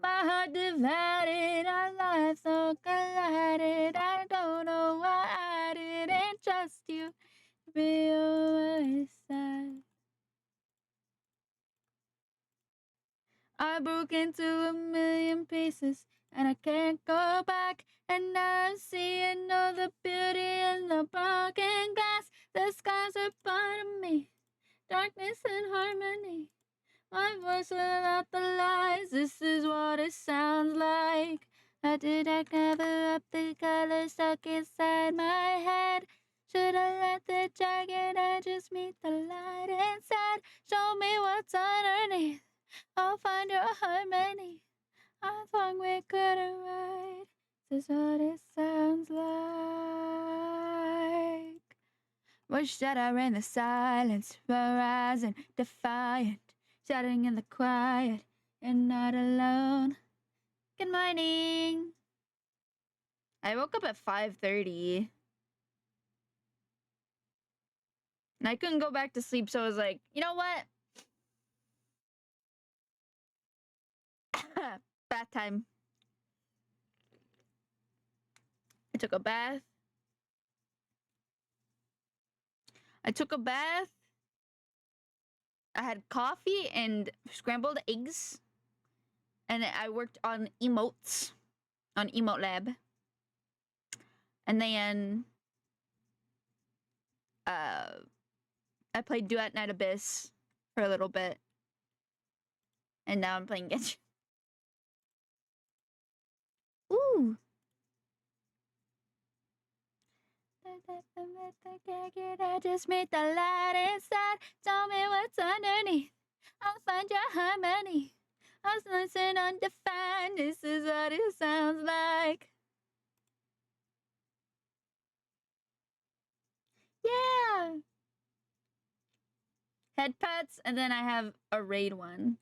My heart divided, our lives so collided. I don't know why I didn't trust you to be on my side. I broke into a million pieces and I can't go back. And now I'm seeing all the beauty in the broken glass. The skies are part of me, darkness and harmony. My voice without the lies, this is what it sounds like. How did I cover up the colors stuck inside my head? Should I let the jagged edges meet the light inside? Show me what's underneath, I'll find your harmony. I thought we couldn't write, this is what it sounds like. Wish that I ran the silence, rising, defiant, shouting in the quiet, and not alone. Good morning. I woke up at 5:30. And I couldn't go back to sleep, so I was like, you know what? Bath time. I took a bath. I had coffee and scrambled eggs. And I worked on emotes on Emote Lab. And then I played Duet Night Abyss for a little bit. And now I'm playing Genshin. Ooh. I just made the light inside. Tell me what's underneath, I'll find your harmony. I was listening undefined, this is what it sounds like. Yeah. Head pets, and then I have a raid one.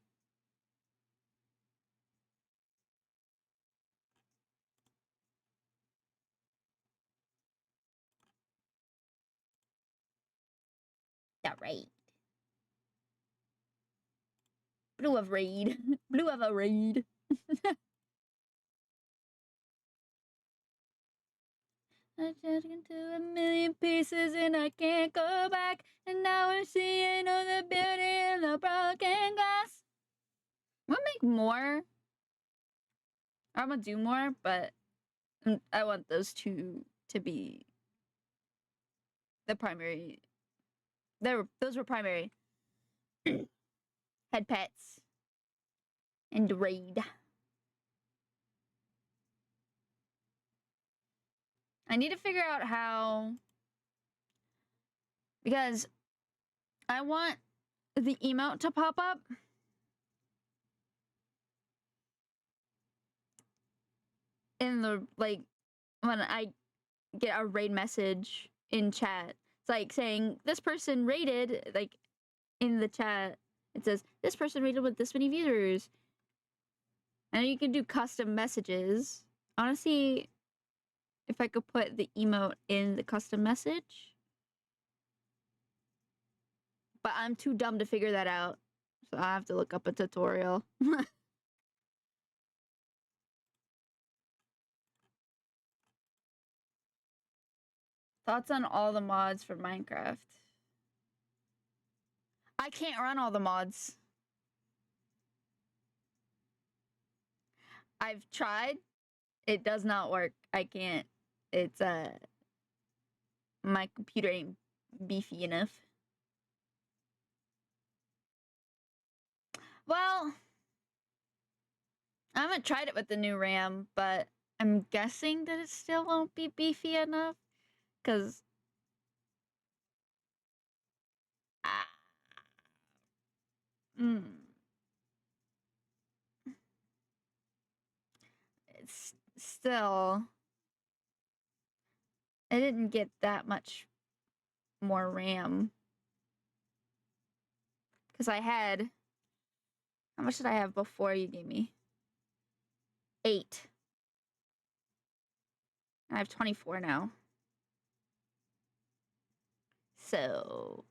Yeah, raid. Blue of raid. Blue of a raid. I just into a million pieces and I can't go back. And now we're seeing all the beauty in the broken glass. I'm gonna make more. I'm gonna do more, but I want those two to be the primary. Those were primary. Head pets and raid. I need to figure out how, because I want the emote to pop up. In the, like, when I get a raid message in chat. It's like saying, this person raided, like, in the chat. It says, this person raided with this many viewers. And you can do custom messages. I want to see if I could put the emote in the custom message. But I'm too dumb to figure that out. So I have to look up a tutorial. Thoughts on all the mods for Minecraft? I can't run all the mods. I've tried. It does not work. I can't. It's my computer ain't beefy enough. Well, I haven't tried it with the new RAM, but I'm guessing that it still won't be beefy enough. Cause it's still, I didn't get that much more RAM. Cause I had, how much did I have before you gave me? 8. I have 24 now. So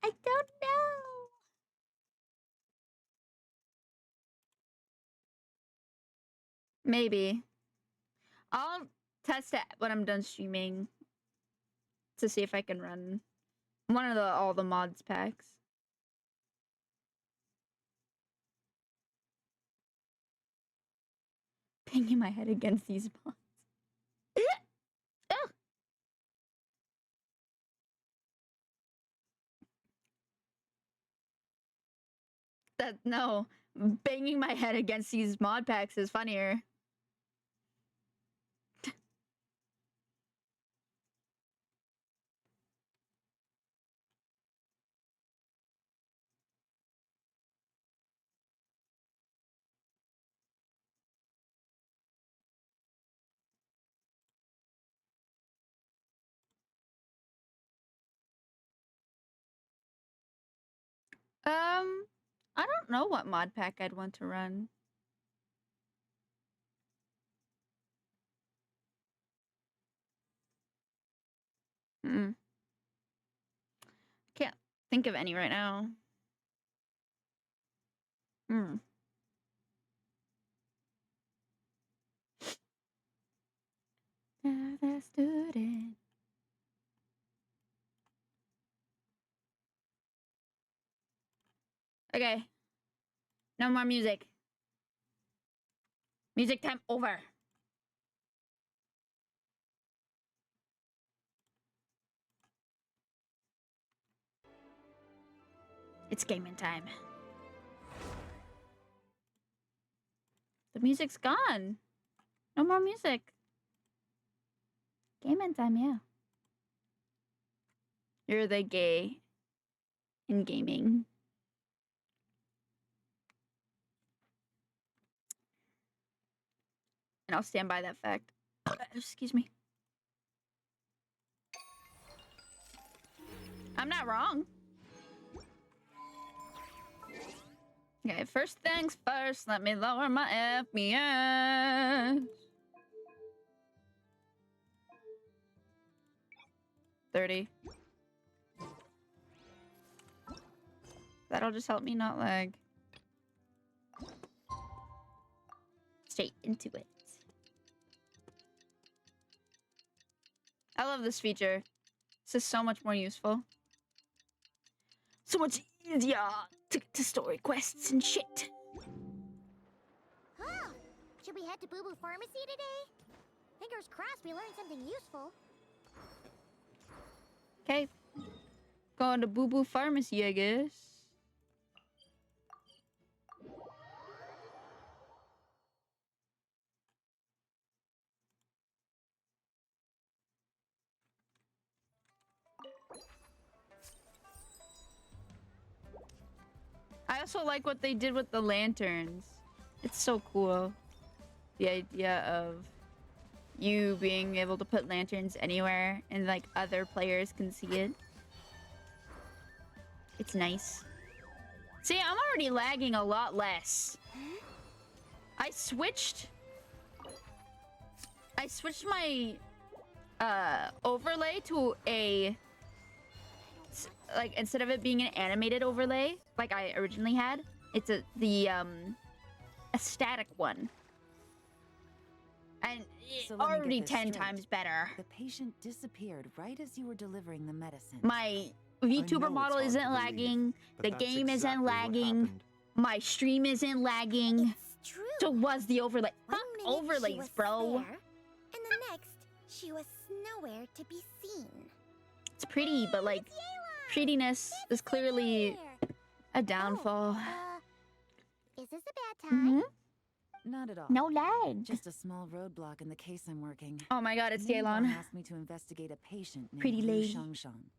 I don't know. Maybe. I'll test it when I'm done streaming to see if I can run one of all the mods packs. Banging my head against these mods. Oh. No, banging my head against these mod packs is funnier. I don't know what mod pack I'd want to run. Can't think of any right now. The student. Okay. No more music. Music time over. It's gaming time. The music's gone. No more music. Gaming time, yeah. You're the gay in gaming. And I'll stand by that fact. Excuse me. I'm not wrong. Okay, first things first, let me lower my FPS. 30. That'll just help me not lag. Straight into it. I love this feature. This is so much more useful. So much easier to get to story quests and shit. Huh. Should we head to Boo Boo Pharmacy today? Fingers crossed we learned something useful. Okay. Going to Boo Boo Pharmacy, I guess. I also like what they did with the lanterns. It's so cool. The idea of you being able to put lanterns anywhere and like other players can see it. It's nice. See, I'm already lagging a lot less. I switched my overlay to a like instead of it being an animated overlay like I originally had, it's a static one. And it's So already 10 times better. The patient disappeared right as you were delivering the medicine. My VTuber model isn't lagging. The game isn't lagging. My stream isn't lagging. It's true. So was the overlay. One Fuck minute she overlays, was bro. there, and the next, she was nowhere to be seen. It's pretty, but like, prettiness is clearly a downfall. Is this a bad time? Not at all. No lag. Just a small roadblock in the case I'm working. Oh my god, it's Ningguang Yelan. asked me to investigate a patient named Pretty Liu lady. Shangshang.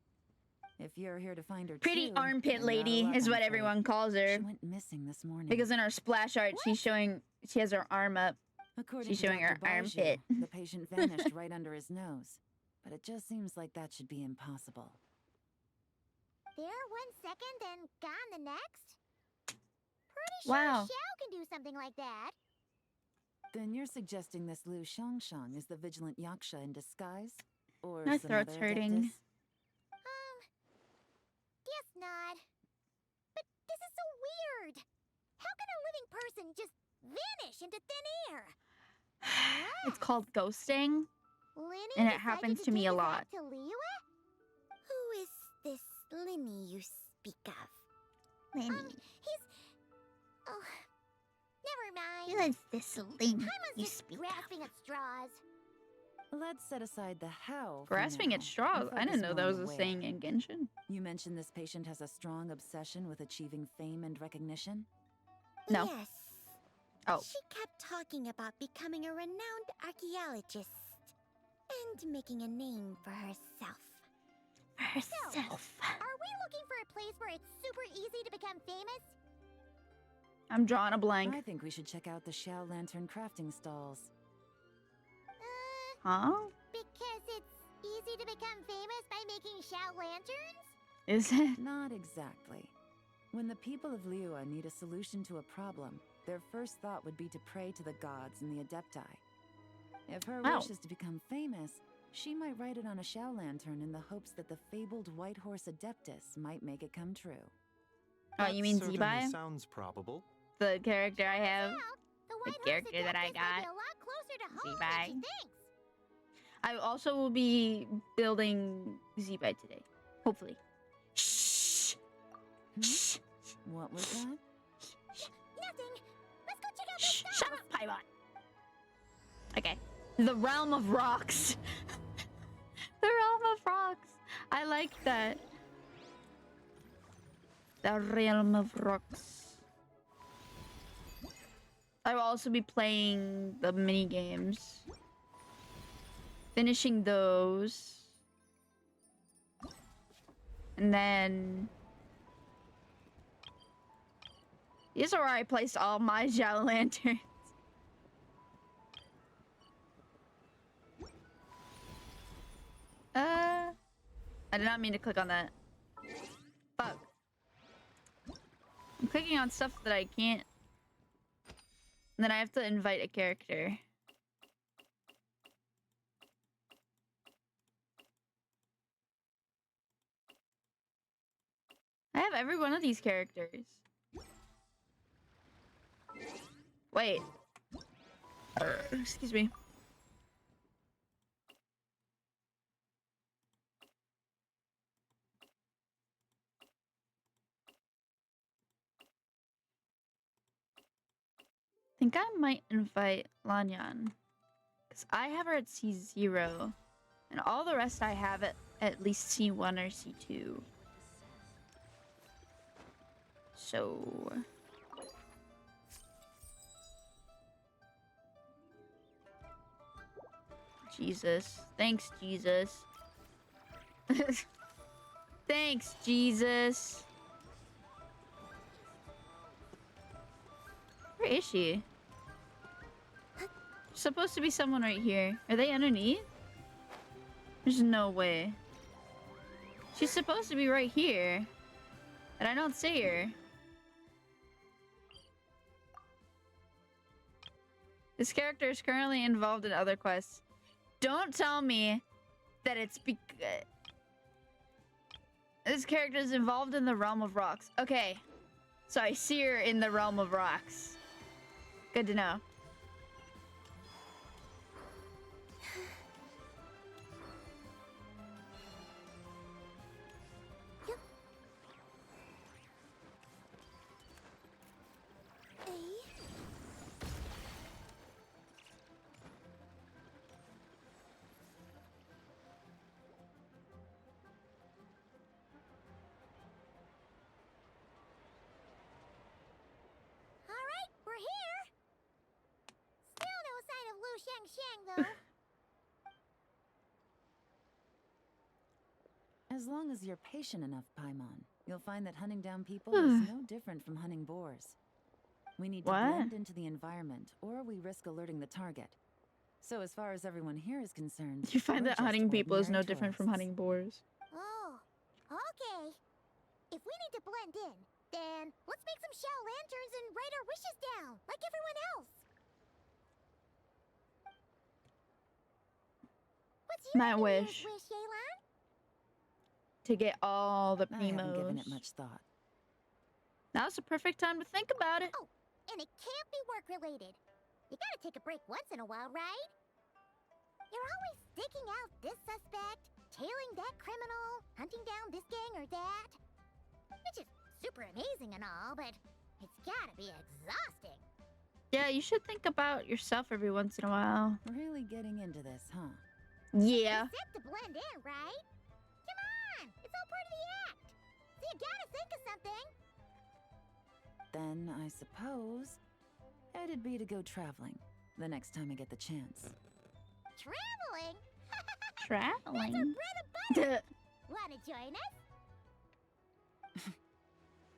If you're here to find her Pretty too, armpit then lady you're is what welcome for everyone it. calls her. She went missing this morning. Because in her splash art, she has her arm up. According she's to showing her Dr. Baizhu, armpit. the patient vanished right under his nose. But it just seems like that should be impossible. There 1 second and gone the next? Pretty sure Wow. Xiao can do something like that. Then you're suggesting this Liu Shangshang is the vigilant Yaksha in disguise? Or My some throat's other hurting. adeptus? Guess not. But this is so weird. How can a living person just vanish into thin air? It's called ghosting, Linny and it decided happens to to me take a us lot. out to Liyue? Who is this Linny you speak of? Lenny. He's... Oh, never mind. Who is this Lenny Paimon's you just speak grasping at straws. Let's set aside the how. For Grasping now at straws. and I didn't focus know more that on was the a where. saying in Genshin. You mentioned this patient has a strong obsession with achieving fame and recognition. No. Yes. Oh. She kept talking about becoming a renowned archaeologist and making a name for herself. Herself. Are we looking for a place where it's super easy to become famous? I'm drawing a blank. I think we should check out the Xiao Lantern crafting stalls. Huh? Because it's easy to become famous by making Xiao lanterns? Is it? Not exactly. When the people of Liyue need a solution to a problem, their first thought would be to pray to the gods and the Adepti. If her Oh. wish is to become famous, she might write it on a Xiao Lantern in the hopes that the fabled White Horse Adeptus might make it come true. Oh, you mean certainly Zebai? sounds probable. The character I have. Well, the White Horse character that I Adeptus might got. be a lot closer to home Zebai. than she thinks. I also will be building Zebai today. Hopefully. Shh. Shh. What was that? Nothing. Let's go check out Shh. this Shut up, Paimon. Okay. The Realm of Rocks. The Realm of Rocks. I like that. The Realm of Rocks. I will also be playing the mini games. Finishing those. And then these are where I placed all my Xiao lanterns. I did not mean to click on that. Fuck. I'm clicking on stuff that I can't. And then I have to invite a character. I have every one of these characters. Wait. Excuse me. I think I might invite Lanyan. Because I have her at C0. And all the rest I have at least C1 or C2. So... Jesus. Thanks, Jesus. Thanks, Jesus. Where is she? There's supposed to be someone right here. Are they underneath? There's no way. She's supposed to be right here. And I don't see her. This character is currently involved in other quests. Don't tell me that it's because... This character is involved in the Realm of Rocks. Okay. So I see her in the Realm of Rocks. Good to know. Alright, we're here. Still no sign of Lu Sheng though. As long as you're patient enough, Paimon, you'll find that hunting down people is no different from hunting boars. We need to What? blend into the environment, or we risk alerting the target. So as far as everyone here is concerned, You find we're that just hunting people is no ordinary different from tourists. hunting boars. Oh, okay. If we need to blend in, then let's make some Xiao lanterns and write our wishes down, like everyone else. What's your My New Year's wish. wish, Yelan? To get all the I haven't given it primos. much thought. Now's the perfect time to think about it. Oh, and it can't be work-related. You gotta take a break once in a while, right? You're always staking out this suspect, tailing that criminal, hunting down this gang or that. Which is super amazing and all, but it's gotta be exhausting. Yeah, you should think about yourself every once in a while. Really getting into this, huh? Yeah. You said to blend in, right? Come on! It's all part of the act! So you gotta think of something! Then I suppose it'd be to go traveling the next time I get the chance. Traveling? Traveling. That's our bread and butter! Wanna join us?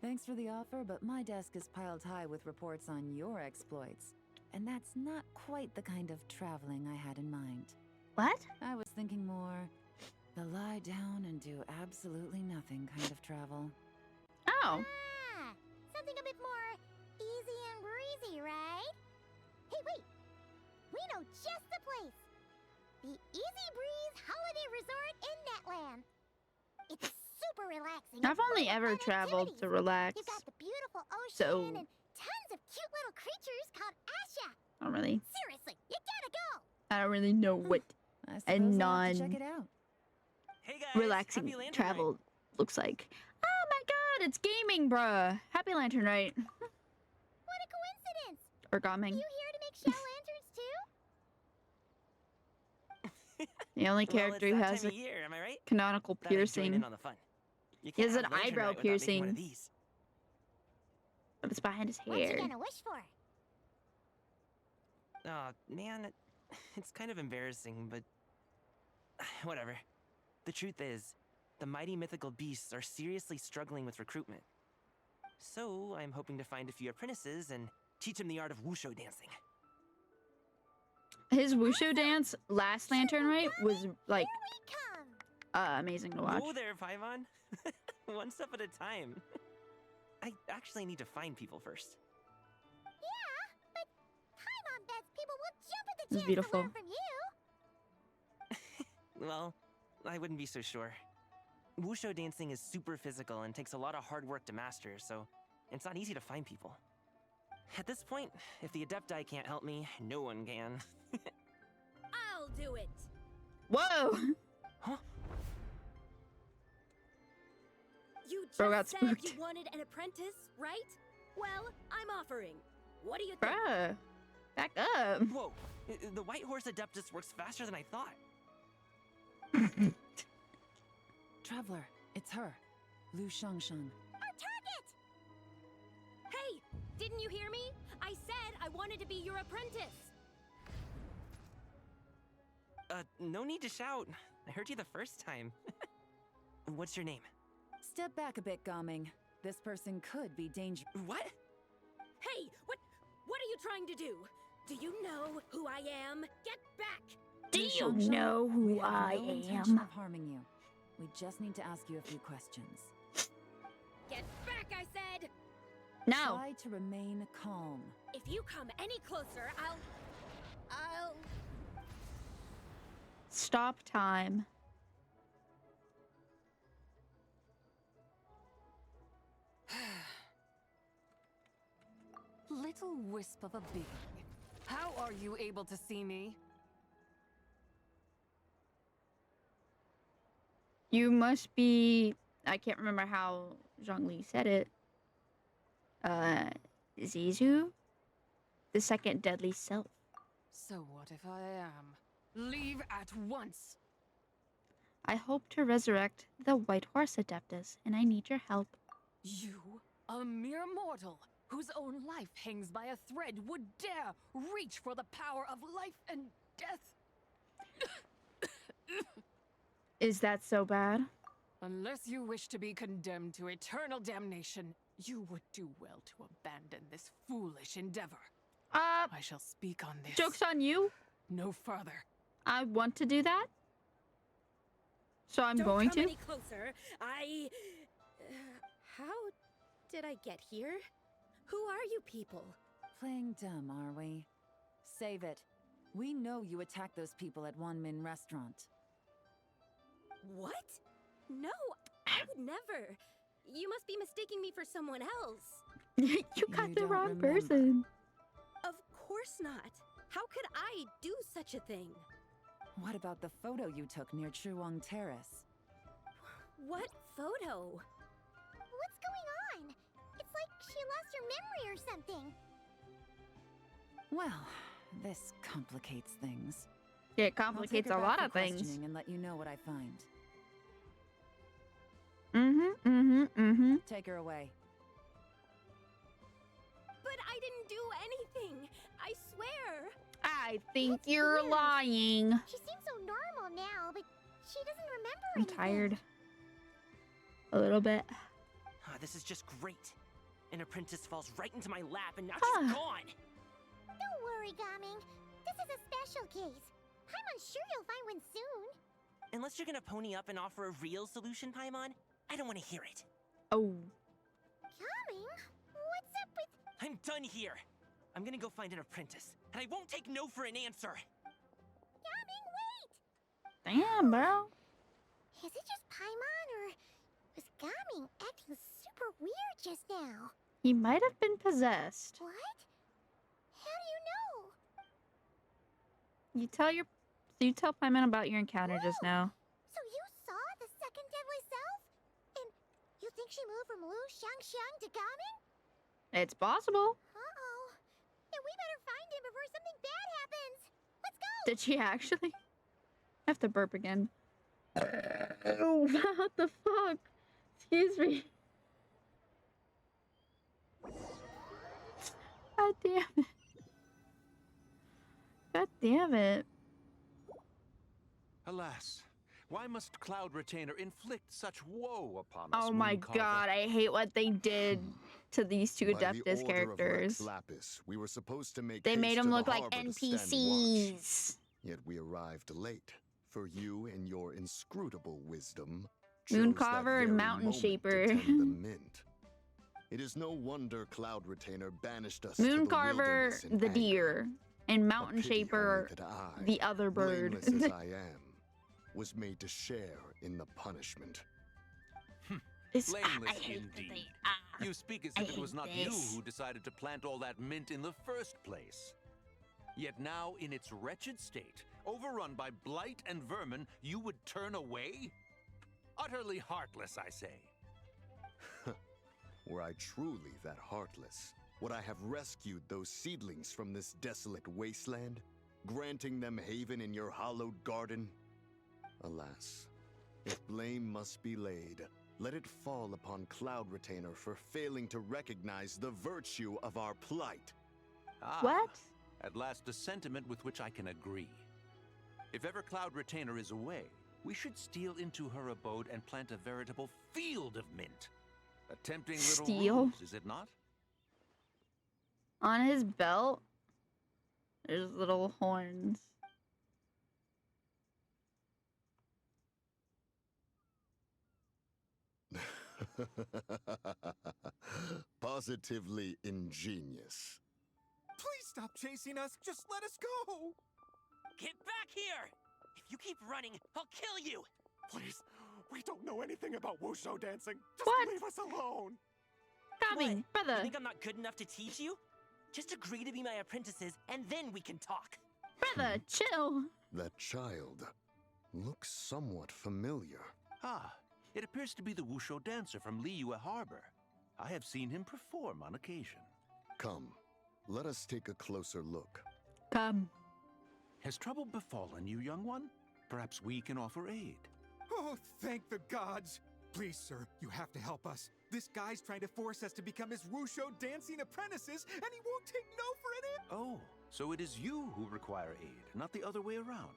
Thanks for the offer, but my desk is piled high with reports on your exploits. And that's not quite the kind of traveling I had in mind. What? I was thinking more the lie down and do absolutely nothing kind of travel. Oh. Ah, something a bit more easy and breezy, right? Hey, wait! We know just the place! The Easy Breeze Holiday Resort in Netland. It's super relaxing. I've only ever traveled to relax. You've got the beautiful ocean So- and tons of cute little creatures called Asha. I don't really. Seriously, you gotta go! I don't really know what I a suppose I'll have to check it out. Hey guys, relaxing happy Lantern travel looks like. Oh my god, it's gaming, bruh. Happy Lantern, right? What a coincidence! Or gaming. You here to make shell lanterns too? The only Night. Well, character it's who that has time a of year, am I right? canonical Thought I'd join piercing. in on the fun. You He can't has an have Lantern eyebrow Night without making one piercing. of these. But it's behind his What you hair. gonna wish for? Oh man, it's kind of embarrassing, but whatever. The truth is, the mighty mythical beasts are seriously struggling with recruitment. So I'm hoping to find a few apprentices and teach them the art of wushu dancing. His wushu dance last Lantern, right, was like Here we come! amazing to watch. Whoa there, Paimon. One step at a time. I actually need to find people first. Yeah, but Paimon bets people will jump at the This is chance beautiful. to learn from you. Well, I wouldn't be so sure. Wushu dancing is super physical and takes a lot of hard work to master, so it's not easy to find people. At this point, if the Adepti can't help me, no one can. I'll do it. Whoa! Huh? You Bro got just said spooked. you wanted an apprentice, right? Well, I'm offering. What do you think? Bruh. Back up. Whoa! The White Horse Adeptus works faster than I thought. Traveler, it's her. Lu Shangsheng. Our target! Hey, didn't you hear me? I said I wanted to be your apprentice. No need to shout. I heard you the first time. What's your name? Step back a bit, Gaming. This person could be dangerous. What? Hey, what are you trying to do? Do you know who I am? Get back! Do Lu you Shangsheng, know we who have I no intention am? of harming you. We just need to ask you a few questions. Get back, I said! No. Try to remain calm. If you come any closer, I'll... Stop time. Little wisp of a being. How are you able to see me? You must be. I can't remember how Zhongli said it. Zizu? The second deadly self. So what if I am? Leave at once! I hope to resurrect the White Horse Adeptus, and I need your help. You, a mere mortal, whose own life hangs by a thread, would dare reach for the power of life and death? Is that so bad? Unless you wish to be condemned to eternal damnation, you would do well to abandon this foolish endeavor. I shall speak on this. Joke's on you. No further. I want to do that. So I'm Don't going come to. any closer. How did I get here? Who are you people? Playing dumb, are we? Save it. We know you attacked those people at Wanmin Restaurant. What? No, I would never. You must be mistaking me for someone else. You got You the don't wrong remember. person. Of course not. How could I do such a thing? What about the photo you took near Chuang Terrace? What photo? What's going on? It's like she lost her memory or something. Well, this complicates things. It I'll complicates take her a back lot for of things. questioning and let you know what I find. Take her away. But I didn't do anything. I swear. I think That's you're weird. lying. She seems so normal now, but she doesn't remember I'm anything. tired. A little bit. Ah, this is just great. An apprentice falls right into my lap and now Ah. she's gone. Don't worry, Gaming. This is a special case. I'm sure you'll find one soon. Unless you're gonna pony up and offer a real solution, Paimon, I don't want to hear it. Oh. Gaming? What's up with... I'm done here. I'm gonna go find an apprentice, and I won't take no for an answer. Gaming, wait! Damn, bro. Is it just Paimon, or was Gaming acting super weird just now? He might have been possessed. What? How do you know? You tell Paimon about your encounter just now. So you saw the second deadly self? And you think she moved from Lu Xiangxiang to Gaming? It's possible. Uh-oh. Then we better find him before something bad happens. Let's go! Did she actually? I have to burp again. Oh, what the fuck? Excuse me. God damn it. God damn it. Alas, why must Cloud Retainer inflict such woe upon us? Oh my Mooncarver? god, I hate what they did to these two By the Adeptus order of characters. Rex Lapis, we were supposed to make They haste made to them the look like harbor to stand watch. NPCs. Yet we arrived late. For you and your inscrutable wisdom chose that Mooncarver and very Mountain moment Shaper. to tend the mint. It is no wonder Cloud Retainer banished us to the Mooncarver, wilderness in the anger. deer, and A Mountain pity Shaper, only that I, the other bird. blameless as I am, was made to share in the punishment. This- I Blameless hate that indeed. they- You speak as I if it was hate not this. you who decided to plant all that mint in the first place. Yet now, in its wretched state, overrun by blight and vermin, you would turn away? Utterly heartless, I say. Were I truly that heartless, would I have rescued those seedlings from this desolate wasteland, granting them haven in your hallowed garden? Alas, if blame must be laid, let it fall upon Cloud Retainer for failing to recognize the virtue of our plight. Ah, What? At last, a sentiment with which I can agree. If ever Cloud Retainer is away, we should steal into her abode and plant a veritable field of mint. A tempting little Steal? ruse, is it not? On his belt, there's little horns. Positively ingenious. Please stop chasing us. Just let us go. Get back here! If you keep running, I'll kill you! Please. We don't know anything about wushu dancing. Just What? leave us alone. Coming, What? brother. You think I'm not good enough to teach you? Just agree to be my apprentices, and then we can talk. Brother, chill. That child looks somewhat familiar. Ah, it appears to be the Wushu dancer from Liyue Harbor. I have seen him perform on occasion. Come, let us take a closer look. Come. Has trouble befallen you, young one? Perhaps we can offer aid. Oh, thank the gods. Please, sir, you have to help us. This guy's trying to force us to become his wushu dancing apprentices, and he won't take no for an answer. Oh, so it is you who require aid, not the other way around.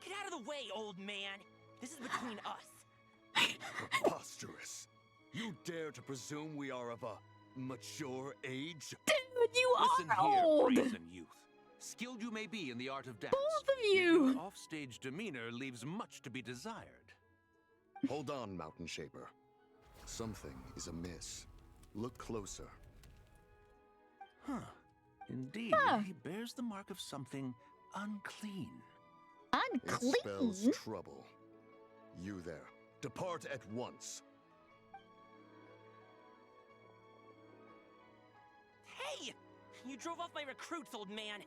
Get out of the way, old man! This is between us. Preposterous! You dare to presume we are of a mature age? Dude, you Listen are here, old. brazen youth. Skilled you may be in the art of dance. Both of yet you. Your offstage demeanor leaves much to be desired. Hold on, Mountain Shaper. Something is amiss. Look closer. Huh. Indeed, Huh. he bears the mark of something unclean. It spells Unclean. trouble. You there, depart at once. Hey! You drove off my recruits, old man!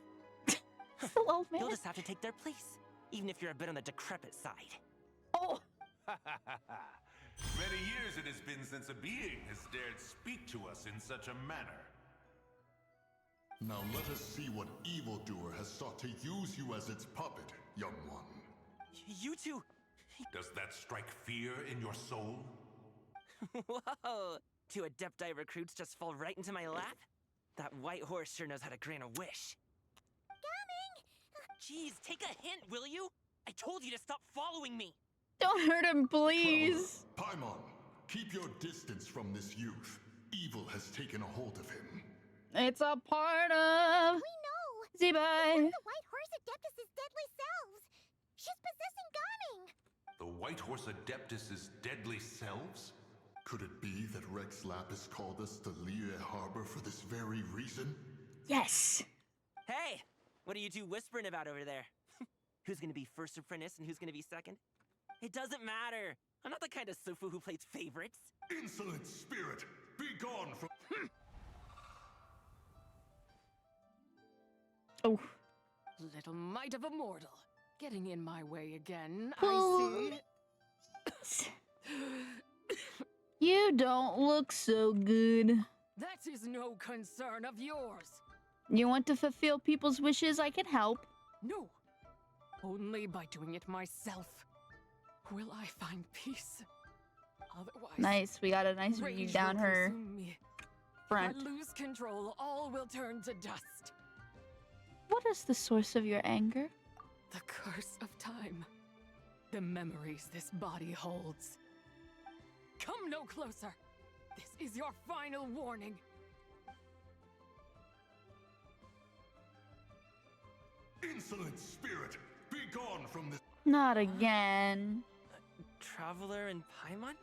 Hello, man. You'll just have to take their place. even if you're a bit on the decrepit side. Oh! Many years it has been since a being has dared speak to us in such a manner. Now let us see what evildoer has sought to use you as its puppet, young one. You two... Does that strike fear in your soul? Whoa! 2 Adepti recruits just fall right into my lap? That white horse sure knows how to grant a wish. Coming! Jeez, take a hint, will you? I told you to stop following me! Don't hurt him, please! Paimon, keep your distance from this youth. Evil has taken a hold of him. It's a part of... We know! Zebai! One of the White Horse Adeptus' deadly selves! She's possessing Gaming! The White Horse Adeptus' deadly selves? Could it be that Rex Lapis called us to Liyue Harbor for this very reason? Yes! Hey! What are you two whispering about over there? Who's gonna be first apprentice and who's gonna be second? It doesn't matter! I'm not the kind of Sufu who plays favorites! Insolent spirit! Be gone from... Oh. Little mite of a mortal. Getting in my way again, Oh. I see. You don't look so good. That is no concern of yours. You want to fulfill people's wishes? I can help. No. Only by doing it myself will I find peace. Otherwise, Nice, we got a nice view rage down will her consume me. front. If I lose control, all will turn to dust. What is the source of your anger? The curse of time. The memories this body holds. Come no closer. This is your final warning. Insolent spirit! Be gone from this... Not again. Traveler and Paimon?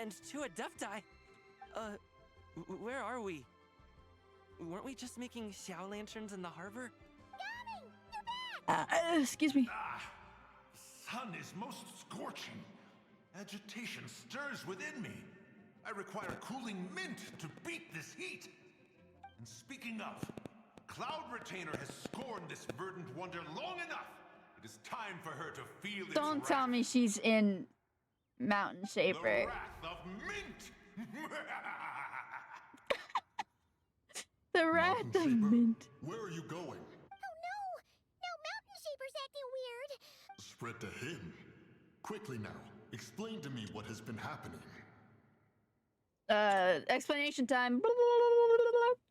And 2 Adepti? Where are we? Weren't we just making Xiao lanterns in the harbor? Excuse me. Sun is most scorching. Agitation stirs within me. I require cooling mint to beat this heat. And speaking of, Cloud Retainer has scorned this verdant wonder long enough. It is time for her to feel its Don't wrath. tell me she's in Mountain The Shaper. wrath of mint! The wrath Mountain of Shaper, Mint. where are you going? Oh no! Now Mountain Shaper's acting weird! Spread to him. Quickly now, explain to me what has been happening. Explanation time.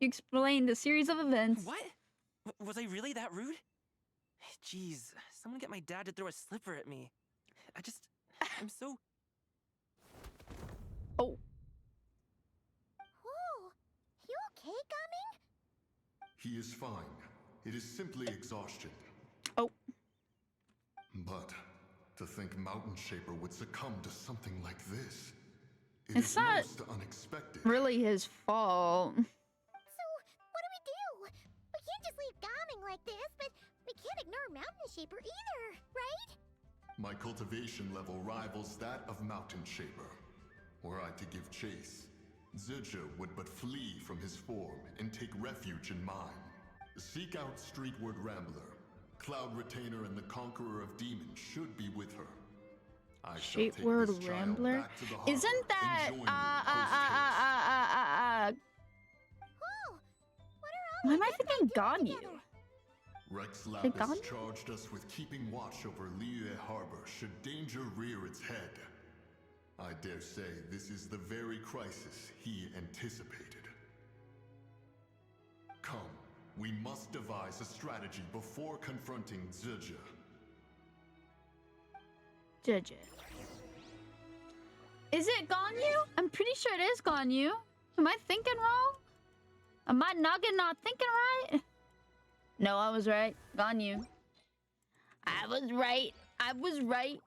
You explained a series of events. What? Was I really that rude? Jeez, someone get my dad to throw a slipper at me. I'm so... Oh. Whoa! You okay, Gaming? He is fine. It is simply exhaustion. Oh. But to think Mountain Shaper would succumb to something like this. It's is not most unexpected. really his fault. So, what do? We can't just leave Gaming like this, but we can't ignore Mountain Shaper either, right? My cultivation level rivals that of Mountain Shaper. Were I to give chase, Zidja would but flee from his form and take refuge in mine. Seek out Streetward Rambler. Cloud Retainer and the Conqueror of Demons should be with her. I shall take Streetward this child Rambler? back to the harbor Isn't that and join you post-haste. Whoa! What are all Why these am I Adepti thinking doing Ganyu? together? Rex They Lapis gone? charged us with keeping watch over Liyue Harbor should danger rear its head. I dare say this is the very crisis he anticipated. Come, we must devise a strategy before confronting Zidja. Judge it. Is it Ganyu? I'm pretty sure it is Ganyu. Am I thinking wrong? Am my noggin not thinking right? No, I was right. Ganyu. I was right. I was right.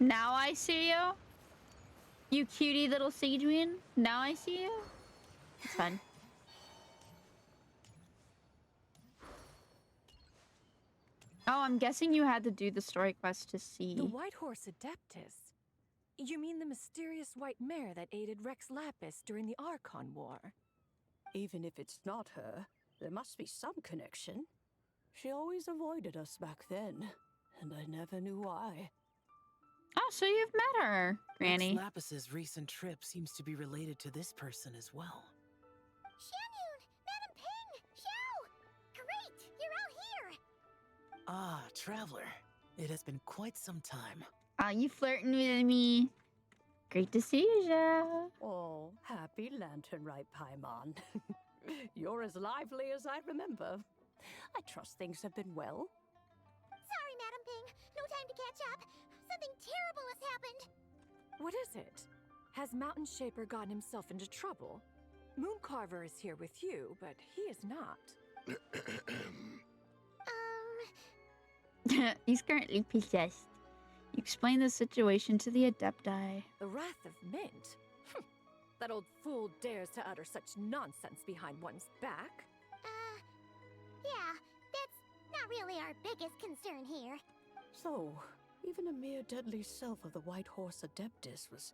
Now I see you. You cutie little Sejuan. Now I see you. It's fun. Oh, I'm guessing you had to do the story quest to see. The White Horse Adeptus. You mean the mysterious white mare that aided Rex Lapis during the Archon War? Even if it's not her, there must be some connection. She always avoided us back then, and I never knew why. Oh, so you've met her, Granny. Rex Lapis's recent trip seems to be related to this person as well. Xianyun! Madam Ping! Xiao! Great! You're out here! Ah, Traveler. It has been quite some time. Are you flirting with me? Great to see you, Zhao. Oh, happy Lantern Rite, Paimon. You're as lively as I remember. I trust things have been well. Sorry, Madam Ping. No time to catch up. Something terrible has happened. What is it? Has Mountain Shaper gotten himself into trouble? Mooncarver is here with you, but he is not. He's currently possessed. You explain the situation to the Adepti. The Wrath of Mint? That old fool dares to utter such nonsense behind one's back. Yeah, that's not really our biggest concern here. So, even a mere deadly self of the White Horse Adeptus was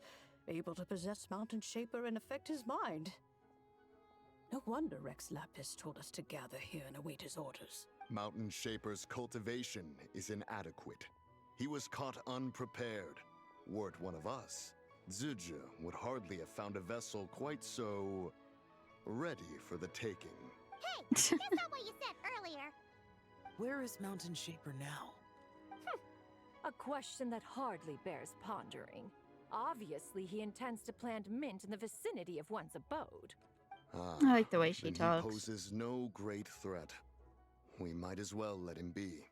able to possess Mountain Shaper and affect his mind. No wonder Rex Lapis told us to gather here and await his orders. Mountain Shaper's cultivation is inadequate. He was caught unprepared. Were it one of us, Zizhi would hardly have found a vessel quite so ready for the taking. Hey, that's not what you said earlier. Where is Mountain Shaper now? A question that hardly bears pondering. Obviously, he intends to plant mint in the vicinity of one's abode. I like the way she then talks. He poses no great threat. We might as well let him be.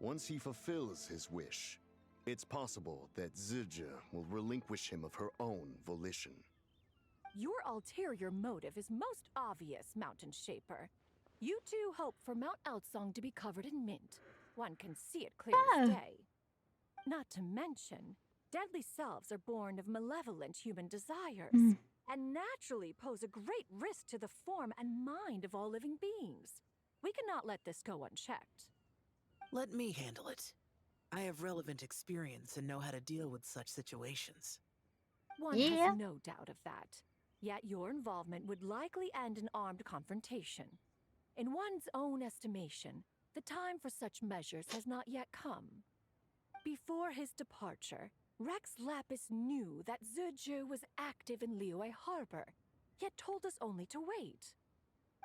Once he fulfills his wish, it's possible that Zizhi will relinquish him of her own volition. Your ulterior motive is most obvious, Mountain Shaper. You two hope for Mount Eltsong to be covered in mint. One can see it clear as day. Not to mention, deadly selves are born of malevolent human desires, and naturally pose a great risk to the form and mind of all living beings. We cannot let this go unchecked. Let me handle it. I have relevant experience and know how to deal with such situations. One has no doubt of that. Yet your involvement would likely end in armed confrontation. In one's own estimation, the time for such measures has not yet come. Before his departure, Rex Lapis knew that Zizhi was active in Liyue Harbor, yet told us only to wait.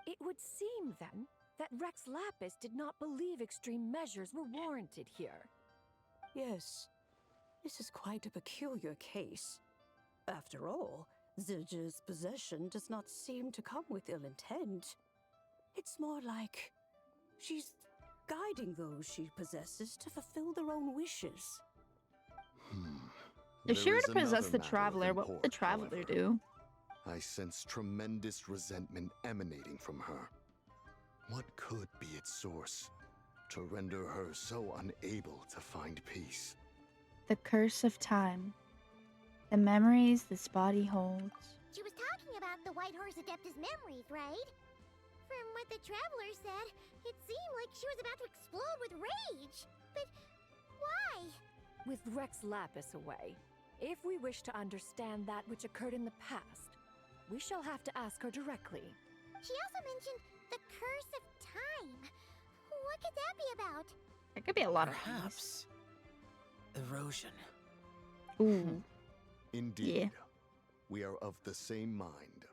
It would seem, then, that Rex Lapis did not believe extreme measures were warranted here. Yes, this is quite a peculiar case. After all, Zizhi's possession does not seem to come with ill intent. It's more like she's guiding those she possesses to fulfill their own wishes. If she were to possess the Traveler, what would the Traveler do? I sense tremendous resentment emanating from her. What could be its source to render her so unable to find peace? The curse of time. The memories this body holds. She was talking about the White Horse Adeptus memories, right? From what the Traveler said, it seemed like she was about to explode with rage. But why? With Rex Lapis away, if we wish to understand that which occurred in the past, we shall have to ask her directly. She also mentioned the curse of time. What could that be about? There could be a lot Perhaps erosion. of things. Ooh. Indeed. Yeah. We are of the same mind.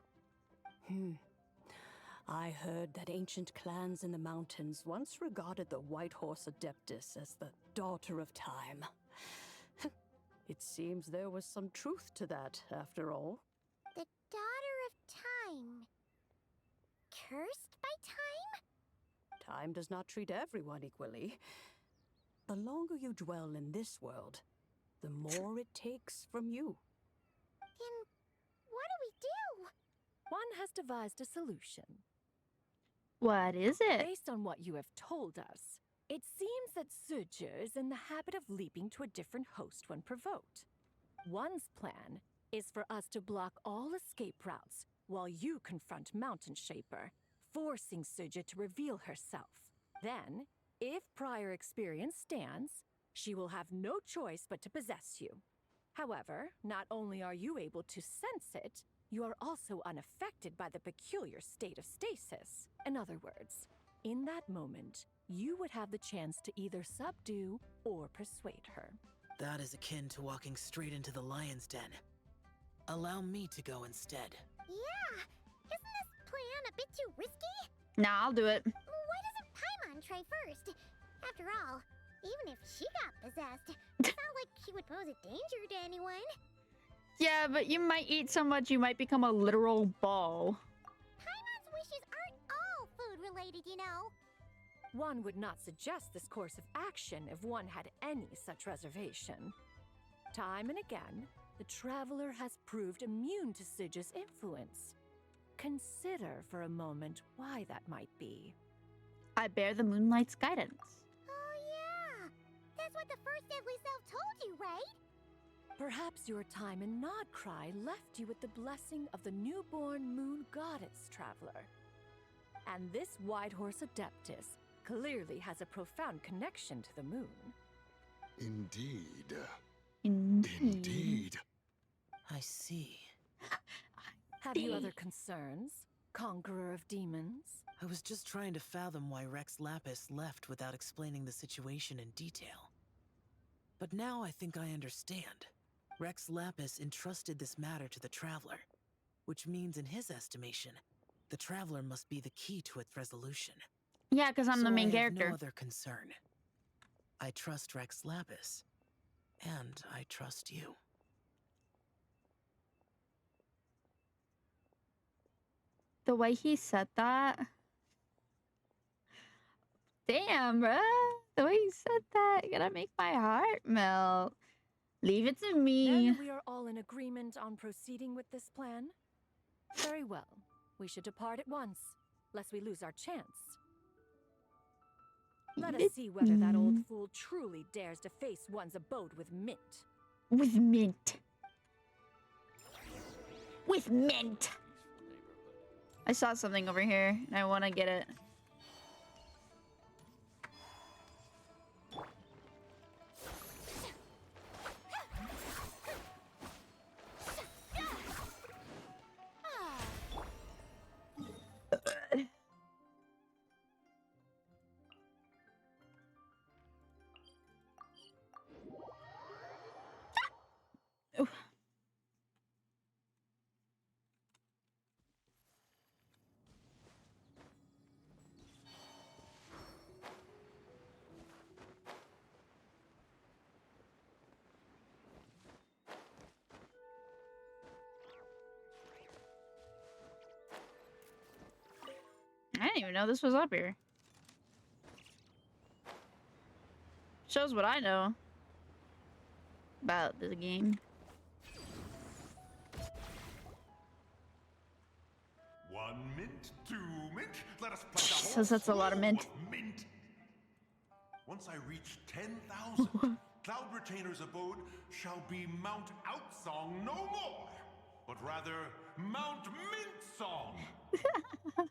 I heard that ancient clans in the mountains once regarded the White Horse Adeptus as the daughter of time. It seems there was some truth to that, after all. The daughter of time. Cursed by time? Time does not treat everyone equally. The longer you dwell in this world, the more it takes from you. Then what do we do? One has devised a solution. What is it? Based on what you have told us, it seems that Zizhi is in the habit of leaping to a different host when provoked. One's plan is for us to block all escape routes while you confront Mountain Shaper, forcing Zizhi to reveal herself. Then, If prior experience stands, she will have no choice but to possess you. However, not only are you able to sense it, you are also unaffected by the peculiar state of stasis. In other words, in that moment, you would have the chance to either subdue or persuade her. That is akin to walking straight into the lion's den. Allow me to go instead. Yeah, isn't this plan a bit too risky? Nah, I'll do it. Why doesn't Paimon try first? After all, even if she got possessed, it's not like she would pose a danger to anyone. Yeah, but you might eat so much you might become a literal ball. Paimon's wishes aren't all food-related, you know. One would not suggest this course of action if one had any such reservation. Time and again, the traveler has proved immune to Sidge's influence. Consider for a moment why that might be. I bear the moonlight's guidance. Oh yeah, that's what the first deadly self told you, right? Perhaps your time in Nodcry left you with the blessing of the newborn moon goddess, traveler. And this Whitehorse Adeptus clearly has a profound connection to the moon. Indeed. Indeed. I see. Have you other concerns, Conqueror of Demons? I was just trying to fathom why Rex Lapis left without explaining the situation in detail. But now I think I understand. Rex Lapis entrusted this matter to the Traveler, which means in his estimation, the Traveler must be the key to its resolution. Yeah, because I'm the main character. I have no other concern. I trust Rex Lapis, and I trust you. The way he said that. Damn, bruh. The way he said that, gonna make my heart melt. Leave it to me. Then we are all in agreement on proceeding with this plan? Very well. We should depart at once, lest we lose our chance. Let us see whether that old fool truly dares to face one's abode with mint. With mint. With mint. I saw something over here, and I want to get it. I didn't even know this was up here. Shows what I know about the game. 1 mint, 2 mint. Let us play the Says that's a lot of mint. Mint. Once I reach 10,000, Cloud Retainer's abode shall be Mount Outsong no more, but rather Mount Mint Song.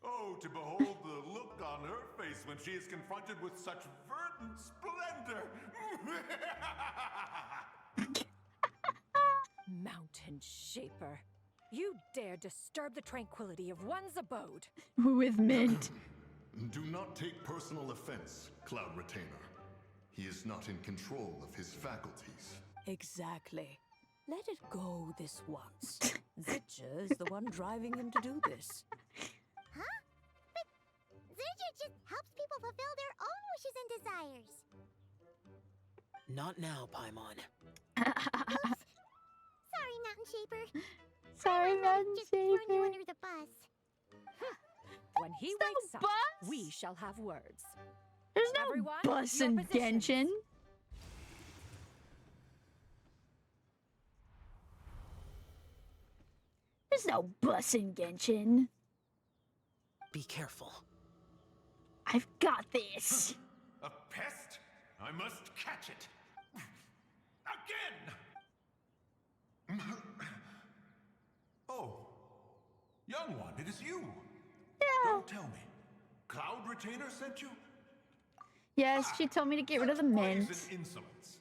Oh, to behold the look on her face when she is confronted with such verdant splendor. Mountain Shaper. You dare disturb the tranquility of one's abode. With mint. Do not take personal offense, Cloud Retainer. He is not in control of his faculties. Exactly. Let it go this once. Zitcher is the one driving him to do this. Huh? But Zidja just helps people fulfill their own wishes and desires. Not now, Paimon. Oops. Sorry, Mountain Shaper. Sorry, Mountain Just throwing you Shaper. under the bus. When he wakes up, we shall have words. There's no Everyone, bus your in positions. Genshin. There's no bus in Genshin. Be careful. I've got this. A pest? I must catch it. Again! Oh, young one, it is you. Yeah. Don't tell me. Cloud Retainer sent you? Yes, she told me to get rid of the mint. Insolence.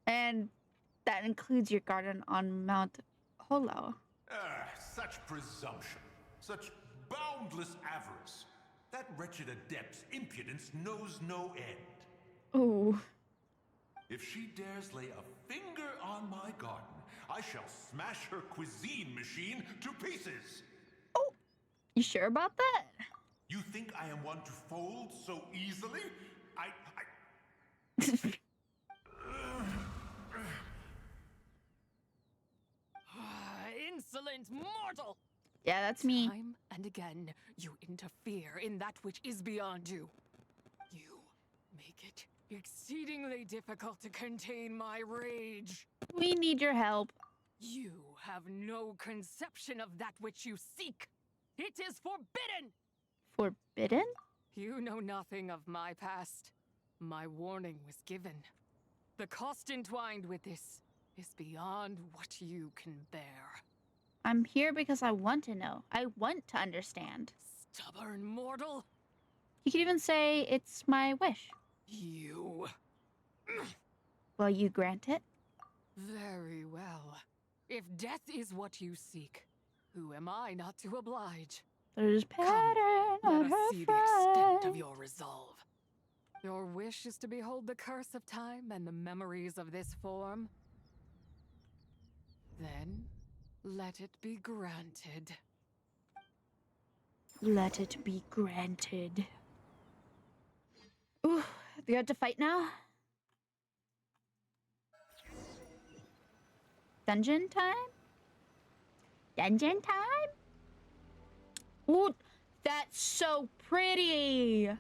And that includes your garden on Mount Holo. Such presumption. Such boundless avarice. That wretched adept's impudence knows no end. Ooh. If she dares lay a finger on my garden, I shall smash her cuisine machine to pieces. Oh, you sure about that? You think I am one to fold so easily? Insolent mortal! Yeah, that's me. Time and again, you interfere in that which is beyond you. You make it exceedingly difficult to contain my rage. We need your help. You have no conception of that which you seek. It is forbidden! Forbidden? You know nothing of my past. My warning was given. The cost entwined with this is beyond what you can bear. I'm here because I want to know. I want to understand. Stubborn mortal! You could even say it's my wish. You... Will you grant it? Very well. If death is what you seek, who am I not to oblige? There's pattern Come, on let her us see the extent front. of your resolve. Your wish is to behold the curse of time and the memories of this form? Then, let it be granted. Let it be granted. Ooh, we have to fight now? Dungeon time? Dungeon time? Ooh, that's so pretty!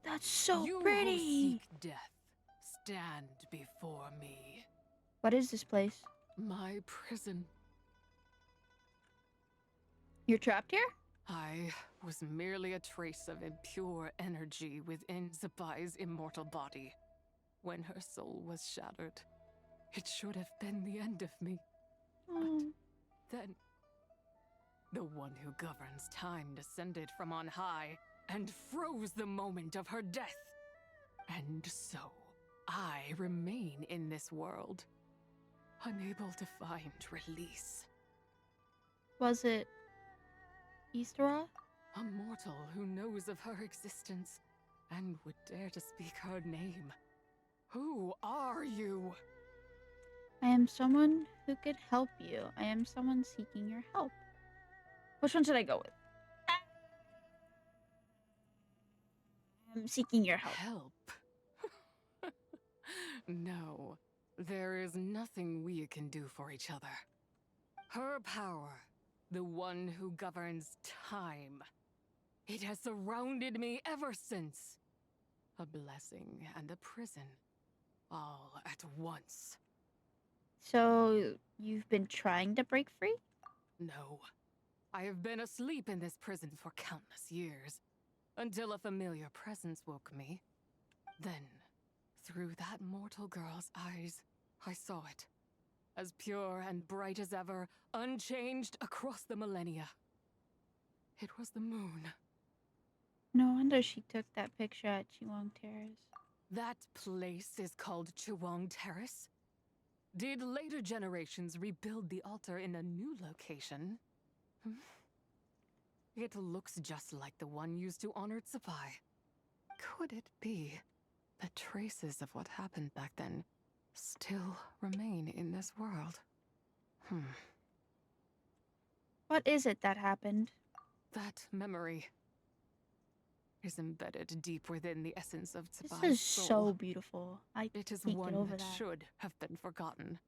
That's so You pretty! who seek death, stand before me. What is this place? My prison. You're trapped here? I was merely a trace of impure energy within Zapai's immortal body. When her soul was shattered, it should have been the end of me. Oh. But then, the one who governs time descended from on high and froze the moment of her death. And so, I remain in this world, unable to find release. Was it Easteroth? A mortal who knows of her existence and would dare to speak her name. Who are you? I am someone who could help you. I am someone seeking your help. Which one should I go with? I'm seeking your help. Help? No, there is nothing we can do for each other. Her power, the one who governs time, it has surrounded me ever since. A blessing and a prison, all at once. So, you've been trying to break free? No. I have been asleep in this prison for countless years, until a familiar presence woke me. Then, through that mortal girl's eyes, I saw it. As pure and bright as ever, unchanged across the millennia. It was the moon. No wonder she took that picture at Chiwang Terrace. That place is called Chiwang Terrace. Did later generations rebuild the altar in a new location? It looks just like the one used to honor Zapai. Could it be that traces of what happened back then still remain in this world? What is it that happened? That memory is embedded deep within the essence of Zapai's This is soul. so beautiful. It is can't one get over that that. should have been forgotten.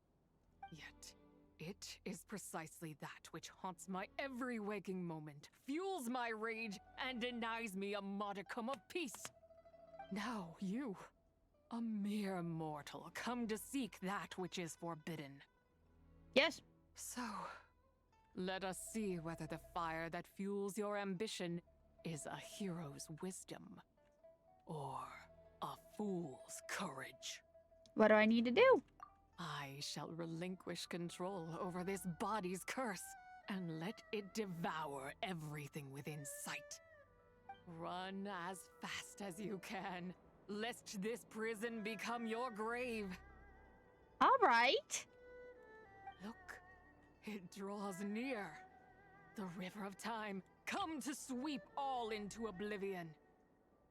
Yet, it is precisely that which haunts my every waking moment, fuels my rage, and denies me a modicum of peace. Now you, a mere mortal, come to seek that which is forbidden. Yes. So, let us see whether the fire that fuels your ambition is a hero's wisdom, or a fool's courage. What do I need to do? I shall relinquish control over this body's curse and let it devour everything within sight. Run as fast as you can, lest this prison become your grave. All right. Look, it draws near. The river of time, come to sweep all into oblivion.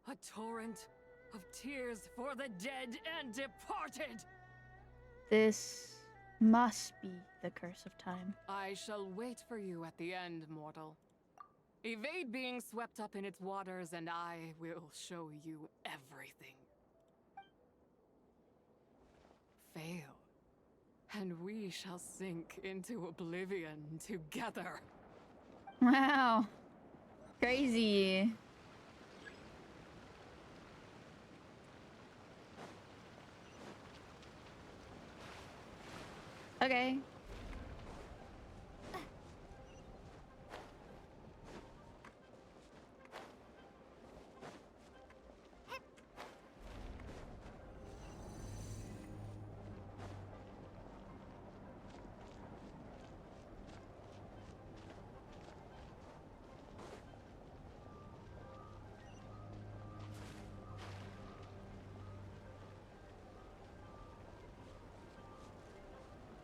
A torrent of tears for the dead and departed. This must be the curse of time. I shall wait for you at the end, mortal. Evade being swept up in its waters, and I will show you everything. Fail, and we shall sink into oblivion together. Wow. Crazy. Okay.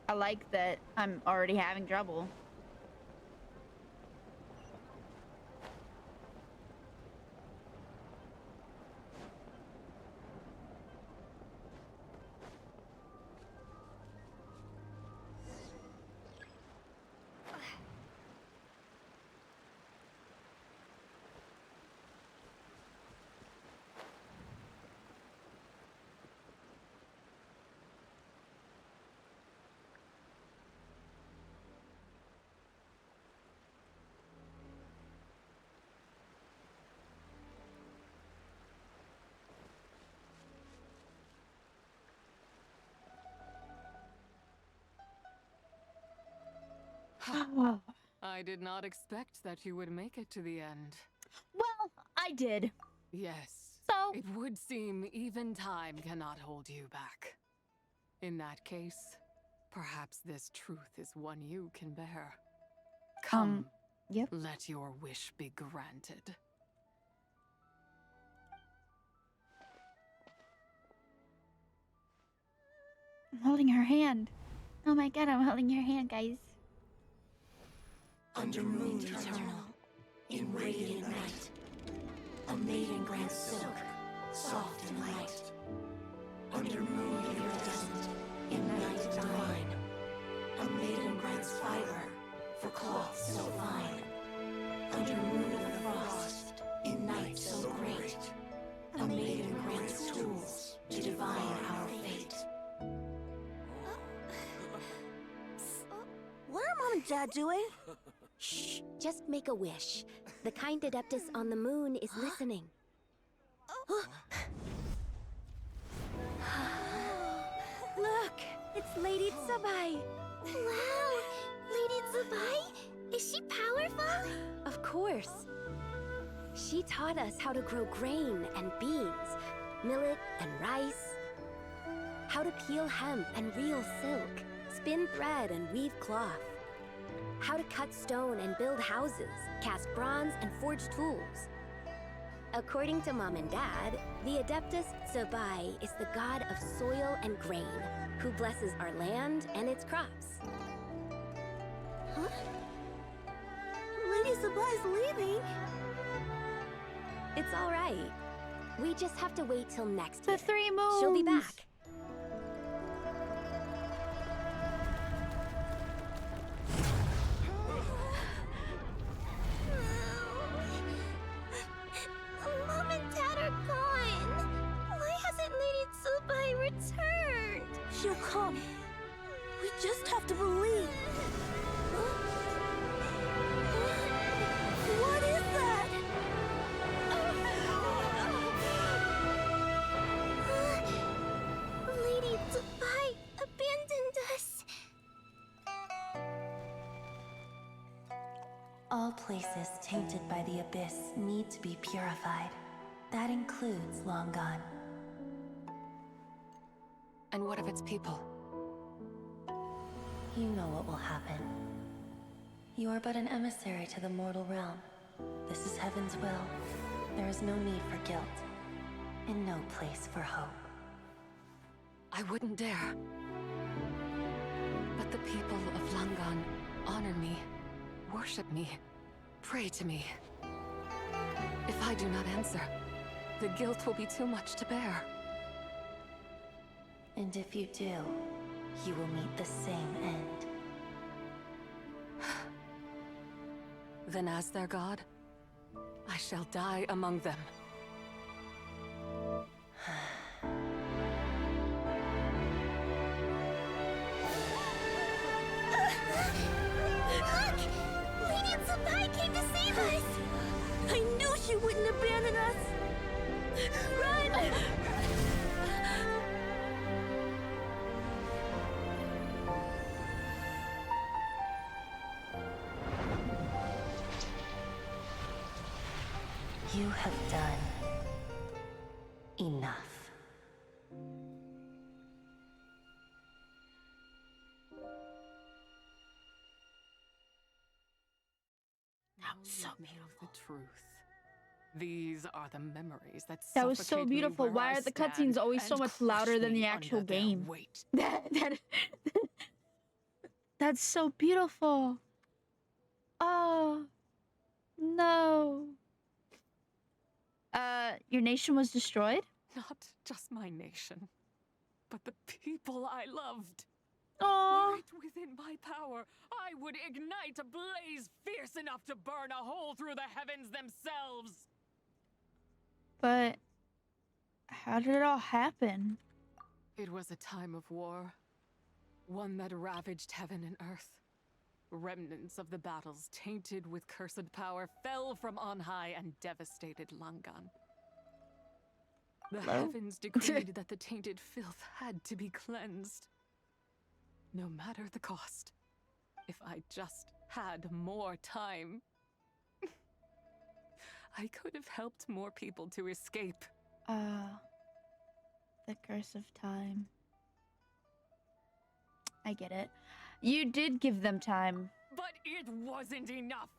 I like that I'm already having trouble. I did not expect that you would make it to the end. Well, I did. Yes. So? It would seem even time cannot hold you back. In that case, perhaps this truth is one you can bear. Come, yep. Let your wish be granted. I'm holding her hand. Oh my god, I'm holding your hand, guys. Under moon eternal, in radiant night, a maiden grants silk, soft and light. Under moon iridescent, in night divine, a maiden grants fiber for cloth so fine. Under moon of frost, in night so great, a maiden grants tools to divine our fate. What are Mom and Dad doing? Shh, just make a wish. The kind Adeptus on the moon is listening. Look, it's Lady Tsubai. Wow, Lady Tsubai? Is she powerful? Of course. She taught us how to grow grain and beans, millet and rice, how to peel hemp and reel silk, spin thread and weave cloth, how to cut stone and build houses, cast bronze and forge tools. According to Mom and Dad, the Adeptus Tsubai is the god of soil and grain, who blesses our land and its crops. Huh? Lady Tsubai's leaving. It's all right. We just have to wait till next year. The 3 moons. She'll be back. Mom and Dad are gone. Why hasn't Lady Tsubai returned? She'll come. We just have to believe. What is that? Lady Tsubai abandoned us. All places tainted by the abyss need to be purified. That includes Long Gone. And what of its people? You know what will happen. You are but an emissary to the mortal realm. This is heaven's will. There is no need for guilt, and no place for hope. I wouldn't dare. But the people of Langan honor me, worship me, pray to me. If I do not answer, the guilt will be too much to bear. And if you do, you will meet the same end. Then as their god, I shall die among them. Look! Lady Tsubai came to save us! I knew she wouldn't abandon us! Run! You have done enough. That was so beautiful. The truth. These are the memories that That was so suffocate me beautiful. where Why I are the stand cutscenes always so and much crush louder than me the actual under their game? weight. That's so beautiful. Oh no. Your nation was destroyed? Not just my nation, but the people I loved. Aww. Were it within my power, I would ignite a blaze fierce enough to burn a hole through the heavens themselves. But how did it all happen? It was a time of war, one that ravaged heaven and earth. Remnants of the battles, tainted with cursed power, fell from on high and devastated Langan. The heavens decreed that the tainted filth had to be cleansed. No matter the cost. If I just had more time, I could have helped more people to escape. The curse of time. I get it. You did give them time. But it wasn't enough.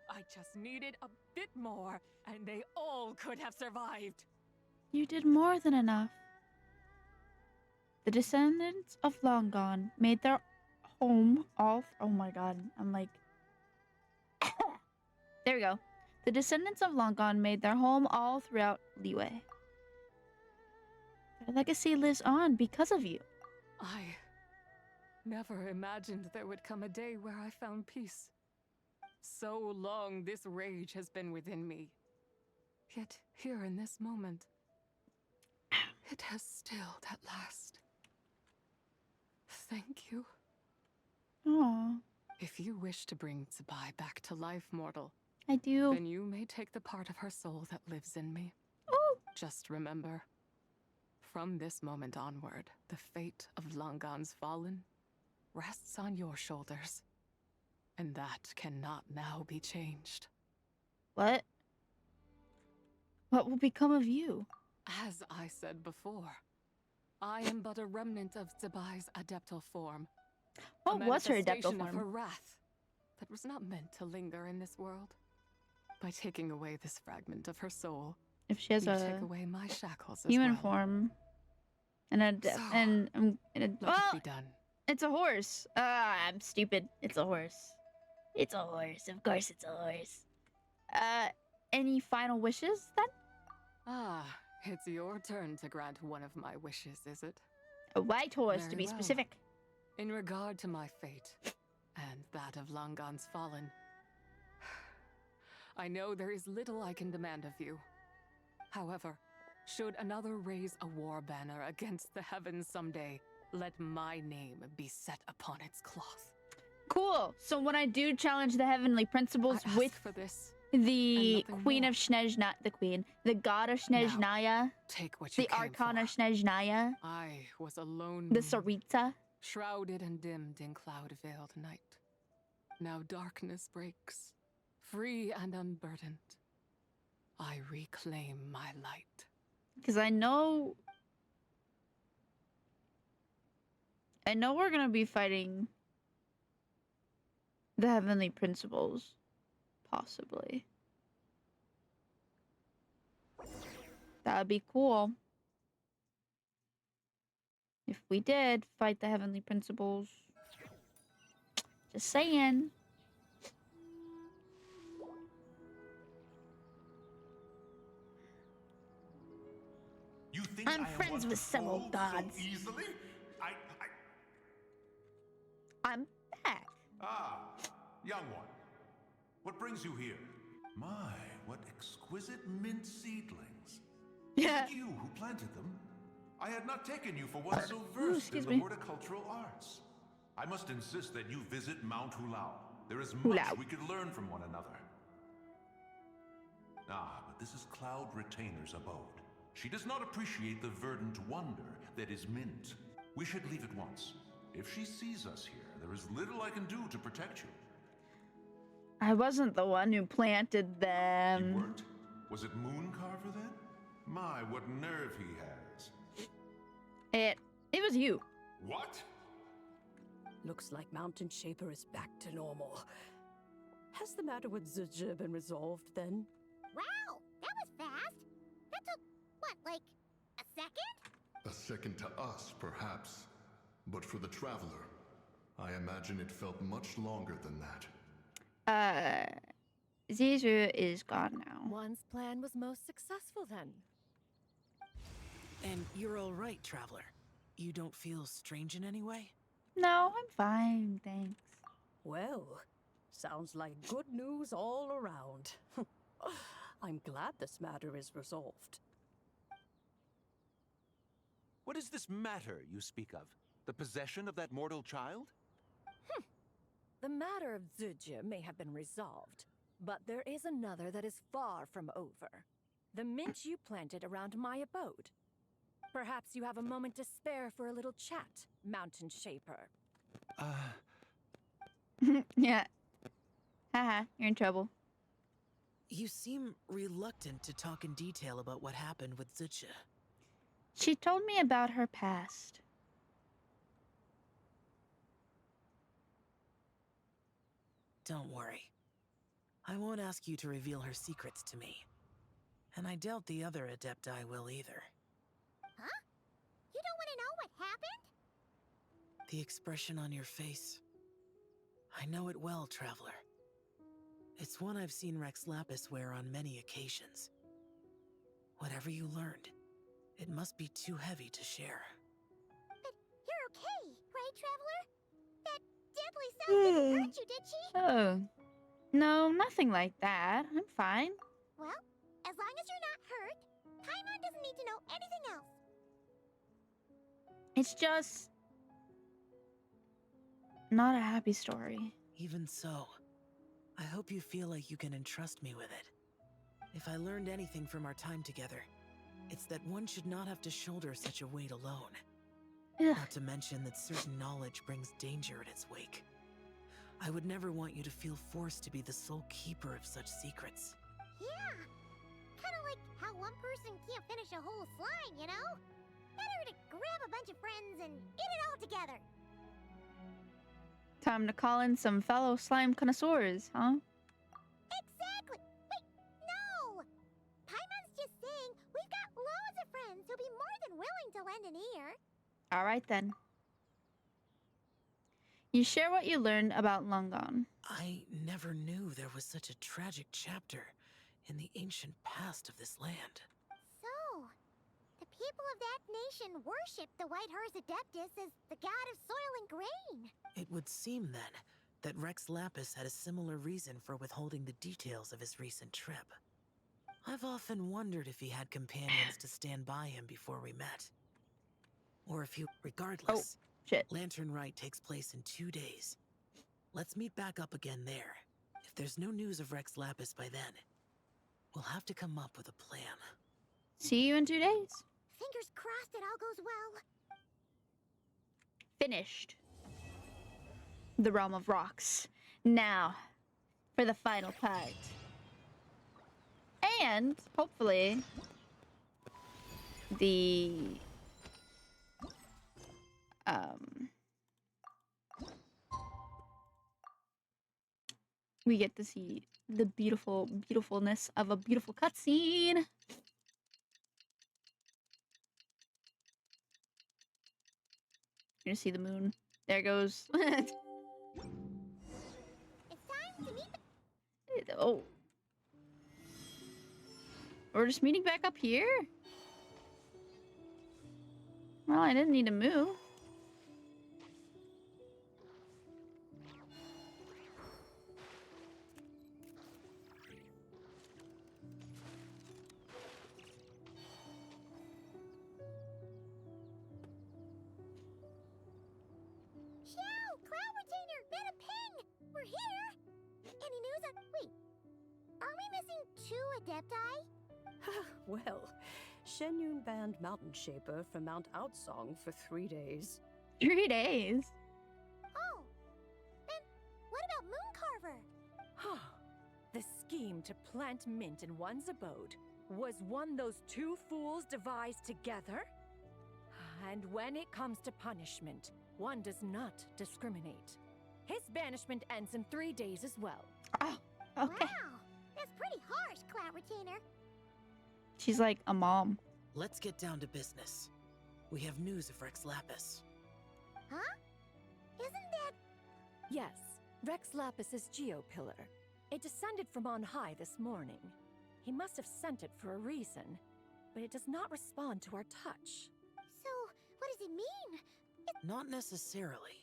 I just needed a bit more, and they all could have survived. You did more than enough. The descendants of Long Gone made their home all... Oh my god, I'm like... There we go. The descendants of Long Gone made their home all throughout Liyue. Their legacy lives on because of you. I never imagined there would come a day where I found peace. So long this rage has been within me. Yet here in this moment, it has stilled at last. Thank you. Aww. If you wish to bring Tsubai back to life, mortal, I do. then you may take the part of her soul that lives in me. Ooh. Just remember, from this moment onward, the fate of Langan's fallen rests on your shoulders. And that cannot now be changed. What? What will become of you? As I said before, I am but a remnant of Tsubai's adeptal form. What was her adeptal manifestation form? of her wrath that was not meant to linger in this world. By taking away this fragment of her soul, If she has you a take away my shackles as human well. form and a Let it be done. It's a horse. I'm stupid. It's a horse. It's a horse. Of course, it's a horse. Any final wishes then? Ah, it's your turn to grant one of my wishes, is it? A white horse, to Very be well. specific. In regard to my fate, and that of Langan's fallen, I know there is little I can demand of you. However, should another raise a war banner against the heavens someday, let my name be set upon its cloth. Cool. So when I do challenge the heavenly principles I ask with for this, the and nothing Queen more. of Snezhnaya, the Queen, the God of Snezhnaya, take what you the came Archon for. of Snezhnaya, I was a lone the moon, Sarita. shrouded and dimmed in cloud-veiled night. Now darkness breaks, free and unburdened. I reclaim my light. Because I know we're gonna be fighting The heavenly principles. Possibly. That'd be cool. If we did fight the heavenly principles. Just saying. You think I'm I am friends one with to several fold gods. so easily? I'm back. Ah, young one. What brings you here? My, what exquisite mint seedlings. Yeah. Is it you who planted them? I had not taken you for one so Ooh, versed excuse in the me. horticultural arts. I must insist that you visit Mount Hulao. There is Hulao. much we could learn from one another. Ah, but this is Cloud Retainer's abode. She does not appreciate the verdant wonder that is mint. We should leave at once. If she sees us here, there is little I can do to protect you. I wasn't the one who planted them. You weren't? Was it Mooncarver then? My, what nerve he has. It was you. What? Looks like Mountain Shaper is back to normal. Has the matter with Zizhi been resolved then? Wow, that was fast. That took, what, like a second? A second to us, perhaps. But for the Traveler, I imagine it felt much longer than that. Zizhu is gone now. One's plan was most successful then. And you're all right, Traveler. You don't feel strange in any way? No, I'm fine, thanks. Well, sounds like good news all around. I'm glad this matter is resolved. What is this matter you speak of? The possession of that mortal child? The matter of Zizhi may have been resolved, but there is another that is far from over. The mint you planted around my abode. Perhaps you have a moment to spare for a little chat, Mountain Shaper. Yeah. Haha, you're in trouble. You seem reluctant to talk in detail about what happened with Zizhi. She told me about her past. Don't worry. I won't ask you to reveal her secrets to me. And I doubt the other Adepti will either. Huh? You don't want to know what happened? The expression on your face. I know it well, Traveler. It's one I've seen Rex Lapis wear on many occasions. Whatever you learned, it must be too heavy to share. But you're okay, right, Traveler? That deadly sound didn't hurt you, did she? Oh. No, nothing like that. I'm fine. Well, as long as you're not hurt, Paimon doesn't need to know anything else. It's just not a happy story. Even so, I hope you feel like you can entrust me with it. If I learned anything from our time together, it's that one should not have to shoulder such a weight alone. Ugh. Not to mention that certain knowledge brings danger in its wake. I would never want you to feel forced to be the sole keeper of such secrets. Yeah. Kind of like how one person can't finish a whole slime, you know? Better to grab a bunch of friends and get it all together. Time to call in some fellow slime connoisseurs, huh? Exactly! Wait, no! Paimon's just saying we've got loads of friends who'll be more than willing to lend an ear. Alright then. You share what you learned about Lungon. I never knew there was such a tragic chapter in the ancient past of this land. So, the people of that nation worship the White Horse Adeptus as the god of soil and grain. It would seem, then, that Rex Lapis had a similar reason for withholding the details of his recent trip. I've often wondered if he had companions to stand by him before we met. Or if he... Regardless, shit. Lantern Rite takes place in 2 days. Let's meet back up again there. If there's no news of Rex Lapis by then, we'll have to come up with a plan. See you in 2 days. Fingers crossed it all goes well. Finished. The Realm of Rocks. Now, for the final part. And, hopefully, the... we get to see the beautifulness of a beautiful cutscene. You're gonna see the moon. There it goes. It's time to meet Oh. We're just meeting back up here? Well, I didn't need to move. Cloud Retainer! Mana Ping! We're here! Any news on... Wait. Are we missing 2 Adepti? Well, Shenyun banned Mountain Shaper from Mount Outsong for 3 days. 3 days? Oh. Then what about Mooncarver? The scheme to plant mint in one's abode was one those 2 fools devised together? And when it comes to punishment, one does not discriminate. His banishment ends in 3 days as well. Oh, okay. Wow. That's pretty harsh, Cloud Retainer. She's like a mom. Let's get down to business. We have news of Rex Lapis. Huh? Isn't that... Yes, Rex Lapis's Geopillar. It descended from on high this morning. He must have sent it for a reason, but it does not respond to our touch. So, what does it mean? Not necessarily.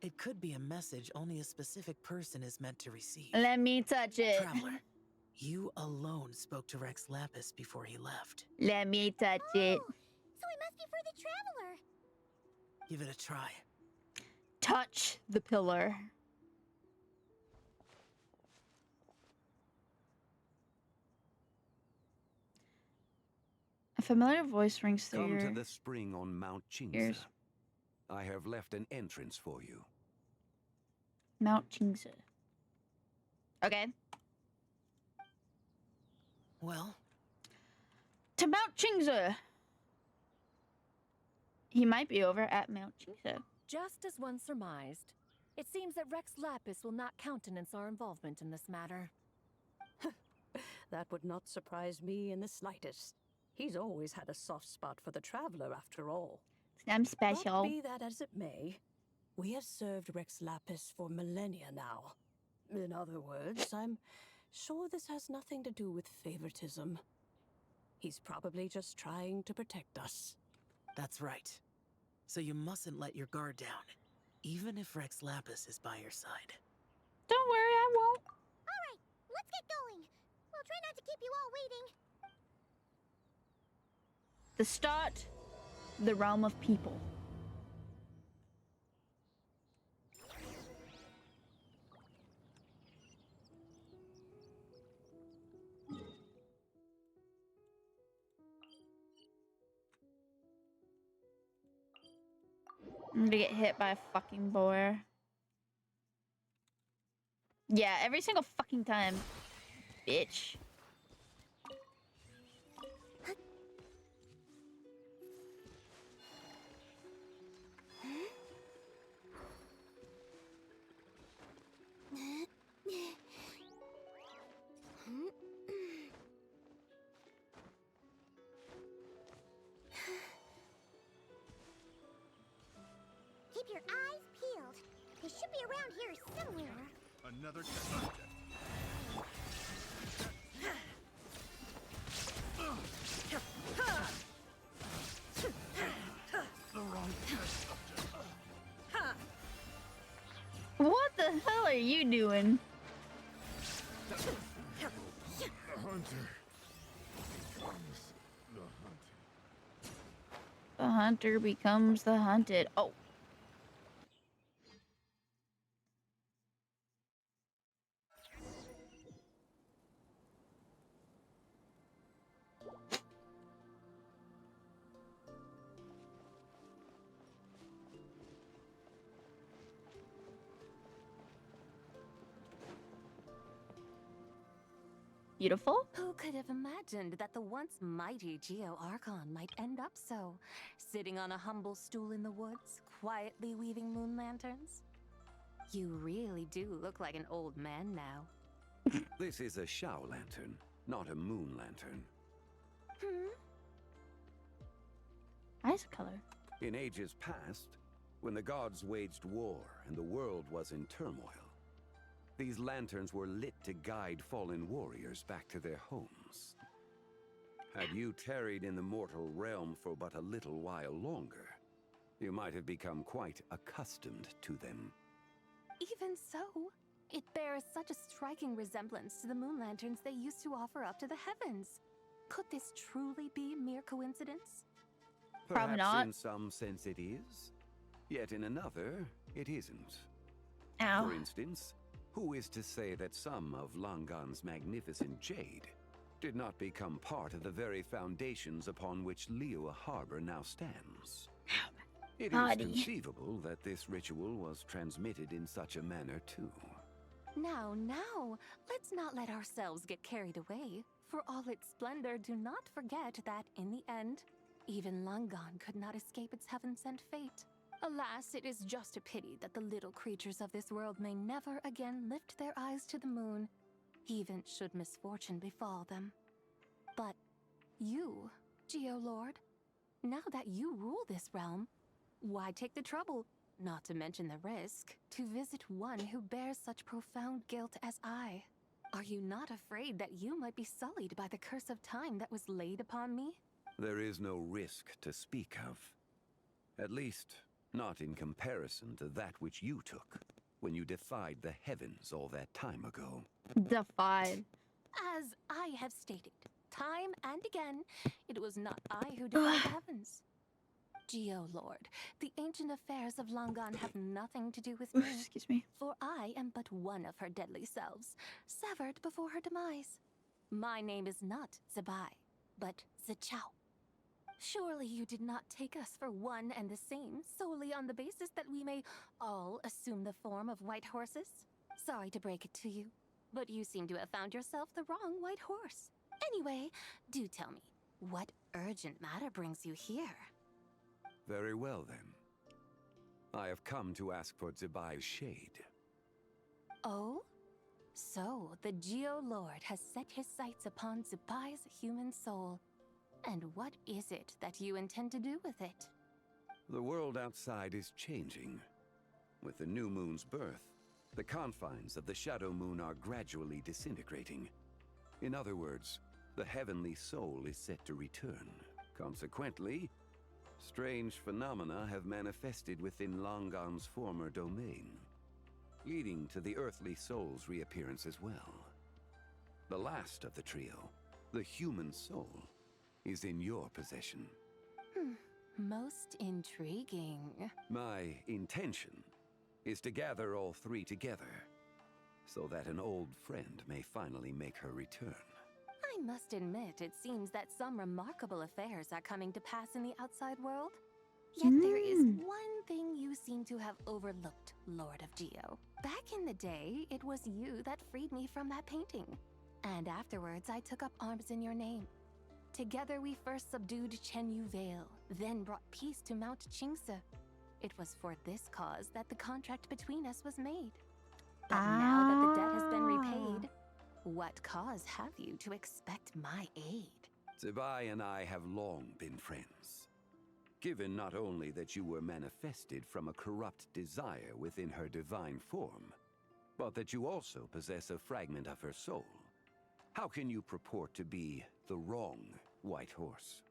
It could be a message only a specific person is meant to receive. Let me touch it. Traveler, you alone spoke to Rex Lapis before he left. Let me touch it. So it must be for the Traveler. Give it a try. Touch the pillar. A familiar voice rings through Come your to the spring on Mount Chingsa. ears. I have left an entrance for you. Mount Chingsa. Okay. Well? To Mount Chingsa! He might be over at Mount Chingsa. Just as one surmised, it seems that Rex Lapis will not countenance our involvement in this matter. That would not surprise me in the slightest. He's always had a soft spot for the Traveler, after all. I'm special. But be that as it may, we have served Rex Lapis for millennia now. In other words, I'm sure this has nothing to do with favoritism. He's probably just trying to protect us. That's right. So you mustn't let your guard down, even if Rex Lapis is by your side. Don't worry, I won't. All right, let's get going. We'll try not to keep you all waiting. The start, the realm of people. I'm gonna get hit by a fucking boar. Yeah, every single fucking time. Bitch. Keep your eyes peeled. They should be around here somewhere. Another subject. The wrong subject. What the hell are you doing? The hunter. The hunter becomes the hunted. Oh. Beautiful? Who could have imagined that the once mighty Geo Archon might end up so, sitting on a humble stool in the woods, quietly weaving moon lanterns? You really do look like an old man now. This is a Shao lantern, not a moon lantern. Nice color. In ages past, when the gods waged war and the world was in turmoil, these lanterns were lit to guide fallen warriors back to their homes. Had you tarried in the mortal realm for but a little while longer, you might have become quite accustomed to them. Even so, it bears such a striking resemblance to the moon lanterns they used to offer up to the heavens. Could this truly be mere coincidence? Probably Perhaps not. in some sense it is, yet in another, it isn't. Ow. For instance, who is to say that some of Langan's magnificent jade did not become part of the very foundations upon which Liyue Harbor now stands? It is Body. conceivable that this ritual was transmitted in such a manner too. Now, let's not let ourselves get carried away. For all its splendor, do not forget that, in the end, even Langan could not escape its heaven-sent fate. Alas, it is just a pity that the little creatures of this world may never again lift their eyes to the moon, even should misfortune befall them. But you, Geo-Lord, now that you rule this realm, why take the trouble, not to mention the risk, to visit one who bears such profound guilt as I? Are you not afraid that you might be sullied by the curse of time that was laid upon me? There is no risk to speak of. At least, not in comparison to that which you took when you defied the heavens all that time ago. Defied. As I have stated, time and again, it was not I who defied the heavens. Geo-Lord, the ancient affairs of Langan have nothing to do with me. Excuse me. For I am but one of her deadly selves, severed before her demise. My name is not Zebai, but Zichao. Surely you did not take us for one and the same, solely on the basis that we may all assume the form of white horses? Sorry to break it to you, but you seem to have found yourself the wrong white horse. Anyway, do tell me, what urgent matter brings you here? Very well then. I have come to ask for Zebai's shade. Oh? So, the Geo-Lord has set his sights upon Zebai's human soul. And what is it that you intend to do with it? The world outside is changing. With the new moon's birth, the confines of the Shadow Moon are gradually disintegrating. In other words, the heavenly soul is set to return. Consequently, strange phenomena have manifested within Langan's former domain, leading to the earthly soul's reappearance as well. The last of the trio, the human soul, is in your possession. Most intriguing. My intention is to gather all three together, so that an old friend may finally make her return. I must admit, it seems that some remarkable affairs are coming to pass in the outside world. Yet there is one thing you seem to have overlooked, Lord of Geo. Back in the day, it was you that freed me from that painting. And afterwards, I took up arms in your name. Together we first subdued Chenyu Vale, then brought peace to Mount Qingse. It was for this cause that the contract between us was made. But now that the debt has been repaid, what cause have you to expect my aid? Zebai and I have long been friends. Given not only that you were manifested from a corrupt desire within her divine form, but that you also possess a fragment of her soul, how can you purport to be the wrong white horse?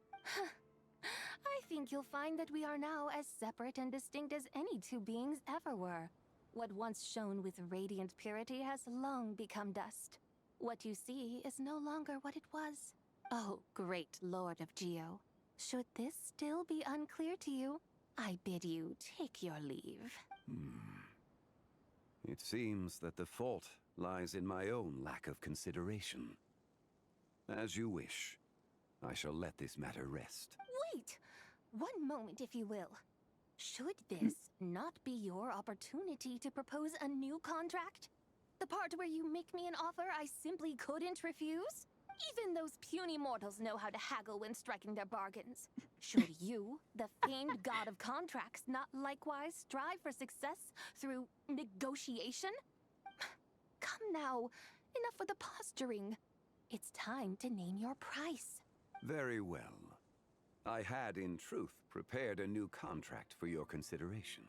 I think you'll find that we are now as separate and distinct as any two beings ever were. What once shone with radiant purity has long become dust. What you see is no longer what it was. Oh, great Lord of Geo. Should this still be unclear to you, I bid you take your leave. It seems that the fault lies in my own lack of consideration. As you wish. I shall let this matter rest. Wait! One moment, if you will. Should this not be your opportunity to propose a new contract? The part where you make me an offer I simply couldn't refuse? Even those puny mortals know how to haggle when striking their bargains. Should you, the famed god of contracts, not likewise strive for success through negotiation? Come now, enough with the posturing. It's time to name your price. Very well. I had, in truth, prepared a new contract for your consideration.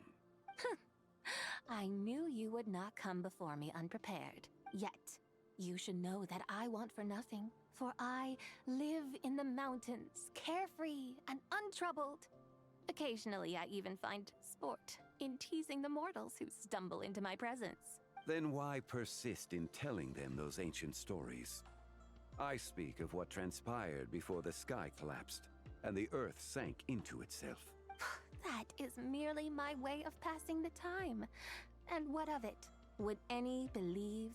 I knew you would not come before me unprepared. Yet, you should know that I want for nothing, for I live in the mountains, carefree and untroubled. Occasionally, I even find sport in teasing the mortals who stumble into my presence. Then why persist in telling them those ancient stories? I speak of what transpired before the sky collapsed and the earth sank into itself. That is merely my way of passing the time. And what of it? Would any believe,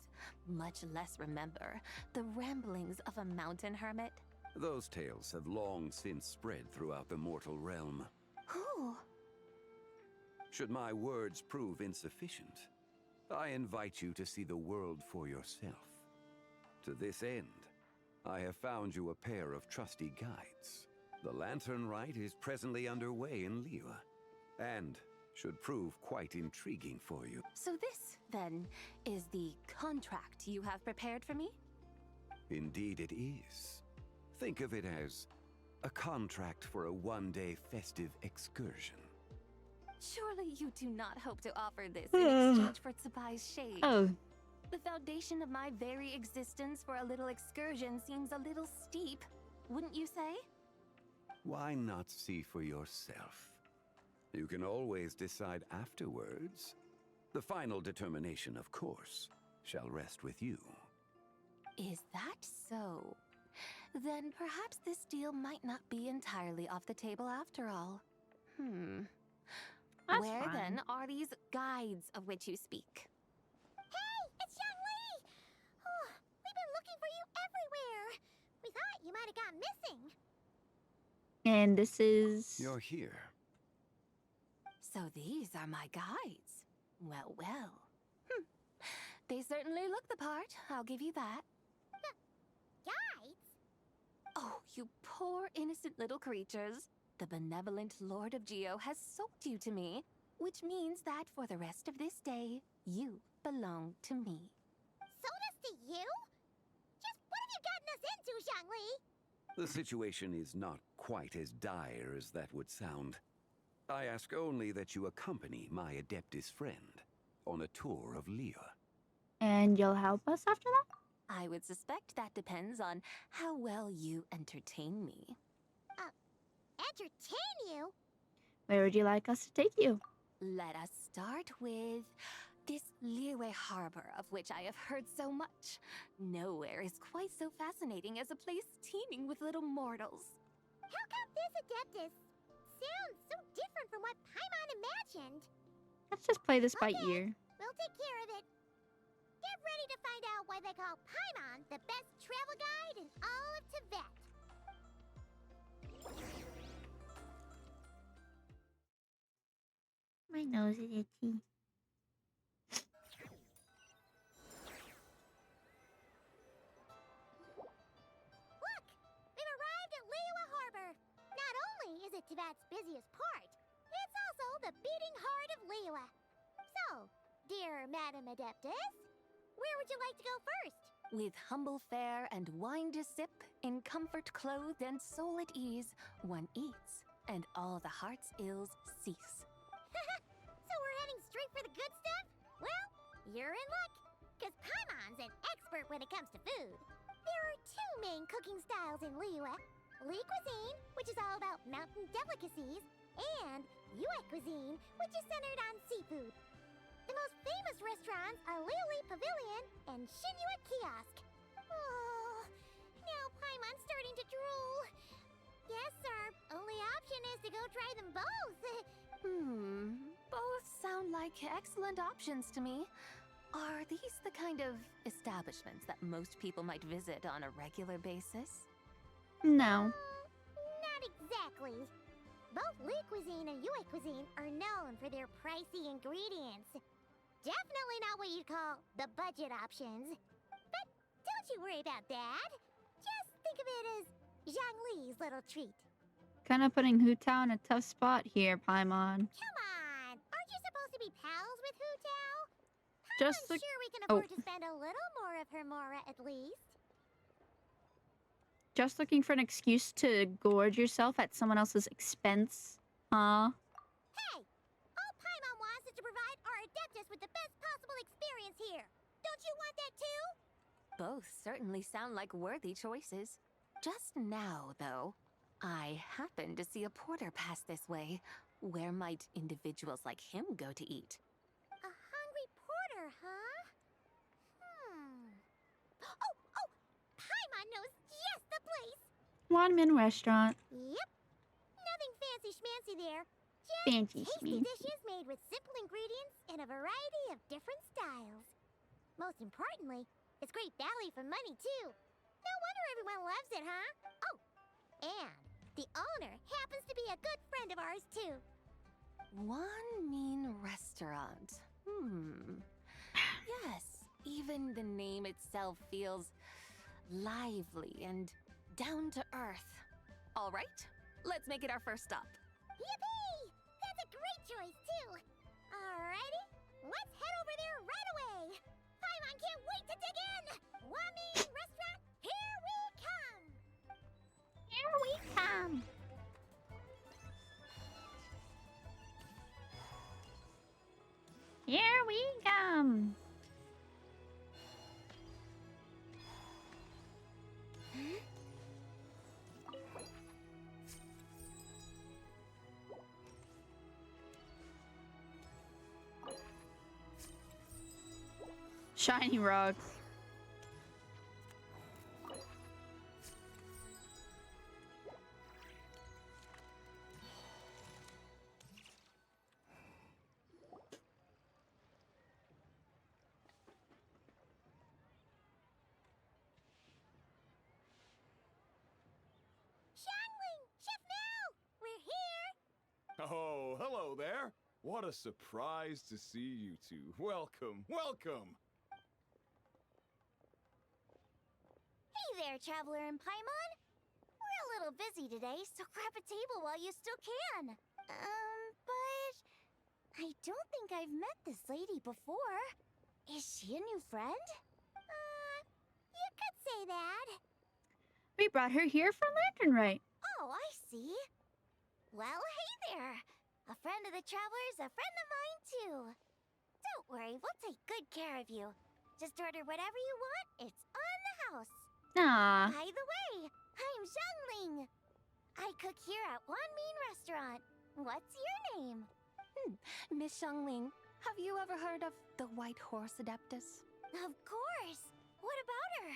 much less remember, the ramblings of a mountain hermit? Those tales have long since spread throughout the mortal realm. Who? Should my words prove insufficient, I invite you to see the world for yourself. To this end, I have found you a pair of trusty guides. The Lantern Rite is presently underway in Liyue, and should prove quite intriguing for you. So this, then, is the contract you have prepared for me? Indeed it is. Think of it as a contract for a one-day festive excursion. Surely you do not hope to offer this in exchange for Tsubai's shade. Oh. The foundation of my very existence for a little excursion seems a little steep, wouldn't you say? Why not see for yourself? You can always decide afterwards. The final determination, of course, shall rest with you. Is that so? Then perhaps this deal might not be entirely off the table after all. That's Where fine. then are these guides of which you speak? Hey, it's Xiangli! Oh, we've been looking for you everywhere. We thought you might have gone missing. And this is... You're here. So these are my guides. Well, well. They certainly look the part, I'll give you that. Guides? Oh, you poor innocent little creatures. The benevolent Lord of Geo has sold you to me, which means that for the rest of this day, you belong to me. Sold us to you? Just what have you gotten us into, Xiangli? The situation is not quite as dire as that would sound. I ask only that you accompany my Adeptus friend on a tour of Liyue. And you'll help us after that? I would suspect that depends on how well you entertain me. Entertain you? Where would you like us to take you? Let us start with this Liyue harbor of which I have heard so much. Nowhere is quite so fascinating as a place teeming with little mortals. How come this Adeptus sounds so different from what Paimon imagined? Let's just play this by ear. We'll take care of it. Get ready to find out why they call Paimon the best travel guide in all of Tibet. My nose is itchy. Look! We've arrived at Liyue Harbor. Not only is it Tibet's busiest port, it's also the beating heart of Liyue. So, dear Madam Adeptus, where would you like to go first? With humble fare and wine to sip, in comfort clothed and soul at ease, one eats, and all the heart's ills cease. So we're heading straight for the good stuff? Well, you're in luck, because Paimon's an expert when it comes to food. There are two main cooking styles in Liyue. Li cuisine, which is all about mountain delicacies, and Yue cuisine, which is centered on seafood. The most famous restaurants are Liuli Pavilion and Shinyue Kiosk. Oh, now Paimon's starting to drool. Guess our only option is to go try them both. Both sound like excellent options to me. Are these the kind of establishments that most people might visit on a regular basis? No. Not exactly. Both Li cuisine and Yue cuisine are known for their pricey ingredients. Definitely not what you'd call the budget options. But don't you worry about that. Just Think of it as Zhang Li's little treat. Kind of putting Hu Tao in a tough spot here, Paimon. Come on! Aren't you supposed to be pals with Hu Tao? Just I'm the- sure we can oh. afford to spend a little more of her mora at least. Just looking for an excuse to gorge yourself at someone else's expense, huh? Hey! All Paimon wants is to provide our Adeptus with the best possible experience here. Don't you want that too? Both certainly sound like worthy choices. Just now, though, I happened to see a porter pass this way. Where might individuals like him go to eat? A hungry porter, huh? Oh! Paimon knows just the place! Wanmin Restaurant. Yep. Nothing fancy schmancy there. Just Fancy tasty schmancy. dishes made with simple ingredients in a variety of different styles. Most importantly, it's great value for money, too. No wonder everyone loves it, huh? Oh, and the owner happens to be a good friend of ours, too. Wanmin Restaurant. Yes, even the name itself feels lively and down to earth. All right, let's make it our first stop. Yippee! That's a great choice, too. Alrighty, let's head over there right away. Paimon can't wait to dig in. Wanmin Restaurant, here we come. Here we come. Here we come. Shiny rocks. Xiangling, Chef Now, we're here. Oh, hello there. What a surprise to see you two. Welcome, welcome. Hey there, Traveler and Paimon. We're a little busy today, so grab a table while you still can. But I don't think I've met this lady before. Is she a new friend? You could say that. We brought her here for Lantern Rite. Oh, I see. Well, hey there. A friend of the Traveler's a friend of mine, too. Don't worry, we'll take good care of you. Just order whatever you want, it's on the house. Nah. By the way, I'm Xiangling. I cook here at Wanmin Restaurant. What's your name? Miss Xiangling, have you ever heard of the White Horse Adeptus? Of course. What about her?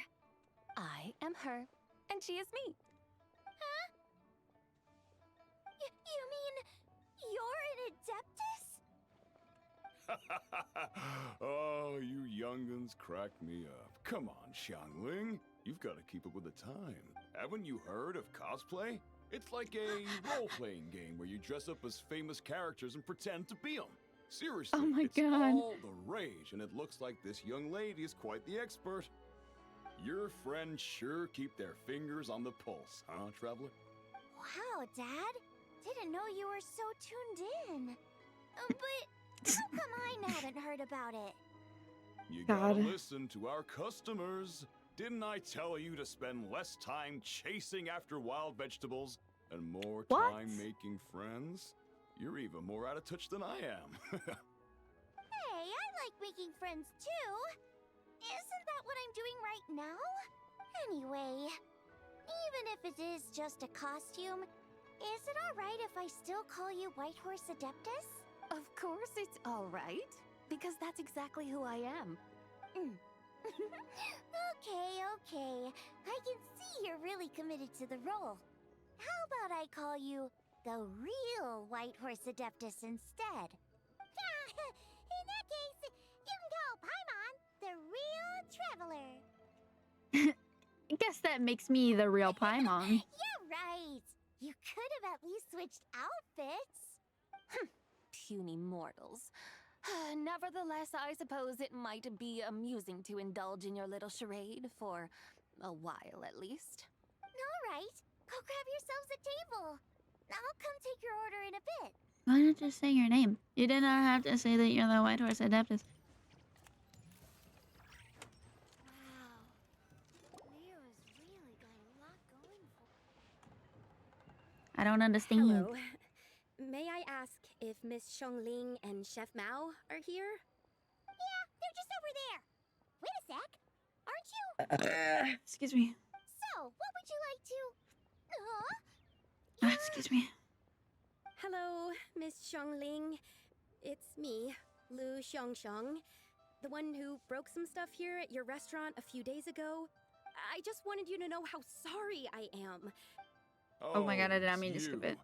I am her, and she is me. Huh? You mean you're an Adeptus? Oh, you young'uns crack me up. Come on, Xiangling. You've got to keep up with the time. Haven't you heard of cosplay? It's like a role-playing game where you dress up as famous characters and pretend to be them. Seriously, Oh my it's God. all the rage, and it looks like this young lady is quite the expert. Your friends sure keep their fingers on the pulse, huh, Traveler? Wow, Dad. Didn't know you were so tuned in. But how come I haven't heard about it? You God. gotta listen to our customers. Didn't I tell you to spend less time chasing after wild vegetables and more What? time making friends? You're even more out of touch than I am. Hey, I like making friends too. Isn't that what I'm doing right now? Anyway, even if it is just a costume, is it alright if I still call you White Horse Adeptus? Of course it's all right, because that's exactly who I am. Okay. I can see you're really committed to the role. How about I call you the real White Horse Adeptus instead? In that case, you can call Paimon the real Traveler. I guess that makes me the real Paimon. Yeah, right. You could have at least switched outfits. Puny mortals. Nevertheless, I suppose it might be amusing to indulge in your little charade for a while at least. Alright, go grab yourselves a table. I'll come take your order in a bit. Why not just say your name? You did not have to say that you're the White Horse Adeptus. Wow. Leo's really got a lot going for. I don't understand. Hello. May I ask if Miss Xiongling and Chef Mao are here? Yeah, they're just over there. Wait a sec. Aren't you? Excuse me. So, what would you like to... Excuse me. Hello, Miss Xiongling. It's me, Lu Xiongxiong, the one who broke some stuff here at your restaurant a few days ago. I just wanted you to know how sorry I am. Oh my god, I did not mean to it's skip you. it.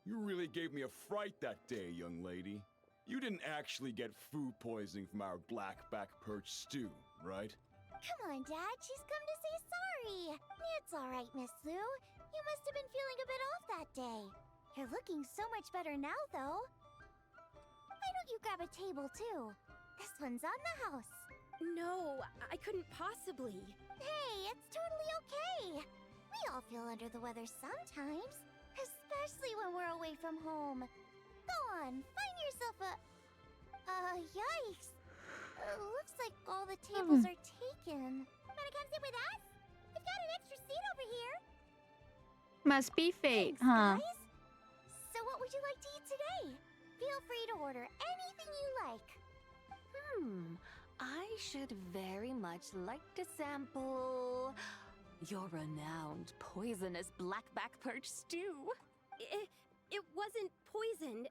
You really gave me a fright that day, young lady. You didn't actually get food poisoning from our black-back perch stew, right? Come on, Dad. She's come to say sorry. It's all right, Miss Lu. You must have been feeling a bit off that day. You're looking so much better now, though. Why don't you grab a table, too? This one's on the house. No, I couldn't possibly. Hey, it's totally okay. We all feel under the weather sometimes, especially when we're away from home. Go on, find yourself a... yikes. Looks like all the tables are taken. Wanna come sit with us? We've got an extra seat over here. Must be fate, Thanks, huh? guys. So what would you like to eat today? Feel free to order anything you like. I should very much like to sample your renowned poisonous blackback perch stew. It wasn't poisoned.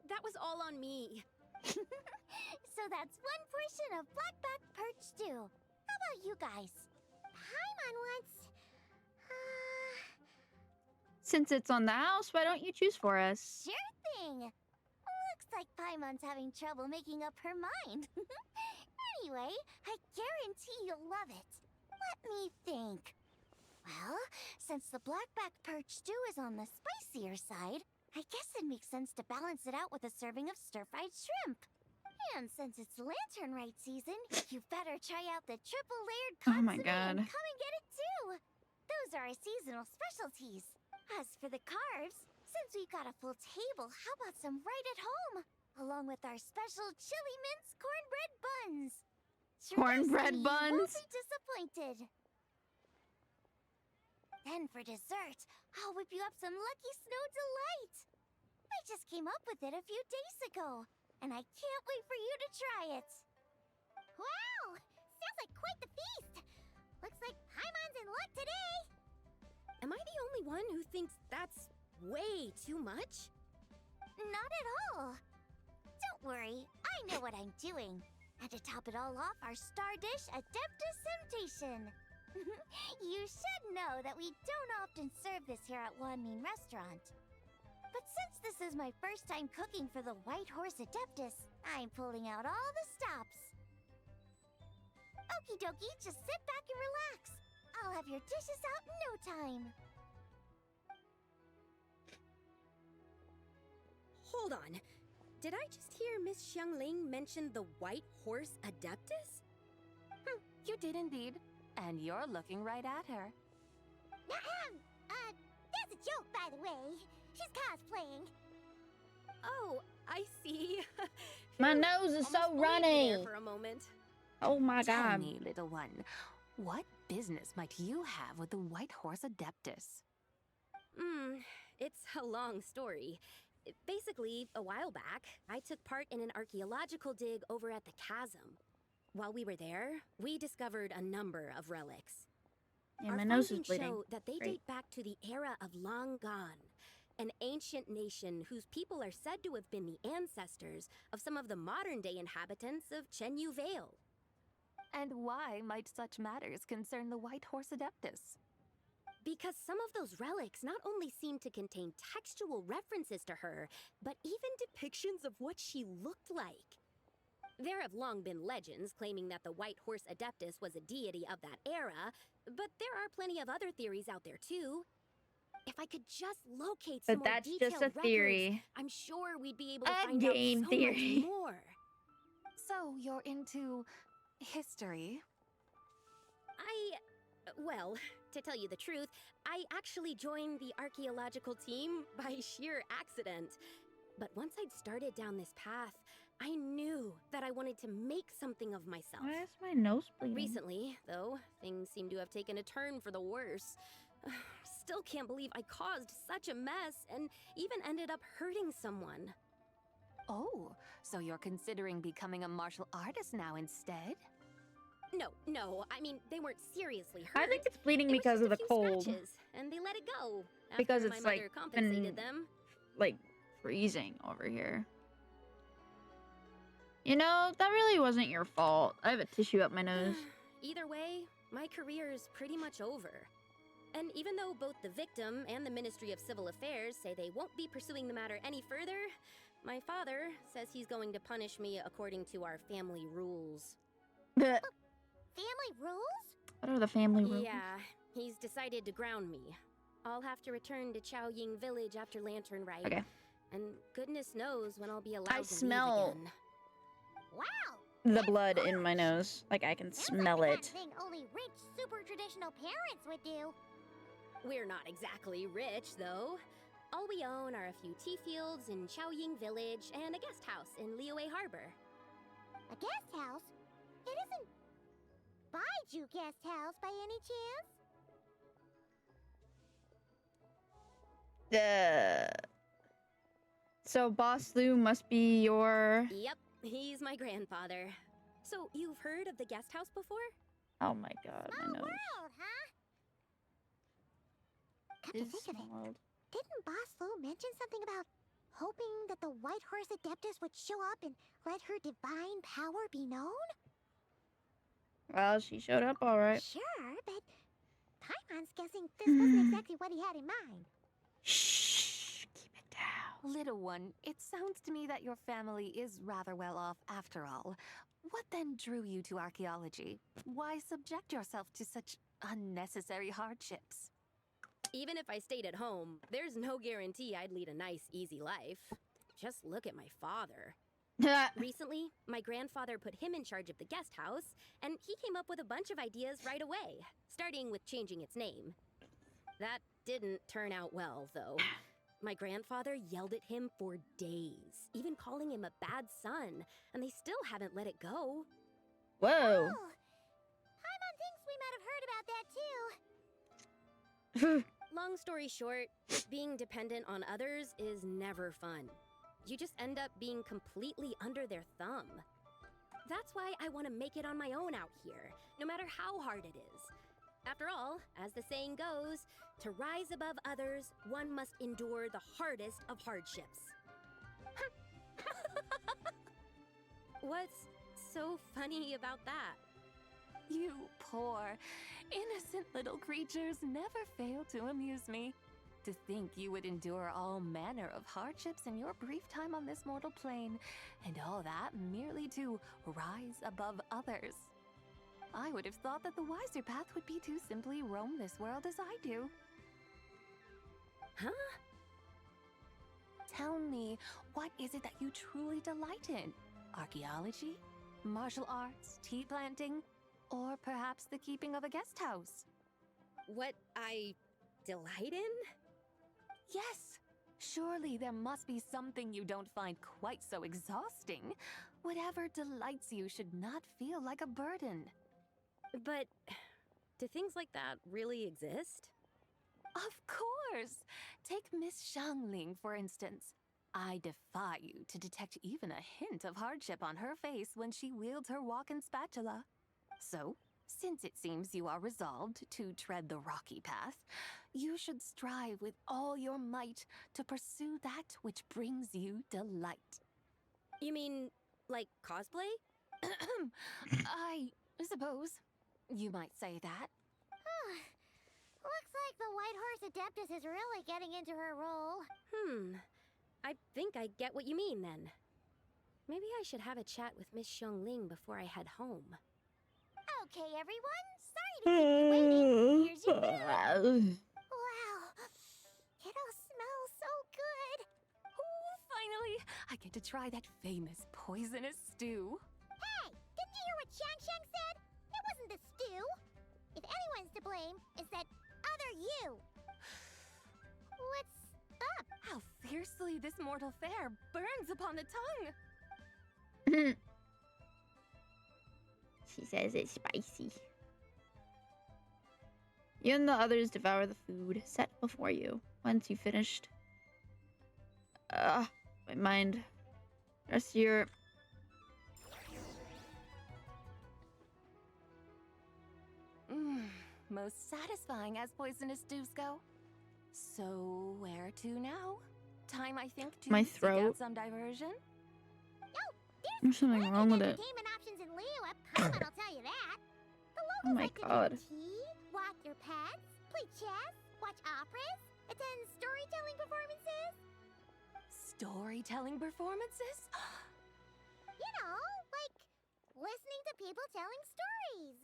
That was all on me. So that's one portion of blackback perch stew. How about you guys? Paimon wants... Since it's on the house, why don't you choose for us? Sure thing. Looks like Paimon's having trouble making up her mind. Anyway, I guarantee you'll love it. Let me think. Well, since the blackback perch stew is on the spicier side, I guess it makes sense to balance it out with a serving of stir-fried shrimp. And since it's Lantern Rite season, you better try out the triple-layered Oh my consommé god. and come and get it too. Those are our seasonal specialties. As for the carbs, since we've got a full table, how about some right at home? Along with our special chili mince cornbread buns. Cornbread Trust me, you buns? won't be disappointed. Then for dessert, I'll whip you up some Lucky Snow Delight. I just came up with it a few days ago, and I can't wait for you to try it. Wow! Sounds like quite the feast. Looks like Paimon's in luck today. Am I the only one who thinks that's way too much? Not at all. Don't worry, I know what I'm doing. And to top it all off, our star dish, Adeptus Temptation. You should know that we don't often serve this here at Wanmin Restaurant. But since this is my first time cooking for the White Horse Adeptus, I'm pulling out all the stops. Okie dokie, just sit back and relax. I'll have your dishes out in no time. Hold on. Did I just hear Miss Xiangling mention the White Horse Adeptus? You did indeed. And you're looking right at her. That's a joke, by the way. She's cosplaying. Oh, I see. My nose is so Almost believed me runny. there for a moment. Oh my Tell god. me, little one, what business might you have with the White Horse Adeptus? It's a long story. Basically, a while back, I took part in an archaeological dig over at the chasm. While we were there, we discovered a number of relics. Yeah, Our my nose is findings bleeding. show that they Great. date back to the era of Long Gone, an ancient nation whose people are said to have been the ancestors of some of the modern-day inhabitants of Chenyu Vale. And why might such matters concern the White Horse Adeptus? Because some of those relics not only seem to contain textual references to her, but even depictions of what she looked like. There have long been legends claiming that the White Horse Adeptus was a deity of that era, but there are plenty of other theories out there too. If I could just locate some But that's more just detailed a theory. records, I'm sure we'd be able to A find game out so theory. much more. So you're into history? Well, to tell you the truth, I actually joined the archaeological team by sheer accident. But once I'd started down this path, I knew that I wanted to make something of myself. Why is my nose bleeding? Recently, though, things seem to have taken a turn for the worse. Still can't believe I caused such a mess and even ended up hurting someone. Oh, so you're considering becoming a martial artist now instead? No, I mean, they weren't seriously hurt. I think it's bleeding It was because just of a the few cold. scratches, and they let it go. Because after it's my mother like compensated been them. like freezing over here. You know, that really wasn't your fault. I have a tissue up my nose. Either way, my career is pretty much over. And even though both the victim and the Ministry of Civil Affairs say they won't be pursuing the matter any further, my father says he's going to punish me according to our family rules. Family rules? What are the family rules? Yeah, he's decided to ground me. I'll have to return to Chaoying Village after Lantern Rite. Okay. And goodness knows when I'll be allowed I to smell leave again. Wow! the blood in my nose. Like I can smell Sounds like it. the kind of thing only rich, super traditional parents would do. We're not exactly rich, though. All we own are a few tea fields in Chaoying Village and a guest house in Liyue Harbor. A guest house? It isn't Baiju Guest House by any chance? So Boss Lou must be your... Yep, he's my grandfather. So, you've heard of the guest house before? Oh my god, my nose. World, huh? Come to think of it, didn't Boss Lou mention something about hoping that the White Horse Adeptus would show up and let her divine power be known? Well, she showed up alright. Sure, but Paimon's guessing this wasn't exactly what he had in mind. Shh, keep it down. Little one, it sounds to me that your family is rather well off after all. What then drew you to archaeology? Why subject yourself to such unnecessary hardships? Even if I stayed at home, there's no guarantee I'd lead a nice, easy life. Just look at my father. Recently, my grandfather put him in charge of the guest house, and he came up with a bunch of ideas right away, starting with changing its name. That didn't turn out well, though. My grandfather yelled at him for days, even calling him a bad son, and they still haven't let it go. Whoa. Oh, Paimon thinks we might have heard about that too. Long story short, being dependent on others is never fun. You just end up being completely under their thumb. That's why I want to make it on my own out here, no matter how hard it is. After all, as the saying goes, to rise above others, one must endure the hardest of hardships. What's so funny about that? You poor, innocent little creatures never fail to amuse me. To think you would endure all manner of hardships in your brief time on this mortal plane, and all that merely to rise above others. I would have thought that the wiser path would be to simply roam this world as I do. Huh? Tell me, what is it that you truly delight in? Archaeology? Martial arts? Tea planting? Or perhaps the keeping of a guest house? What I delight in? Yes! Surely there must be something you don't find quite so exhausting. Whatever delights you should not feel like a burden. But do things like that really exist? Of course! Take Miss Xiangling, for instance. I defy you to detect even a hint of hardship on her face when she wields her walking spatula. So, since it seems you are resolved to tread the rocky path, you should strive with all your might to pursue that which brings you delight. You mean, like cosplay? I suppose you might say that. Looks like the White Horse Adeptus is really getting into her role. I think I get what you mean then. Maybe I should have a chat with Miss Xiangling before I head home. Okay, everyone. Sorry to keep you waiting. Here's your food. Wow. It all smells so good. Oh, finally! I get to try that famous poisonous stew. Hey, didn't you hear what Shang said? It wasn't the stew. If if anyone's to blame, it's that other you. What's up? How fiercely this mortal fare burns upon the tongue! She says it's spicy. You and the others devour the food set before you. Once you've finished, my mind. Rest of your. Most satisfying as poisonous stews go. So, where to now? Time, I think, to My seek throat. out some diversion? There's something wrong with it. Entertainment options in Liyue, Paimon will tell you that. The locals Oh my like to god. drink tea, walk their pets, play chess, watch operas, attend storytelling performances. Storytelling performances? You know, like listening to people telling stories.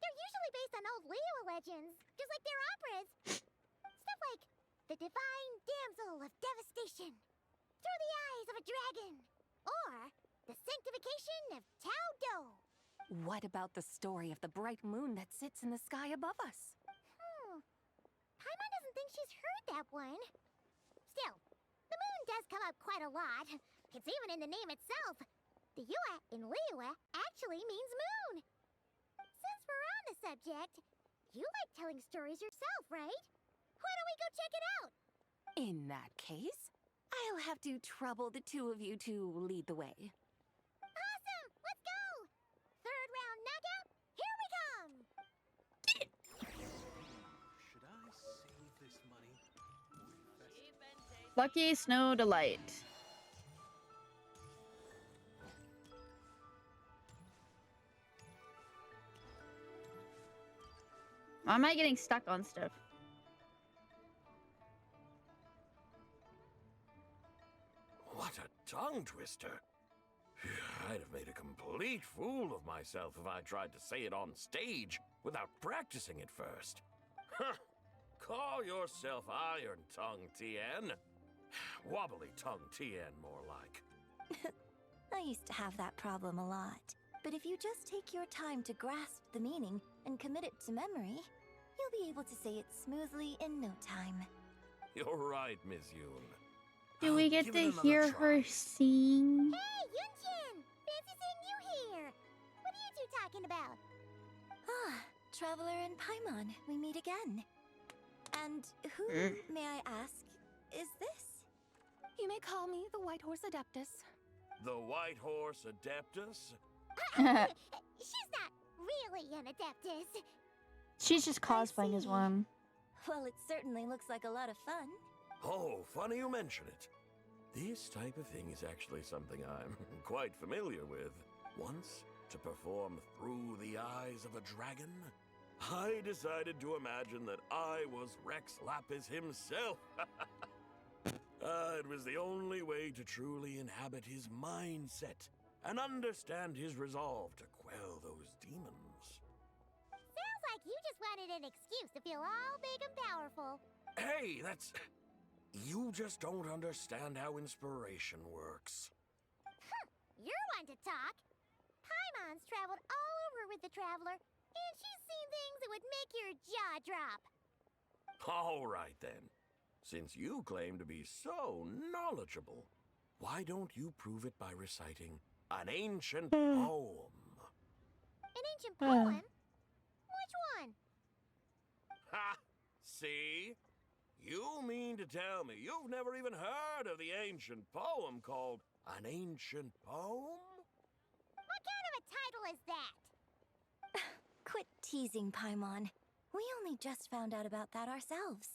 They're usually based on old Liyue legends, just like their operas. Stuff like the Divine Damsel of Devastation, Through the Eyes of a Dragon, or the Sanctification of Tao Do. What about the story of the bright moon that sits in the sky above us? Paimon doesn't think she's heard that one. Still, the moon does come up quite a lot. It's even in the name itself. The Yue in Liyue actually means moon. Since we're on the subject, you like telling stories yourself, right? Why don't we go check it out? In that case, I'll have to trouble the two of you to lead the way. Awesome! Let's go! Third round knockout, here we come! Should I save this money? Lucky Snow Delight. Why am I getting stuck on stuff? What a tongue twister. I'd have made a complete fool of myself if I tried to say it on stage without practicing it first. Huh. Call yourself Iron Tongue, Tien. Wobbly Tongue, Tien, more like. I used to have that problem a lot. But if you just take your time to grasp the meaning and commit it to memory, you'll be able to say it smoothly in no time. You're right, Miss Yoon. Do we get to hear her sing? Hey, Yunchin! Fancy seeing you here! What are you two talking about? Ah, Traveler and Paimon, we meet again. And who, may I ask, is this? You may call me the White Horse Adeptus. The White Horse Adeptus? She's not really an Adeptus. She's just cosplaying as one. Well, it certainly looks like a lot of fun. Oh, funny you mention it. This type of thing is actually something I'm quite familiar with. Once, to perform Through the Eyes of a Dragon, I decided to imagine that I was Rex Lapis himself. It was the only way to truly inhabit his mindset and understand his resolve to quell those demons. Sounds like you just wanted an excuse to feel all big and powerful. Hey, that's... You just don't understand how inspiration works. You're one to talk. Paimon's traveled all over with the Traveler, and she's seen things that would make your jaw drop. All right, then. Since you claim to be so knowledgeable, why don't you prove it by reciting an ancient poem? An ancient poem? Which one? Ha! See? You mean to tell me you've never even heard of the ancient poem called An Ancient Poem? What kind of a title is that? Quit teasing, Paimon. We only just found out about that ourselves.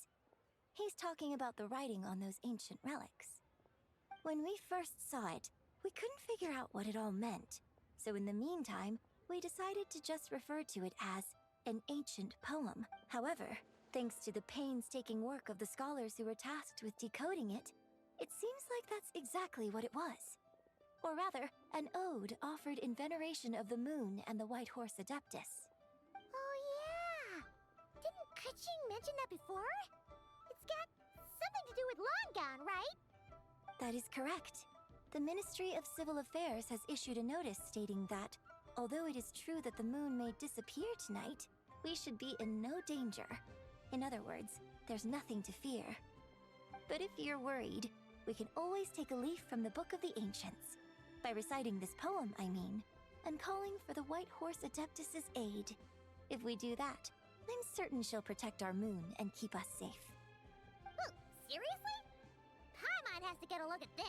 He's talking about the writing on those ancient relics. When we first saw it, we couldn't figure out what it all meant. So in the meantime, we decided to just refer to it as an ancient poem. However, thanks to the painstaking work of the scholars who were tasked with decoding it, it seems like that's exactly what it was. Or rather, an ode offered in veneration of the moon and the White Horse Adeptus. Oh yeah! Didn't Keqing mention that before? It's got something to do with Longon, right? That is correct. The Ministry of Civil Affairs has issued a notice stating that, although it is true that the moon may disappear tonight, we should be in no danger. In other words, there's nothing to fear. But if you're worried, we can always take a leaf from the Book of the Ancients. By reciting this poem, I mean, and calling for the White Horse Adeptus's aid. If we do that, I'm certain she'll protect our moon and keep us safe. Ooh, seriously? Paimon has to get a look at this.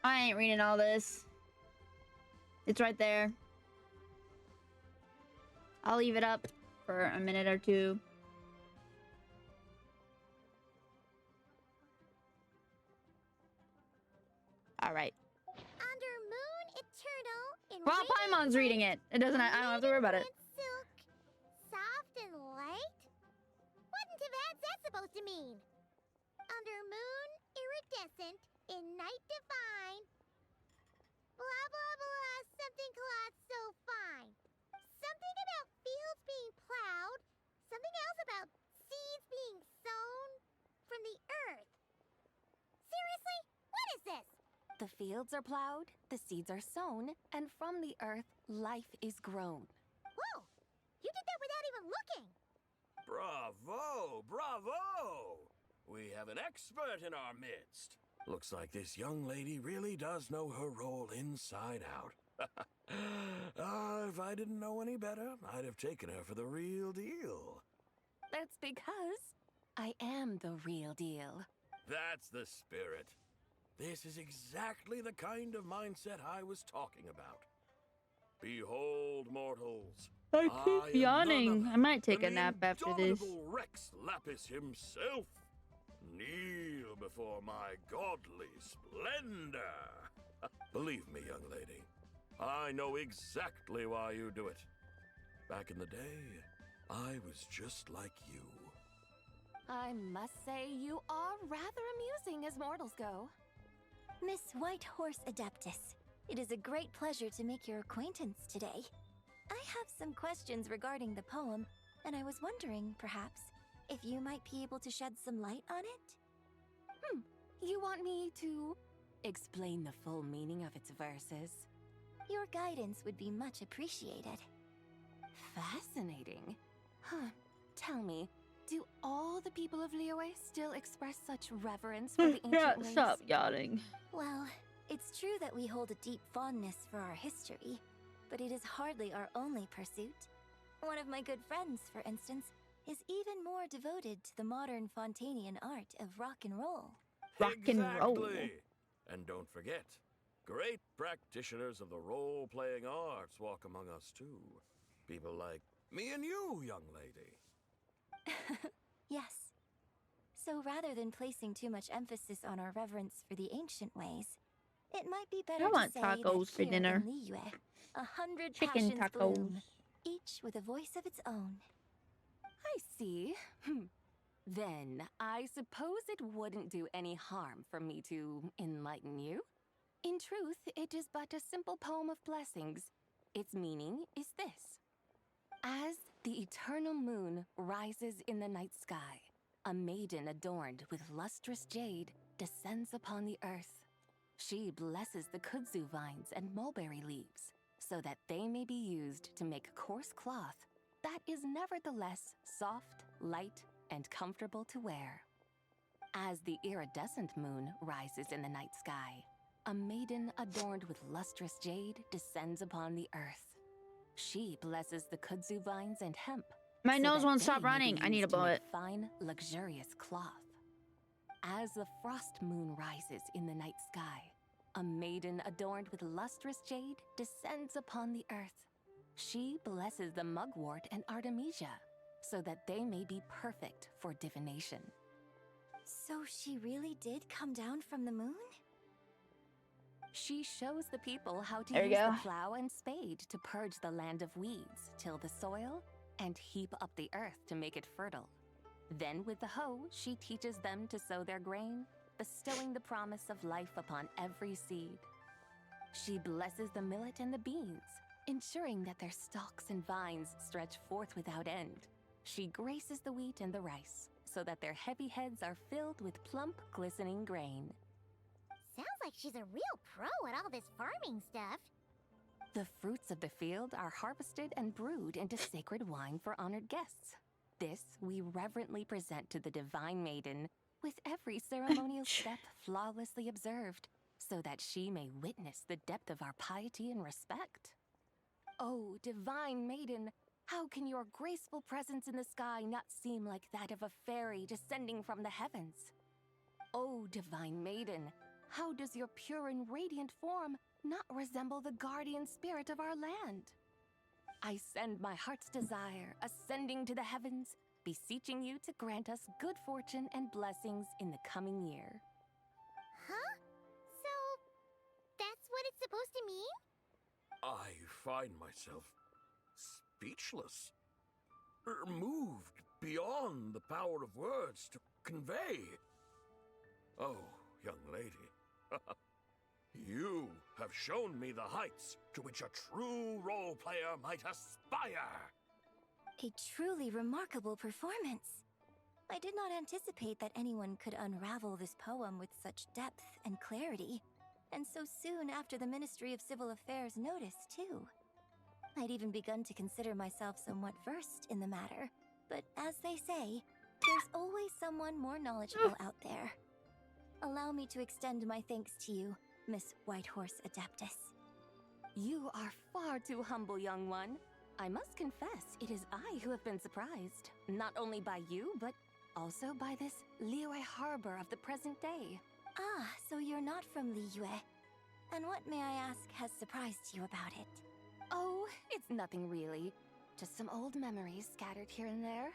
I ain't reading all this. It's right there. I'll leave it up for a minute or two. All right. Under Moon Eternal in Well, Paimon's reading it. It doesn't. I don't have to worry about it. Silk, soft and light? Wouldn't have had that supposed to mean? Under Moon Iridescent in Night Divine. Blah blah blah. Something cloth so fine. Something about fields being plowed. Something else about seeds being sown from the earth. Seriously? What is this? The fields are plowed, the seeds are sown, and from the earth, life is grown. Whoa! You did that without even looking! Bravo! Bravo! We have an expert in our midst. Looks like this young lady really does know her role inside out. If I didn't know any better, I'd have taken her for the real deal. That's because I am the real deal. That's the spirit. This is exactly the kind of mindset I was talking about. Behold, mortals. I keep am yawning. none I might take than a the nap after this. indomitable Rex Lapis himself. Kneel before my godly splendor. Believe me, young lady, I know exactly why you do it. Back in the day, I was just like you. I must say you are rather amusing as mortals go. Miss White Horse Adeptus, it is a great pleasure to make your acquaintance today. I have some questions regarding the poem, and I was wondering, perhaps, if you might be able to shed some light on it? You want me to explain the full meaning of its verses? Your guidance would be much appreciated. Fascinating. Huh. Tell me, do all the people of Liyue still express such reverence for the ancient ways? Stop yawning. Well, it's true that we hold a deep fondness for our history, but it is hardly our only pursuit. One of my good friends, for instance, is even more devoted to the modern Fontanian art of rock and roll. Rock and roll. Exactly. And don't forget, great practitioners of the role-playing arts walk among us too. People like me and you, young lady. Yes. So rather than placing too much emphasis on our reverence for the ancient ways, it might be better I want to say tacos that for here dinner. in Liyue, 100 Chicken passions tacos. bloom, each with a voice of its own. I see. Then I suppose it wouldn't do any harm for me to enlighten you. In truth, it is but a simple poem of blessings. Its meaning is this. As the eternal moon rises in the night sky, a maiden adorned with lustrous jade descends upon the earth. She blesses the kudzu vines and mulberry leaves so that they may be used to make coarse cloth that is nevertheless soft, light, and comfortable to wear. As the iridescent moon rises in the night sky, a maiden adorned with lustrous jade descends upon the earth. She blesses the kudzu vines and hemp. My so nose that won't they stop may be running. I need a used to make bullet. fine, luxurious cloth. As the frost moon rises in the night sky, a maiden adorned with lustrous jade descends upon the earth. She blesses the mugwort and artemisia, so that they may be perfect for divination. So she really did come down from the moon? She shows the people how to There you use go. the plow and spade to purge the land of weeds, till the soil, and heap up the earth to make it fertile. Then with the hoe, she teaches them to sow their grain, bestowing the promise of life upon every seed. She blesses the millet and the beans, ensuring that their stalks and vines stretch forth without end. She graces the wheat and the rice, so that their heavy heads are filled with plump, glistening grain. Sounds like she's a real pro at all this farming stuff. The fruits of the field are harvested and brewed into sacred wine for honored guests. This we reverently present to the Divine Maiden, with every ceremonial step flawlessly observed, so that she may witness the depth of our piety and respect. Oh, Divine Maiden, how can your graceful presence in the sky not seem like that of a fairy descending from the heavens? Oh, Divine Maiden, how does your pure and radiant form not resemble the guardian spirit of our land? I send my heart's desire, ascending to the heavens, beseeching you to grant us good fortune and blessings in the coming year. Huh? So, that's what it's supposed to mean? I find myself speechless, moved beyond the power of words to convey. Oh, young lady, you have shown me the heights to which a true role player might aspire. A truly remarkable performance. I did not anticipate that anyone could unravel this poem with such depth and clarity, and so soon after the Ministry of Civil Affairs noticed, too. I'd even begun to consider myself somewhat versed in the matter, but as they say, there's always someone more knowledgeable out there. Allow me to extend my thanks to you, Miss Whitehorse Adeptus. You are far too humble, young one. I must confess, it is I who have been surprised, not only by you, but also by this Liyue harbor of the present day. Ah, so you're not from Liyue. And what, may I ask, has surprised you about it? Oh, it's nothing really. Just some old memories scattered here and there.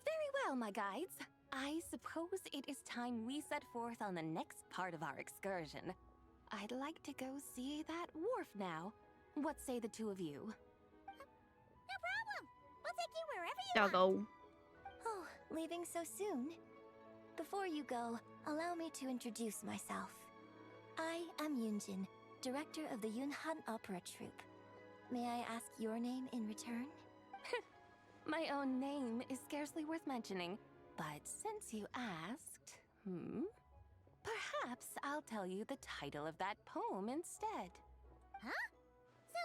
Very well, my guides. I suppose it is time we set forth on the next part of our excursion. I'd like to go see that wharf now. What say the two of you? No problem! We'll take you wherever you Doggo. want. Oh, leaving so soon? Before you go, allow me to introduce myself. I am Yunjin, director of the Yunhan Opera Troupe. May I ask your name in return? My own name is scarcely worth mentioning, but since you asked, perhaps I'll tell you the title of that poem instead. Huh? So,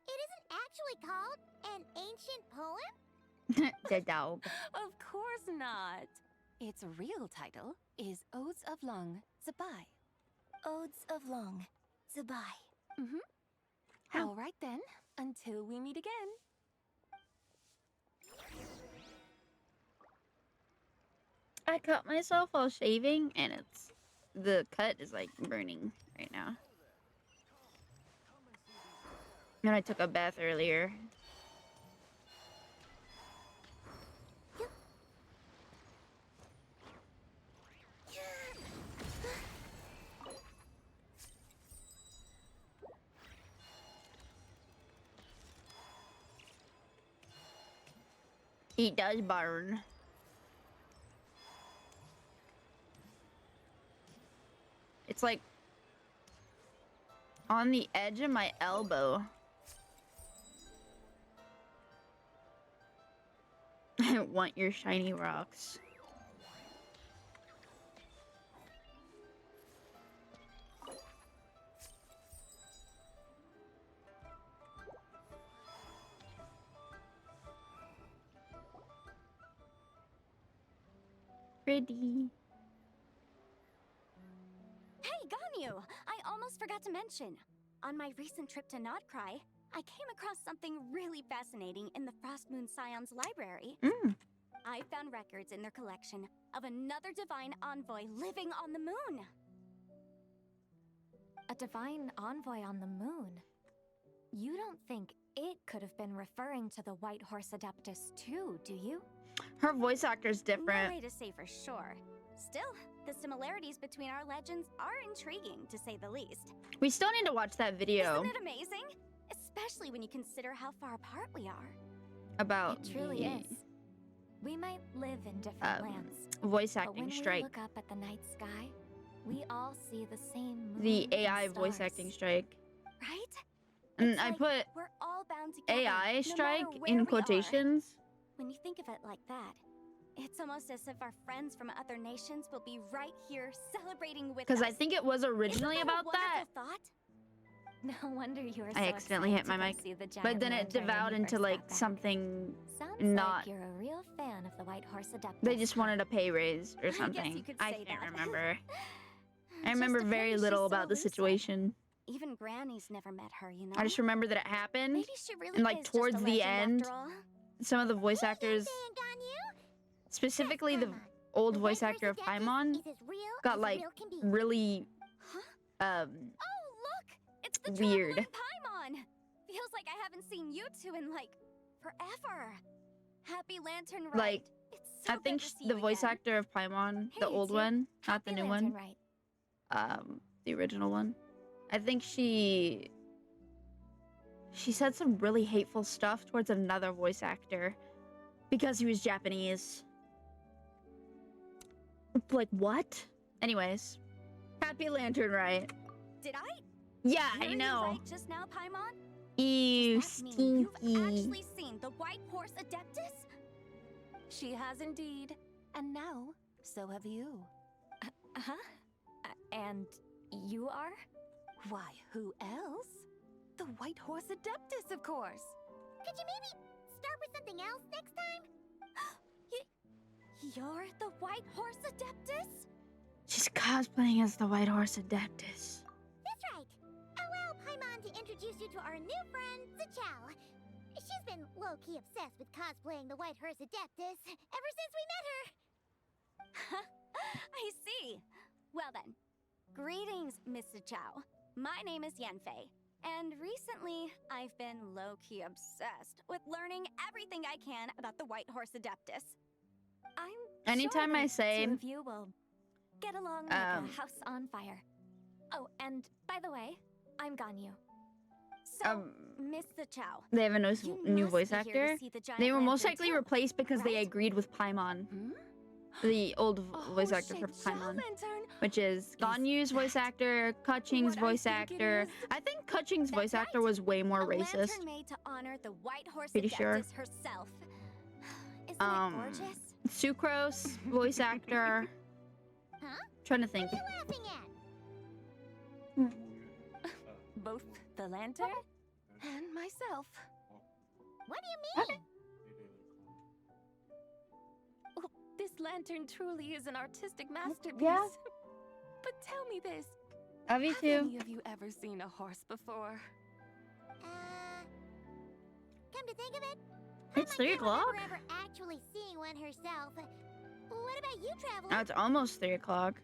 it isn't actually called an ancient poem? The dog. Of course not. Its real title is Odes of Long Zabai. Odes of Long Zabai. All right then, until we meet again. I cut myself while shaving, and the cut is like burning right now. And I took a bath earlier. He does burn. It's like on the edge of my elbow. I want your shiny rocks. Pretty. Hey, Ganyu! I almost forgot to mention. On my recent trip to Notcry, I came across something really fascinating in the Frost Moon Scion's library. I found records in their collection of another divine envoy living on the moon. A divine envoy on the moon? You don't think it could have been referring to the White Horse Adeptus too, do you? Her voice actor's different. No way to say for sure. Still, the similarities between our legends are intriguing, to say the least. We still need to watch that video. Isn't it amazing? Especially when you consider how far apart we are. About It truly the is. We might live in different lands. voice But acting when strike. we look up at the night sky, we all see the same moon The and AI voice stars, acting strike. Right? And I put We're all bound together, AI no strike matter where in we are. quotations. When you think of it like that, it's almost as if our friends from other nations will be right here celebrating with us. Because I think it was originally Isn't that a about that. wonderful thought? No wonder you were so I accidentally hit excited my to go mic. see the giant But then it lantern when devoured you into first like got back. something Sounds not. like you're a real fan of the White Horse Adeptus. They just wanted a pay raise or I guess something. you could I say can't that. remember. I Just remember a very pity little she's so about the elusive. situation. Even Granny's never met her, you know? I just remember that it happened, Maybe she really and like is towards just a the legend end, after all. some of the voice actors, specifically the old voice actor of Paimon, got like really Oh, look! It's the weird. traveling Paimon! Feels like I haven't seen you two in like forever. Happy Lantern Rite. Like, It's so I think good to see the you voice again. actor of Paimon, Hey, the you old two. one, not the Happy new Lantern one, Rite. the original one. I think she said some really hateful stuff towards another voice actor because he was Japanese. Like, what? Anyways, Happy Lantern Rite. Did I? Yeah, hear I you know. right just now, Paimon? Ew, Does that mean you've stinky. actually seen the White Horse Adeptus? She has indeed. And now, so have you. Huh? And you are? Why, who else? The White Horse Adeptus, of course. Could you maybe start with something else next time? You're the White Horse Adeptus? She's cosplaying as the White Horse Adeptus. That's right. Allow Paimon to introduce you to our new friend, Zichao. She's been low-key obsessed with cosplaying the White Horse Adeptus ever since we met her. I see. Well then, greetings, Miss Chow. My name is Yanfei, and recently I've been low-key obsessed with learning everything I can about the White Horse Adeptus. I'm Anytime sure I the say, two of you will get along like a house on fire. Oh, and by the way, I'm Ganyu. So, Miss Chow, they have a new must voice be here to actor. see the giant They were most lantern likely too, replaced because they right? agreed with Paimon. The old voice actor for Paimon. Which is Ganyu's voice actor, Kaching's voice actor. I think Kaching's voice actor was way more a racist. lantern made to honor the White Horse Pretty Adeptus sure. herself. Isn't it gorgeous? Sucrose voice actor. Huh? Trying to think. What are you laughing at? Both the lantern and myself. What do you mean? Oh, this lantern truly is an artistic masterpiece. Yeah. But tell me this. Me Have too. any of you ever seen a horse before? Come to think of it, It's 3 o'clock. never ever actually seeing one herself. What about you, Traveler? Now it's almost 3 o'clock.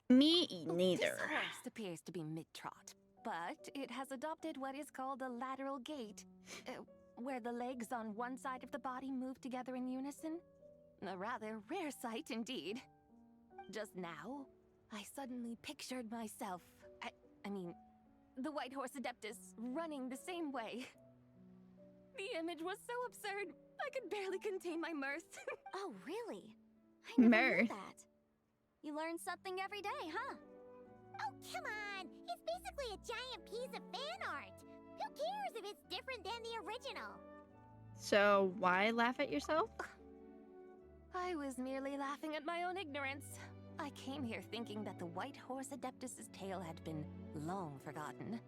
Me neither. This horse appears to be mid-trot, but it has adopted what is called a lateral gait, where the legs on one side of the body move together in unison. A rather rare sight indeed. Just now, I suddenly pictured myself, I mean, the White Horse Adeptus running the same way. The image was so absurd, I could barely contain my mirth. Oh, really? I never knew Mirth. that. You learn something every day, huh? Oh, come on! It's basically a giant piece of fan art. Who cares if it's different than the original? So why laugh at yourself? I was merely laughing at my own ignorance. I came here thinking that the White Horse Adeptus's tale had been long forgotten.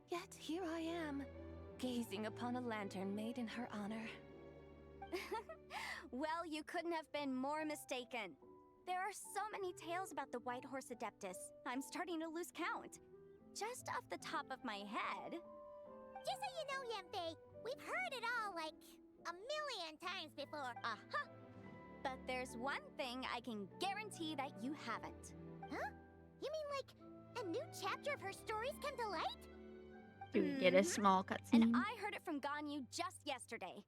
Yet here I am, gazing upon a lantern made in her honor. Well, you couldn't have been more mistaken. There are so many tales about the White Horse Adeptus, I'm starting to lose count. Just off the top of my head... Just so you know, Yanfei, we've heard it all like a million times before. Uh-huh. But there's one thing I can guarantee that you haven't. Huh? You mean like a new chapter of her stories come to light? Do we get a small cutscene? And I heard it from Ganyu just yesterday.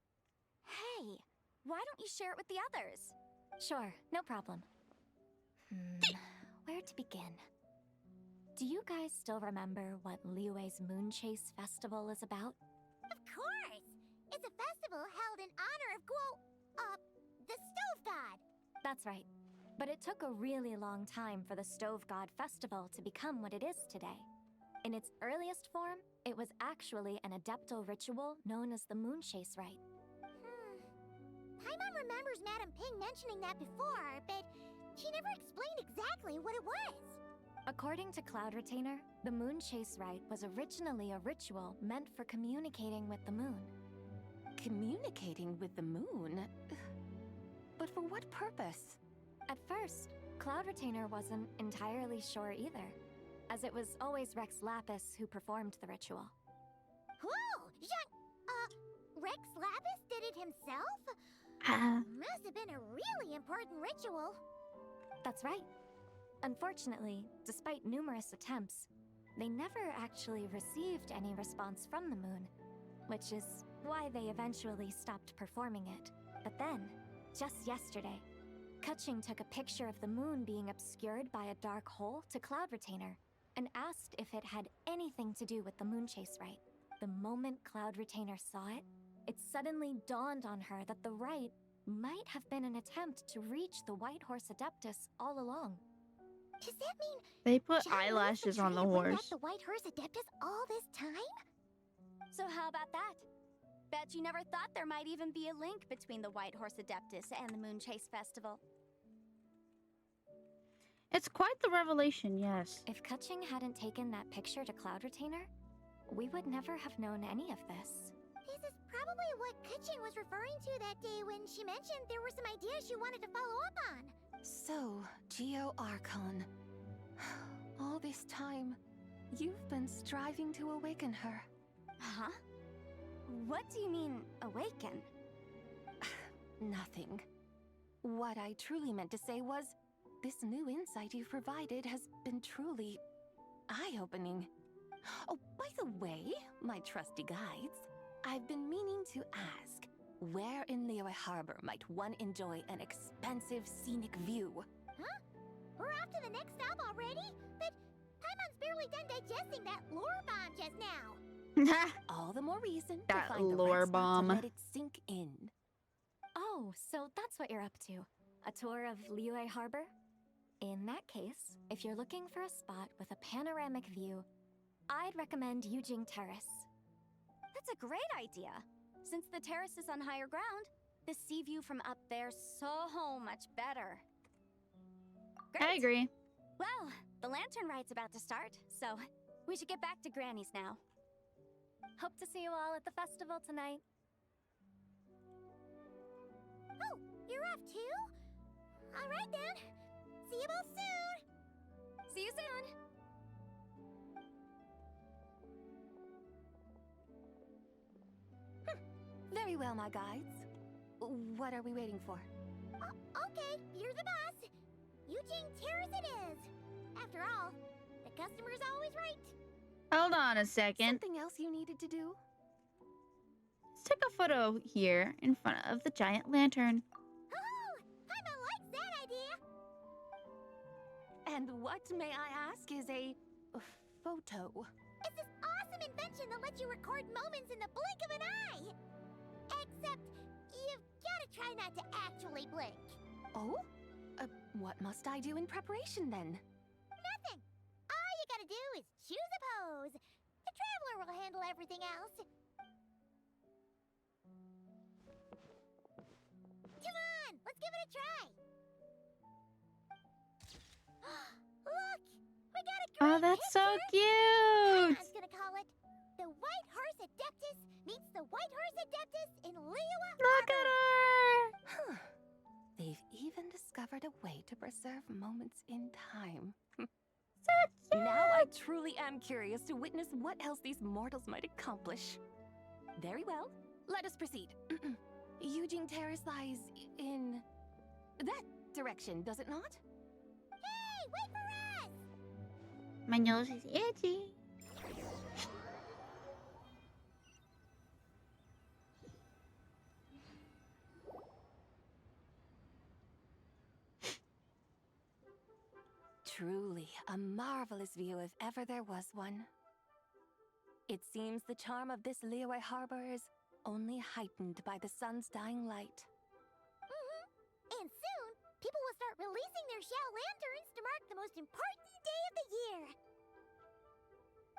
Hey, why don't you share it with the others? Sure, no problem. Where to begin? Do you guys still remember what Liyue's Moon Chase Festival is about? Of course! It's a festival held in honor of the Stove God. That's right. But it took a really long time for the Stove God Festival to become what it is today. In its earliest form, it was actually an adeptal ritual known as the Moon Chase Rite. Paimon remembers Madame Ping mentioning that before, but she never explained exactly what it was. According to Cloud Retainer, the Moon Chase Rite was originally a ritual meant for communicating with the moon. Communicating with the moon? But for what purpose? At first, Cloud Retainer wasn't entirely sure either, as it was always Rex Lapis who performed the ritual. Whoa! Rex Lapis did it himself? Must have been a really important ritual. That's right. Unfortunately, despite numerous attempts, they never actually received any response from the moon, which is why they eventually stopped performing it. But then, just yesterday, Kutching took a picture of the moon being obscured by a dark hole to Cloud Retainer and asked if it had anything to do with the Moon Chase Rite. The moment Cloud Retainer saw it, it suddenly dawned on her that the rite might have been an attempt to reach the White Horse Adeptus all along. Does that mean They put John Will's been eyelashes on trying the to bring back horse. the White Horse Adeptus all this time? So how about that? Bet you never thought there might even be a link between the White Horse Adeptus and the Moon Chase Festival. It's quite the revelation, yes. If Kutching hadn't taken that picture to Cloud Retainer, we would never have known any of this. This is probably what Kutching was referring to that day when she mentioned there were some ideas she wanted to follow up on. So, Geo Archon. All this time, you've been striving to awaken her. Huh? What do you mean, awaken? Nothing. What I truly meant to say was, this new insight you've provided has been truly eye-opening. Oh, by the way, my trusty guides, I've been meaning to ask, where in Liyue Harbor might one enjoy an expansive scenic view? Huh? We're off to the next stop already? But Paimon's barely done digesting that lore bomb just now. All the more reason That to find the lore right spot bomb. to let it sink in. Oh, so that's what you're up to. A tour of Liyue Harbor? In that case, if you're looking for a spot with a panoramic view, I'd recommend Yujing Terrace. That's a great idea. Since the terrace is on higher ground, the sea view from up there's so much better. Great. I agree. Well, the lantern ride's about to start, so we should get back to Granny's now. Hope to see you all at the festival tonight. Oh, you're off too? All right then. See you both soon. See you soon. Very well, my guides. What are we waiting for? Okay, you're the boss. Yujing Terrace it is. After all, the customer's always right. Hold on a second. Something else you needed to do? Let's take a photo here in front of the giant lantern. Oh, Paimon likes that idea. And what, may I ask, is a photo? It's this awesome invention that lets you record moments in the blink of an eye. Except, you've gotta try not to actually blink. Oh? What must I do in preparation then? Nothing. All you gotta do is choose a pose. The Traveler will handle everything else. Come on, let's give it a try. Look, we got a great Oh, that's so picture. cute. Paimon's gonna call it The White Horse Adeptus meets the White Horse Adeptus in Liyue Look at her. Huh. They've even discovered a way to preserve moments in time. So cute. Now I truly am curious to witness what else these mortals might accomplish. Very well, let us proceed. Yujing Terrace lies in that direction, does it not? Hey, wait for us! My nose is itchy. Truly, a marvelous view if ever there was one. It seems the charm of this Liyue Harbor is only heightened by the sun's dying light. And soon, people will start releasing their shell lanterns to mark the most important day of the year.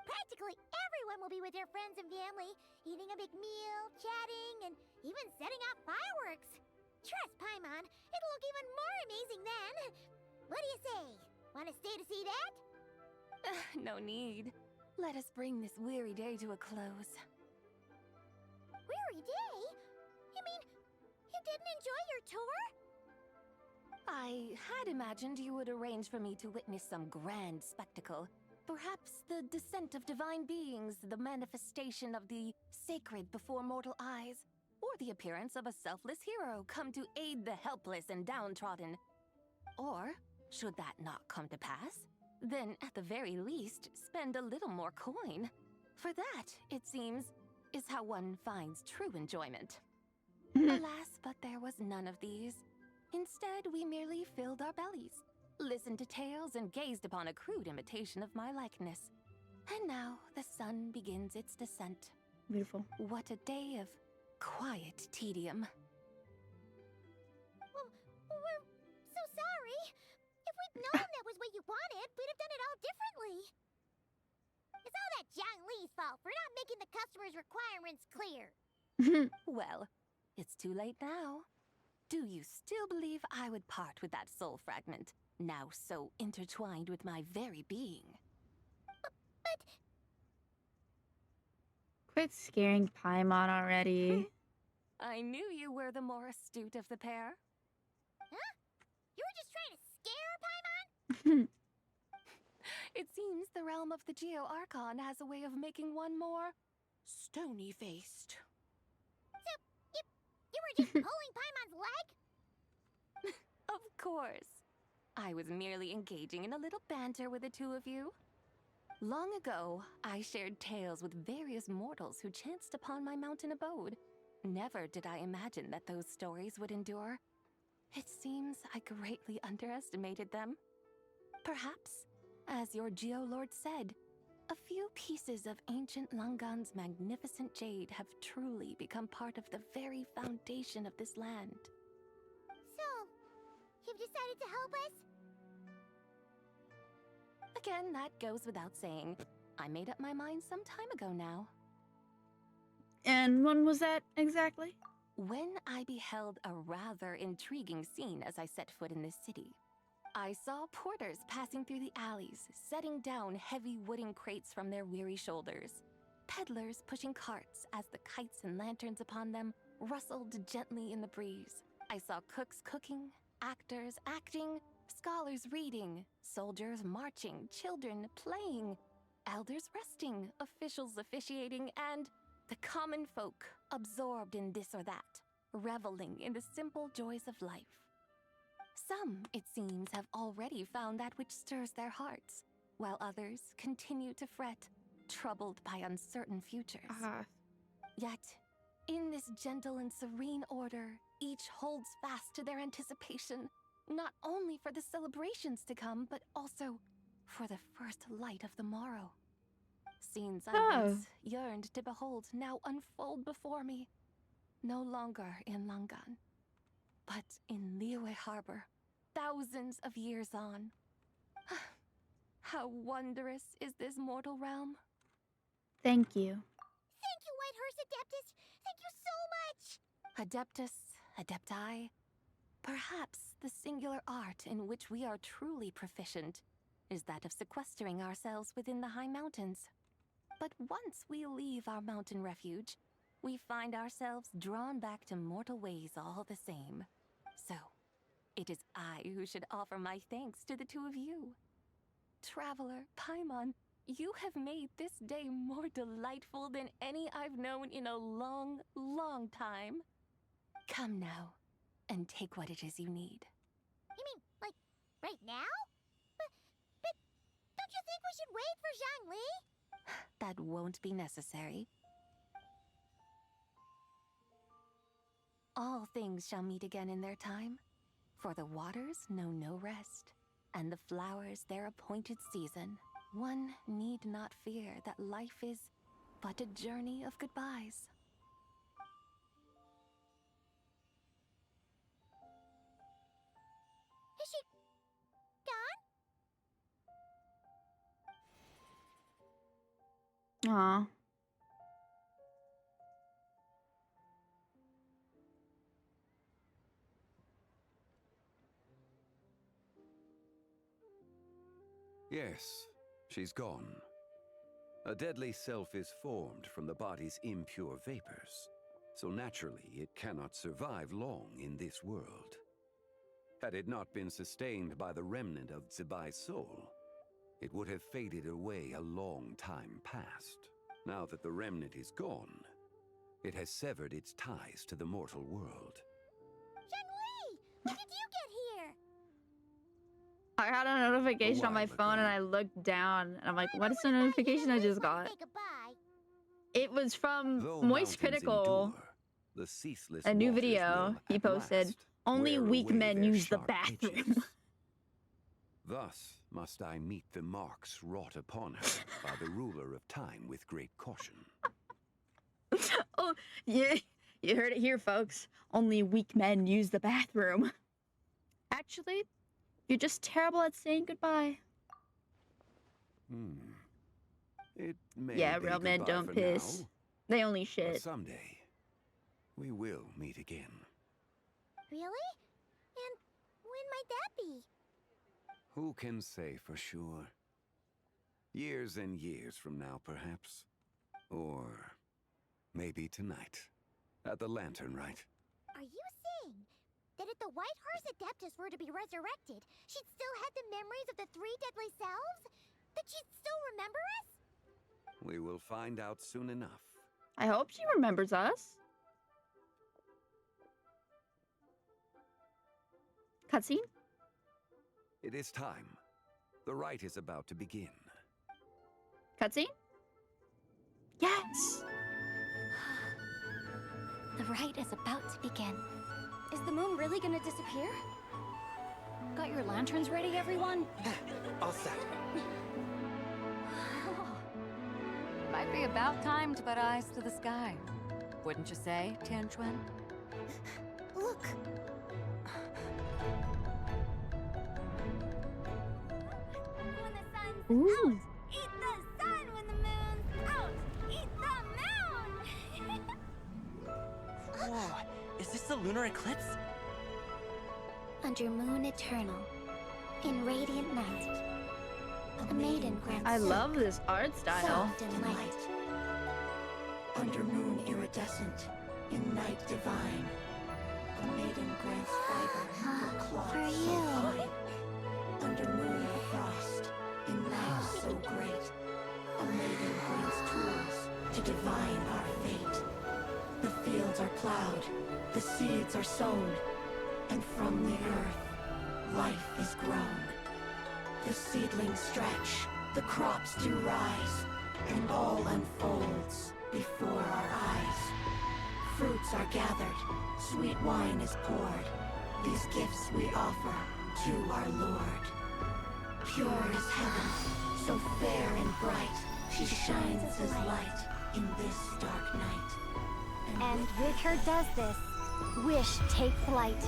Practically everyone will be with their friends and family, eating a big meal, chatting, and even setting off fireworks. Trust Paimon, it'll look even more amazing then. What do you say? Want to stay to see that? No need. Let us bring this weary day to a close. Weary day? You mean you didn't enjoy your tour? I had imagined you would arrange for me to witness some grand spectacle. Perhaps the descent of divine beings, the manifestation of the sacred before mortal eyes, or the appearance of a selfless hero come to aid the helpless and downtrodden. Or, should that not come to pass, then at the very least, spend a little more coin. For that, it seems, is how one finds true enjoyment. Alas, but there was none of these. Instead, we merely filled our bellies, listened to tales, and gazed upon a crude imitation of my likeness. And now the sun begins its descent. Beautiful. What a day of quiet tedium. Well, we're so sorry. If we'd known that was what you wanted, we'd have done it all differently. It's all that Zhang Li's fault for not making the customer's requirements clear. Well, it's too late now. Do you still believe I would part with that soul fragment, now so intertwined with my very being? But Quit scaring Paimon already. I knew you were the more astute of the pair. huh? You were just trying to scare Paimon? It seems the realm of the Geo-Archon has a way of making one more stony-faced. So, you were just pulling Paimon's leg? Of course. I was merely engaging in a little banter with the two of you. Long ago, I shared tales with various mortals who chanced upon my mountain abode. Never did I imagine that those stories would endure. It seems I greatly underestimated them. Perhaps, as your Geolord said, a few pieces of ancient Langan's magnificent jade have truly become part of the very foundation of this land. So, you've decided to help us? Again, that goes without saying. I made up my mind some time ago now. And when was that exactly? When I beheld a rather intriguing scene as I set foot in this city. I saw porters passing through the alleys, setting down heavy wooden crates from their weary shoulders. Peddlers pushing carts as the kites and lanterns upon them rustled gently in the breeze. I saw cooks cooking, actors acting, scholars reading, soldiers marching, children playing, elders resting, officials officiating, and the common folk absorbed in this or that, reveling in the simple joys of life. Some, it seems, have already found that which stirs their hearts, while others continue to fret, troubled by uncertain futures. Yet, in this gentle and serene order, each holds fast to their anticipation, not only for the celebrations to come, but also for the first light of the morrow. Scenes I once yearned to behold now unfold before me, no longer in Langan, but in Liyue Harbor, thousands of years on. How wondrous is this mortal realm? Thank you. Thank you, Whitehurst Adeptus! Thank you so much! Adeptus, Adepti, perhaps the singular art in which we are truly proficient is that of sequestering ourselves within the high mountains. But once we leave our mountain refuge, we find ourselves drawn back to mortal ways all the same. So, it is I who should offer my thanks to the two of you. Traveler, Paimon, you have made this day more delightful than any I've known in a long, long time. Come now, and take what it is you need. You mean, like, right now? But don't you think we should wait for Zhang Li? That won't be necessary. All things shall meet again in their time, for the waters know no rest, and the flowers their appointed season. One need not fear that life is but a journey of goodbyes. Is she gone? Aw. Yes, She's gone. A deadly self is formed from the body's impure vapors, so naturally it cannot survive long in this world. Had it not been sustained by the remnant of Zibai's soul, it would have faded away a long time past. Now that the remnant is gone, it has severed its ties to the mortal world. Zhengli! When did you get here? I got a notification on my phone and I looked down and I'm like, what is the notification I just got? It was from Though Moist mountains Critical. endure, the ceaseless A new waters video will, he at posted. last, Only wear weak away men their use the sharp bathroom. edges. Thus must I meet the marks wrought upon her by the ruler of time with great caution. Oh, yeah, you heard it here, folks. Only weak men use the bathroom. Actually, you're just terrible at saying goodbye. It may Yeah, be real men goodbye don't for piss. now, They only but shit. someday we will meet again. Really? And when might that be? Who can say for sure? Years and years from now, perhaps. Or maybe tonight. At the Lantern Rite. Are you saying that if the White Horse Adeptus were to be resurrected, she'd still have the memories of the three deadly selves? That she'd still remember us? We will find out soon enough. I hope she remembers us. Cutscene? It is time. The rite is about to begin. Cutscene? Yes! The rite is about to begin. Is the moon really gonna disappear? Got your lanterns ready, everyone? All set. Might be about time to put eyes to the sky. Wouldn't you say, Tianquan? Look! When the sun's Ooh. out, eat the sun. When the moon's out, eat the moon. Whoa, is this the lunar eclipse? Under moon eternal, in radiant night, a maiden grants I silk, love this art style. soft and light. Under moon iridescent, in night divine, a maiden grants fiber for cloth For so you. fine. Under moon of frost, in night so great, a maiden grants tools to divine our fate. The fields are plowed, the seeds are sown, and from the earth, life is grown. The seedlings stretch, the crops do rise, and all unfolds before our eyes. Fruits are gathered, sweet wine is poured. These gifts we offer to our Lord. Pure is heaven, so fair and bright, she shines as light in this dark night. And with her does this, wish take flight.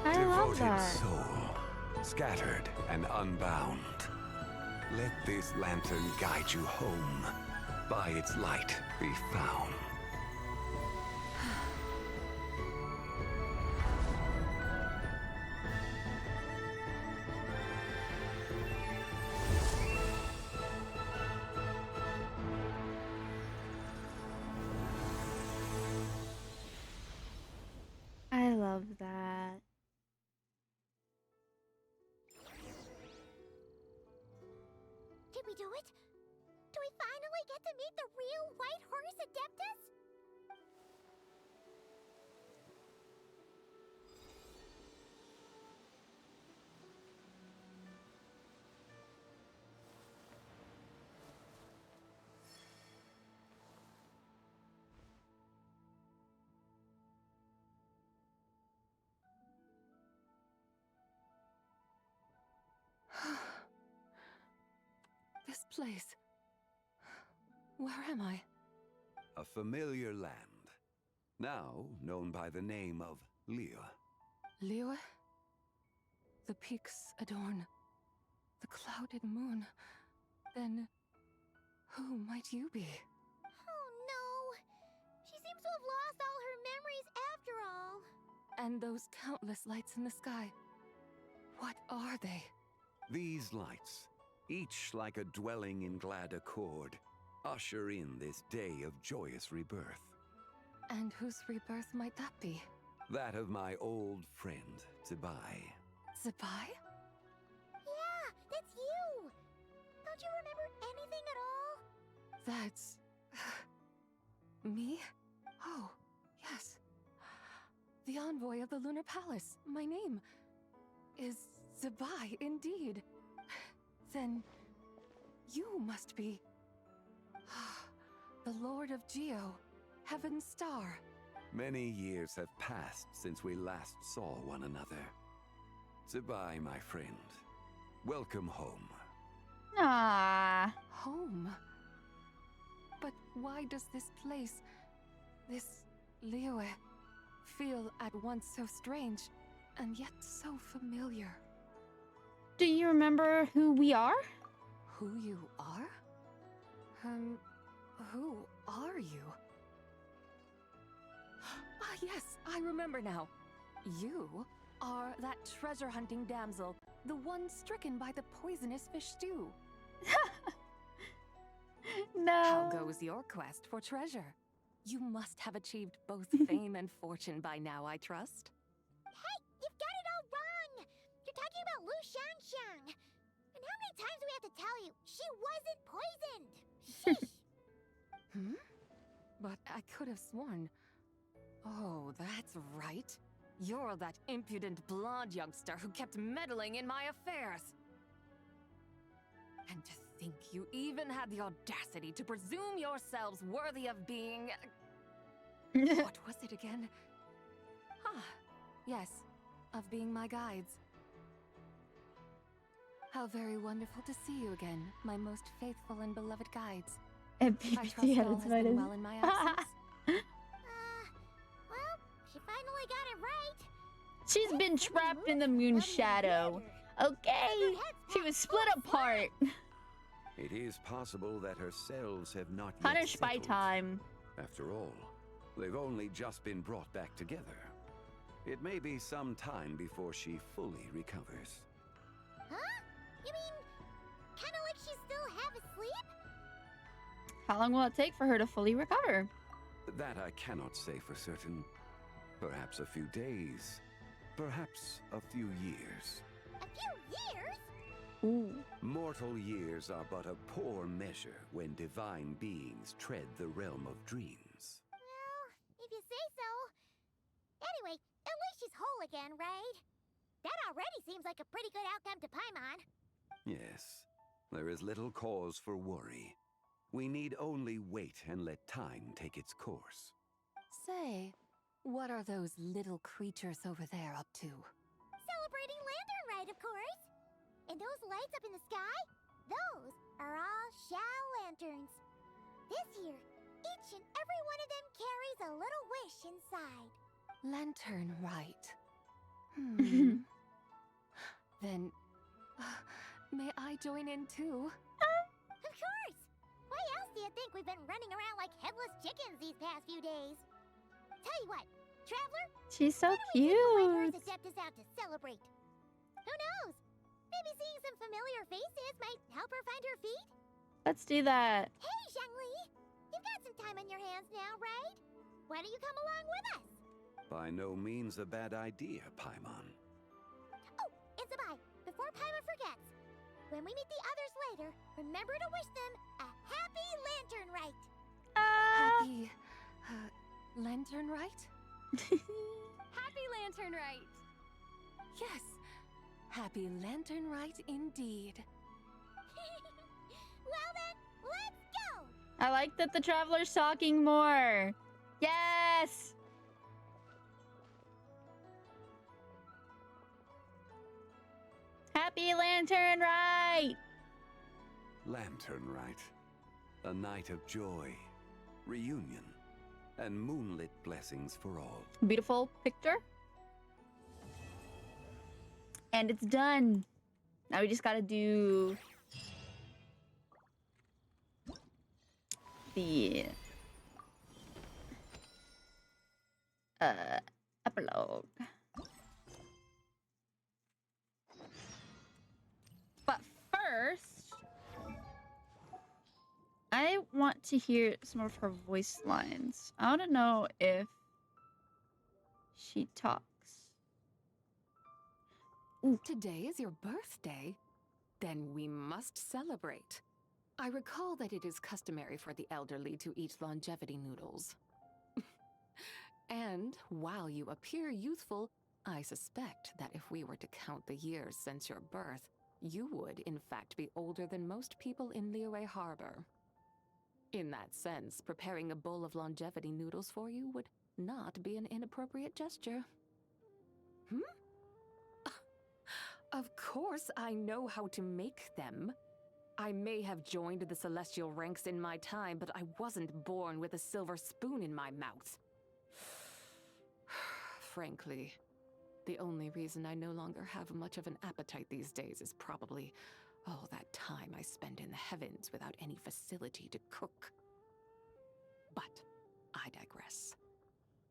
I love Devoted that. soul, scattered and unbound. Let this lantern guide you home. By its light be found. I love that. Did we do it? Do we finally get to meet the real White Horse Adeptus? This place. Where am I? A familiar land, now known by the name of Liyue. Liyue? The peaks adorn the clouded moon. Then, who might you be? Oh no! She seems to have lost all her memories after all. And those countless lights in the sky. What are they? These lights, each like a dwelling in glad accord, usher in this day of joyous rebirth. And whose rebirth might that be? That of my old friend, Zibai. Zibai? Yeah, that's you! Don't you remember anything at all? That's... me? Oh, yes. The envoy of the Lunar Palace. My name is Zibai, indeed. Then you must be... the Lord of Geo, Heaven's Star. Many years have passed since we last saw one another. Zibai, my friend. Welcome home. Ah. Home? But why does this place, this Liyue, feel at once so strange and yet so familiar? Do you remember who we are? Who you are? Who are you? Ah, yes, I remember now. You are that treasure-hunting damsel, the one stricken by the poisonous fish stew. No. How goes your quest for treasure? You must have achieved both fame and fortune by now, I trust. Hey, you've got it all wrong! You're talking about Lu Shanxiang. And how many times do we have to tell you? She wasn't poisoned! Sheesh! Hmm? But I could have sworn... Oh, that's right. You're that impudent blonde youngster who kept meddling in my affairs. And to think you even had the audacity to presume yourselves worthy of being... What was it again? Ah, yes, of being my guides. How very wonderful to see you again, my most faithful and beloved guides. I trust all has been well in my absence. Well, she finally got it right. She's been trapped in the moon shadow. Okay, she was split apart. It is possible that her cells have not yet Punished by settled. time. After all, they've only just been brought back together. It may be some time before she fully recovers. Huh? You mean, kinda like she's still half asleep? How long will it take for her to fully recover? That I cannot say for certain. Perhaps a few days. Perhaps a few years. A few years? Ooh. Mortal years are but a poor measure when divine beings tread the realm of dreams. Well, if you say so. Anyway, at least she's whole again, right? That already seems like a pretty good outcome to Paimon. Yes, there is little cause for worry. We need only wait and let time take its course. Say, what are those little creatures over there up to? Celebrating Lantern Rite, of course. And those lights up in the sky? Those are all Shao lanterns. This year, each and every one of them carries a little wish inside. Lantern Rite. Hmm. Then, may I join in too? Of course! Why else do you think we've been running around like headless chickens these past few days? Tell you what, Traveler, she's so why don't we take the White cute. Horse Adeptus out to celebrate? Who knows? Maybe seeing some familiar faces might help her find her feet? Let's do that. Hey, Zhangli! You've got some time on your hands now, right? Why don't you come along with us? By no means a bad idea, Paimon. Oh, and Zabai, before Paimon forgets, when we meet the others later, remember to wish them a happy Lantern Rite! Happy... Lantern Rite? Happy Lantern Rite! Yes, Happy Lantern Rite indeed. Well then, let's go! I like that the Traveler's talking more. Yes! Happy Lantern Rite! Lantern Rite. A night of joy, reunion, and moonlit blessings for all. Beautiful picture. And it's done. Now we just gotta do the epilogue. to hear some of her voice lines. I want to know if she talks. Ooh. Today is your birthday? Then we must celebrate. I recall that it is customary for the elderly to eat longevity noodles. And while you appear youthful, I suspect that if we were to count the years since your birth, you would, in fact, be older than most people in Liyue Harbor. In that sense, preparing a bowl of longevity noodles for you would not be an inappropriate gesture. Of course I know how to make them. I may have joined the celestial ranks in my time, but I wasn't born with a silver spoon in my mouth. Frankly, the only reason I no longer have much of an appetite these days is probably all that time I spend in the heavens without any facility to cook. But I digress.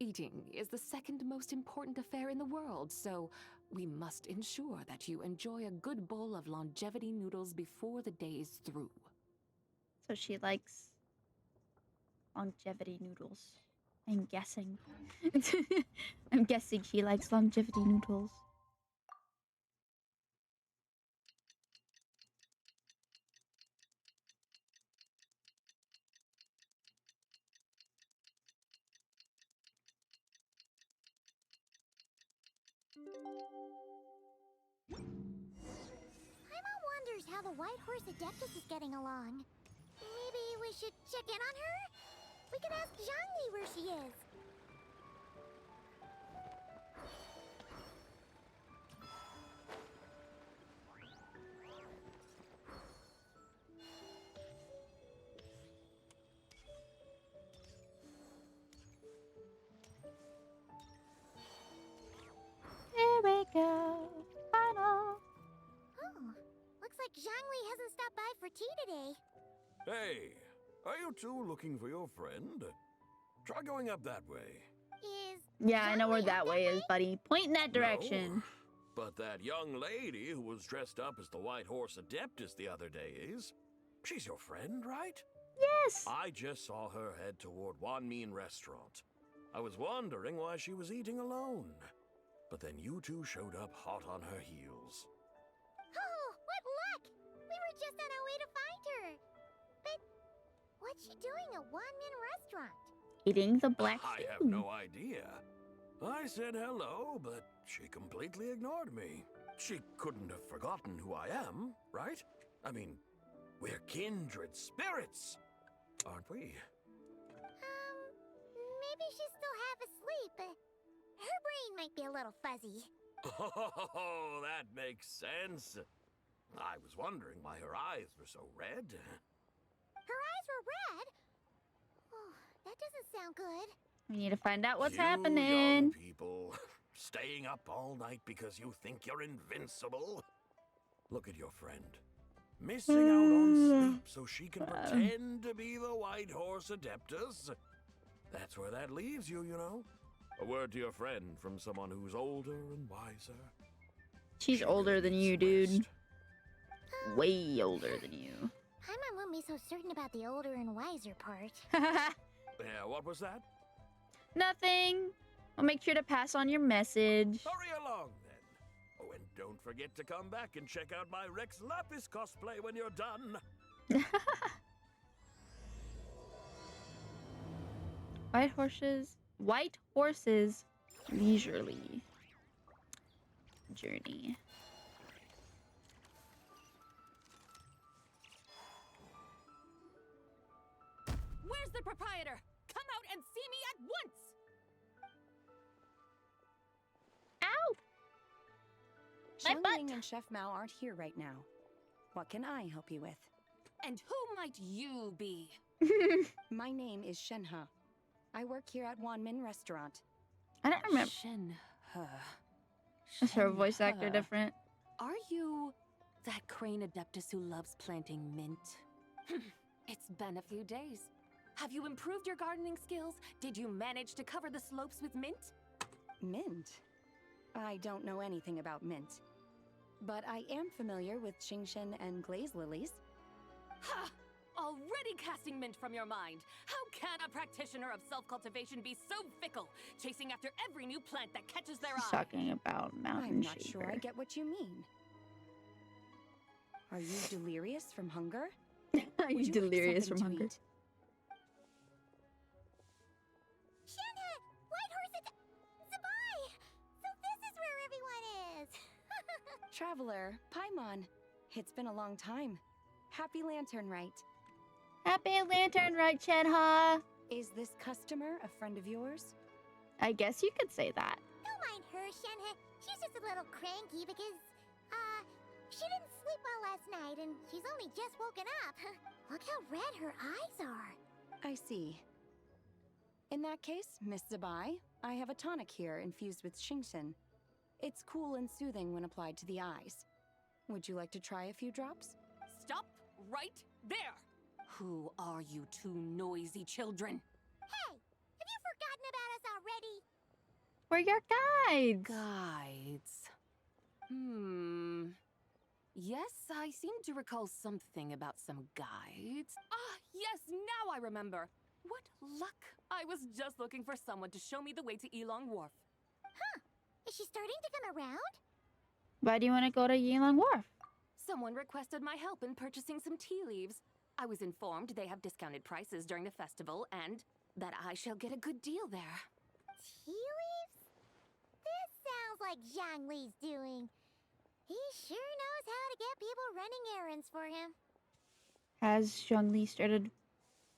Eating is the second most important affair in the world, so we must ensure that you enjoy a good bowl of longevity noodles before the day is through. So she likes longevity noodles. I'm guessing. I'm guessing she likes longevity noodles. Paimon wonders how the White Horse Adeptus is getting along. Maybe we should check in on her? We could ask Zhangli where she is. Here we go. Final. Oh, looks like Zhangli hasn't stopped by for tea today. Hey, are you two looking for your friend? Try going up that way. Yeah, I know where that way is, buddy. Point in that direction. No, but that young lady who was dressed up as the White Horse Adeptus the other day is. She's your friend, right? Yes. I just saw her head toward Wanmin Restaurant. I was wondering why she was eating alone. But then you two showed up hot on her heels. Oh, what luck! We were just on our way to find her. But what's she doing at Wanmin Restaurant? Eating the black I stew. have no idea. I said hello, but she completely ignored me. She couldn't have forgotten who I am, right? I mean, we're kindred spirits, aren't we? Maybe she's still half asleep. Her brain might be a little fuzzy. Oh, that makes sense. I was wondering why her eyes were so red. Her eyes were red? Oh, that doesn't sound good. We need to find out what's You happening. young people, staying up all night because you think you're invincible. Look at your friend. Missing out on sleep so she can pretend to be the White Horse Adeptus. That's where that leaves you, you know. A word to your friend from someone who's older and wiser. She's older than you, dude. Way older than you. Paimon won't be so certain about the older and wiser part. Yeah, what was that? Nothing. I'll make sure to pass on your message. Hurry along, then. Oh, and don't forget to come back and check out my Rex Lapis cosplay when you're done. White horses leisurely journey. Where's the proprietor? Come out and see me at once! Ow! My Xiangling butt! and Chef Mao aren't here right now. What can I help you with? And who might you be? My name is Shenhe. I work here at Wanmin Restaurant. I don't remember. Shenhe. Is her voice actor different? Are you that crane adeptus who loves planting mint? It's been a few days. Have you improved your gardening skills? Did you manage to cover the slopes with mint? Mint? I don't know anything about mint. But I am familiar with Qingshen and glaze lilies. Ha! already casting mint from your mind. How can a practitioner of self-cultivation be so fickle, chasing after every new plant that catches their She's eye? talking about Mountain I'm not Shaper. sure I get what you mean. Are you delirious from hunger? Are you delirious from hunger? Shenhe! Whitehorse and Zabai! So this is where everyone is! Traveler, Paimon. It's been a long time. Happy Lantern Rite. Happy Lantern Rite, Shenhe! Is this customer a friend of yours? I guess you could say that. Don't mind her, Shenhe. She's just a little cranky because, she didn't sleep well last night and she's only just woken up. Look how red her eyes are. I see. In that case, Miss Zabai, I have a tonic here infused with Shingshin. It's cool and soothing when applied to the eyes. Would you like to try a few drops? Stop right there! Who are you two noisy children? Hey! Have you forgotten about us already? We're your guides! Guides. Yes, I seem to recall something about some guides. Ah, yes, now I remember. What luck! I was just looking for someone to show me the way to Elong Wharf. Huh. Is she starting to come around? Why do you want to go to Yilong Wharf? Someone requested my help in purchasing some tea leaves. I was informed they have discounted prices during the festival and that I shall get a good deal there. Tea leaves? This sounds like Zhongli's doing. He sure knows how to get people running errands for him. Has Zhongli started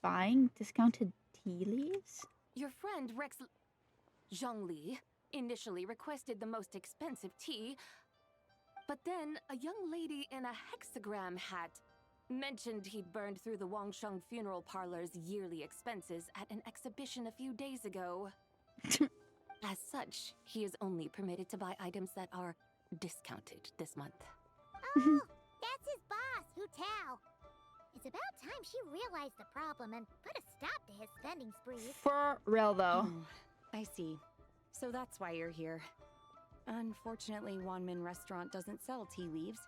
buying discounted tea leaves? Your friend Rex Zhongli initially requested the most expensive tea, but then a young lady in a hexagram hat mentioned he'd burned through the Wangsheng funeral parlor's yearly expenses at an exhibition a few days ago. As such, he is only permitted to buy items that are discounted this month. Oh, that's his boss, Hu Tao. It's about time she realized the problem and put a stop to his spending sprees. For real, though. Oh, I see. So that's why you're here. Unfortunately, Wanmin Restaurant doesn't sell tea leaves.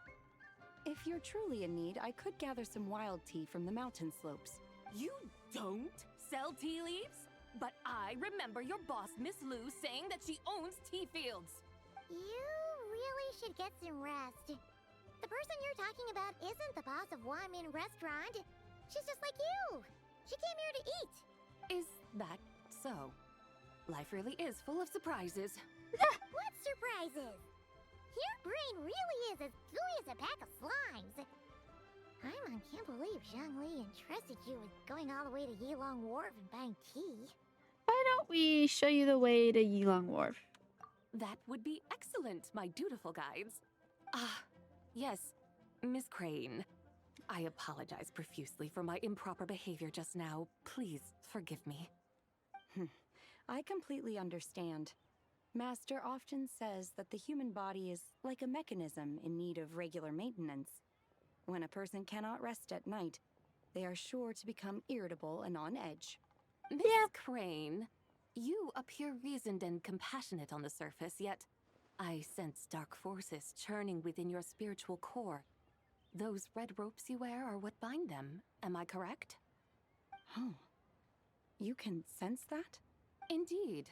If you're truly in need, I could gather some wild tea from the mountain slopes. You don't sell tea leaves? But I remember your boss, Miss Lu, saying that she owns tea fields. You really should get some rest. The person you're talking about isn't the boss of Wanmin Restaurant. She's just like you. She came here to eat. Is that so? Life really is full of surprises. What surprises? Your brain really is as gooey as a pack of slimes. Paimon can't believe Zhongli entrusted you with going all the way to Yilong Wharf and buying tea. Why don't we show you the way to Yilong Wharf? That would be excellent, my dutiful guides. Ah, yes, Miss Crane. I apologize profusely for my improper behavior just now. Please forgive me. I completely understand. Master often says that the human body is like a mechanism in need of regular maintenance. When a person cannot rest at night, they are sure to become irritable and on edge. Miss Crane, you appear reasoned and compassionate on the surface, yet I sense dark forces churning within your spiritual core. Those red ropes you wear are what bind them, am I correct? Oh, you can sense that? Indeed.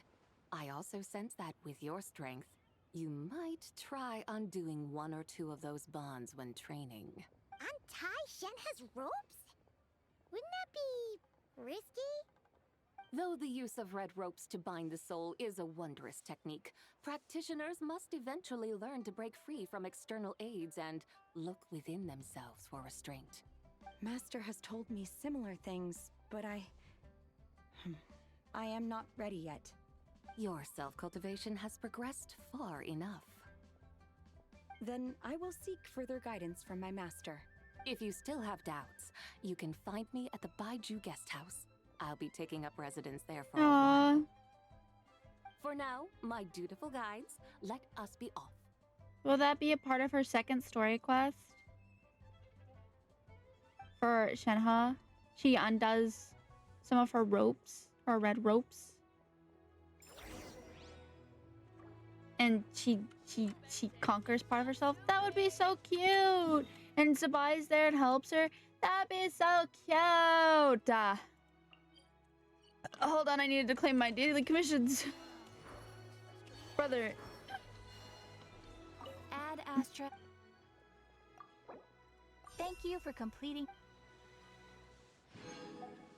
I also sense that with your strength, you might try undoing one or two of those bonds when training. Untie Shenhe's ropes? Wouldn't that be risky? Though the use of red ropes to bind the soul is a wondrous technique, practitioners must eventually learn to break free from external aids and look within themselves for restraint. Master has told me similar things, but I am not ready yet. Your self-cultivation has progressed far enough. Then I will seek further guidance from my master. If you still have doubts, you can find me at the Baiju Guest House. I'll be taking up residence there for a while. For now, my dutiful guides, let us be off. Will that be a part of her second story quest? For Shenhe? She undoes some of her ropes, her red ropes. And she conquers part of herself. That would be so cute. and Sabai's there and helps her. That'd be so cute. Hold on, I needed to claim my daily commissions. Brother. Add Astra. Thank you for completing.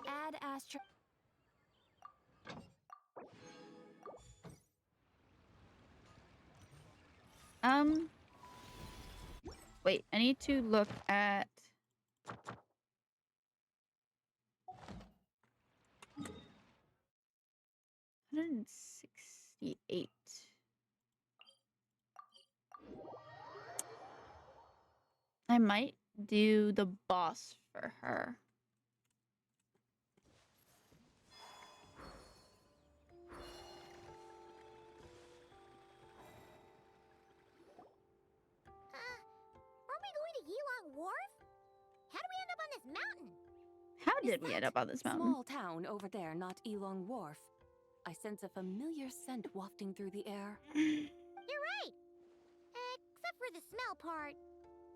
Add Astra. Wait, I need to look at... $168. I might do the boss for her. Aren't we going to Yilong Wharf? How do we end up on this mountain? How did we end up on this mountain? Small town over there, not Elong Wharf. I sense a familiar scent wafting through the air. You're right. Except for the smell part.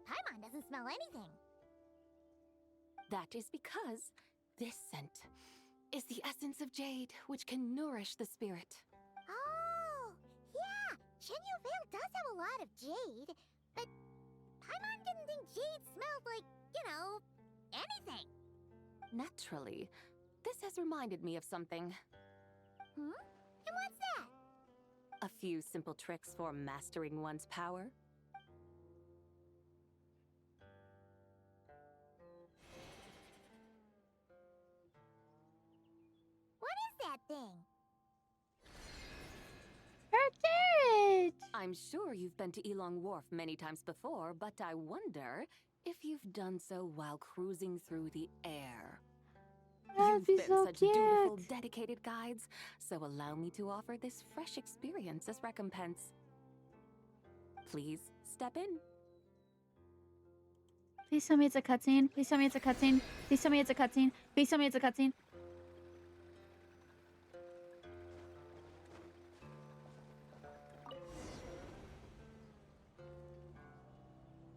Paimon doesn't smell anything. That is because this scent is the essence of jade, which can nourish the spirit. Oh, yeah. Shenyu Vale does have a lot of jade, but Paimon didn't think jade smelled like, you know, anything. Naturally, this has reminded me of something. Hmm? And what's that? A few simple tricks for mastering one's power. What is that thing? Her carrot! I'm sure you've been to Elong Wharf many times before, but I wonder if you've done so while cruising through the air. That'd be You've been so such cute. dutiful, dedicated guides, so allow me to offer this fresh experience as recompense. Please step in. Please tell me it's a cutscene. Please tell me it's a cutscene. Please tell me it's a cutscene. Please tell me it's a cutscene.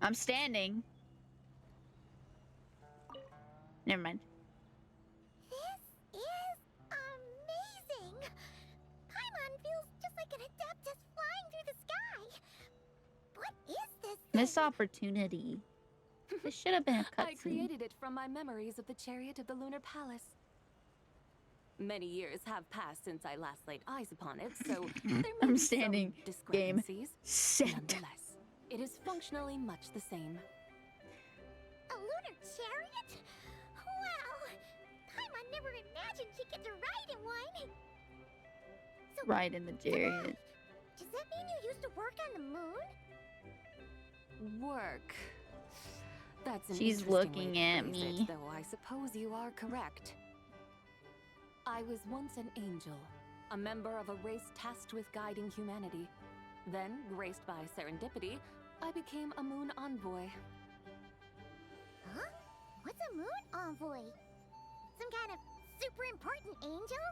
I'm standing. Never mind. This is amazing! Paimon feels just like an adeptus flying through the sky. What is this thing? Missed opportunity. This should have been a I cutscene. created it from my memories of the chariot of the Lunar Palace. Many years have passed since I last laid eyes upon it, so there may I'm be standing. some Game discrepancies. set. Nonetheless, it is functionally much the same. A lunar chariot? Wow! Paimon never imagined she'd get to ride in one. So, Ride in the chariot. does that mean you used to work on the moon? Work. That's an She's interesting looking way to at phrase me. it, though I suppose you are correct. I was once an angel, a member of a race tasked with guiding humanity. Then, graced by serendipity, I became a moon envoy. Huh? What's a moon envoy? Some kind of super important angel?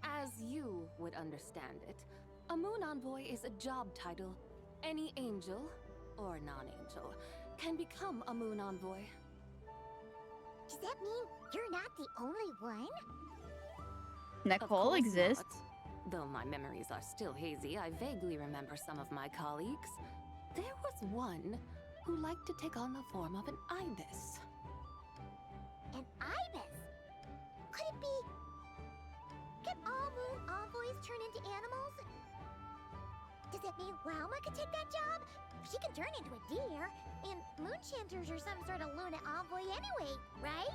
As you would understand it, a moon envoy is a job title. Any angel, or non-angel, can become a moon envoy. Does that mean you're not the only one? Nicole course exists. not. Though my memories are still hazy, I vaguely remember some of my colleagues. There was one who liked to take on the form of an ibis. An ibis? Could it be... Can all moon envoys turn into animals? Does that mean Walma could take that job? She can turn into a deer, and moon chanters are some sort of Luna envoy anyway, right?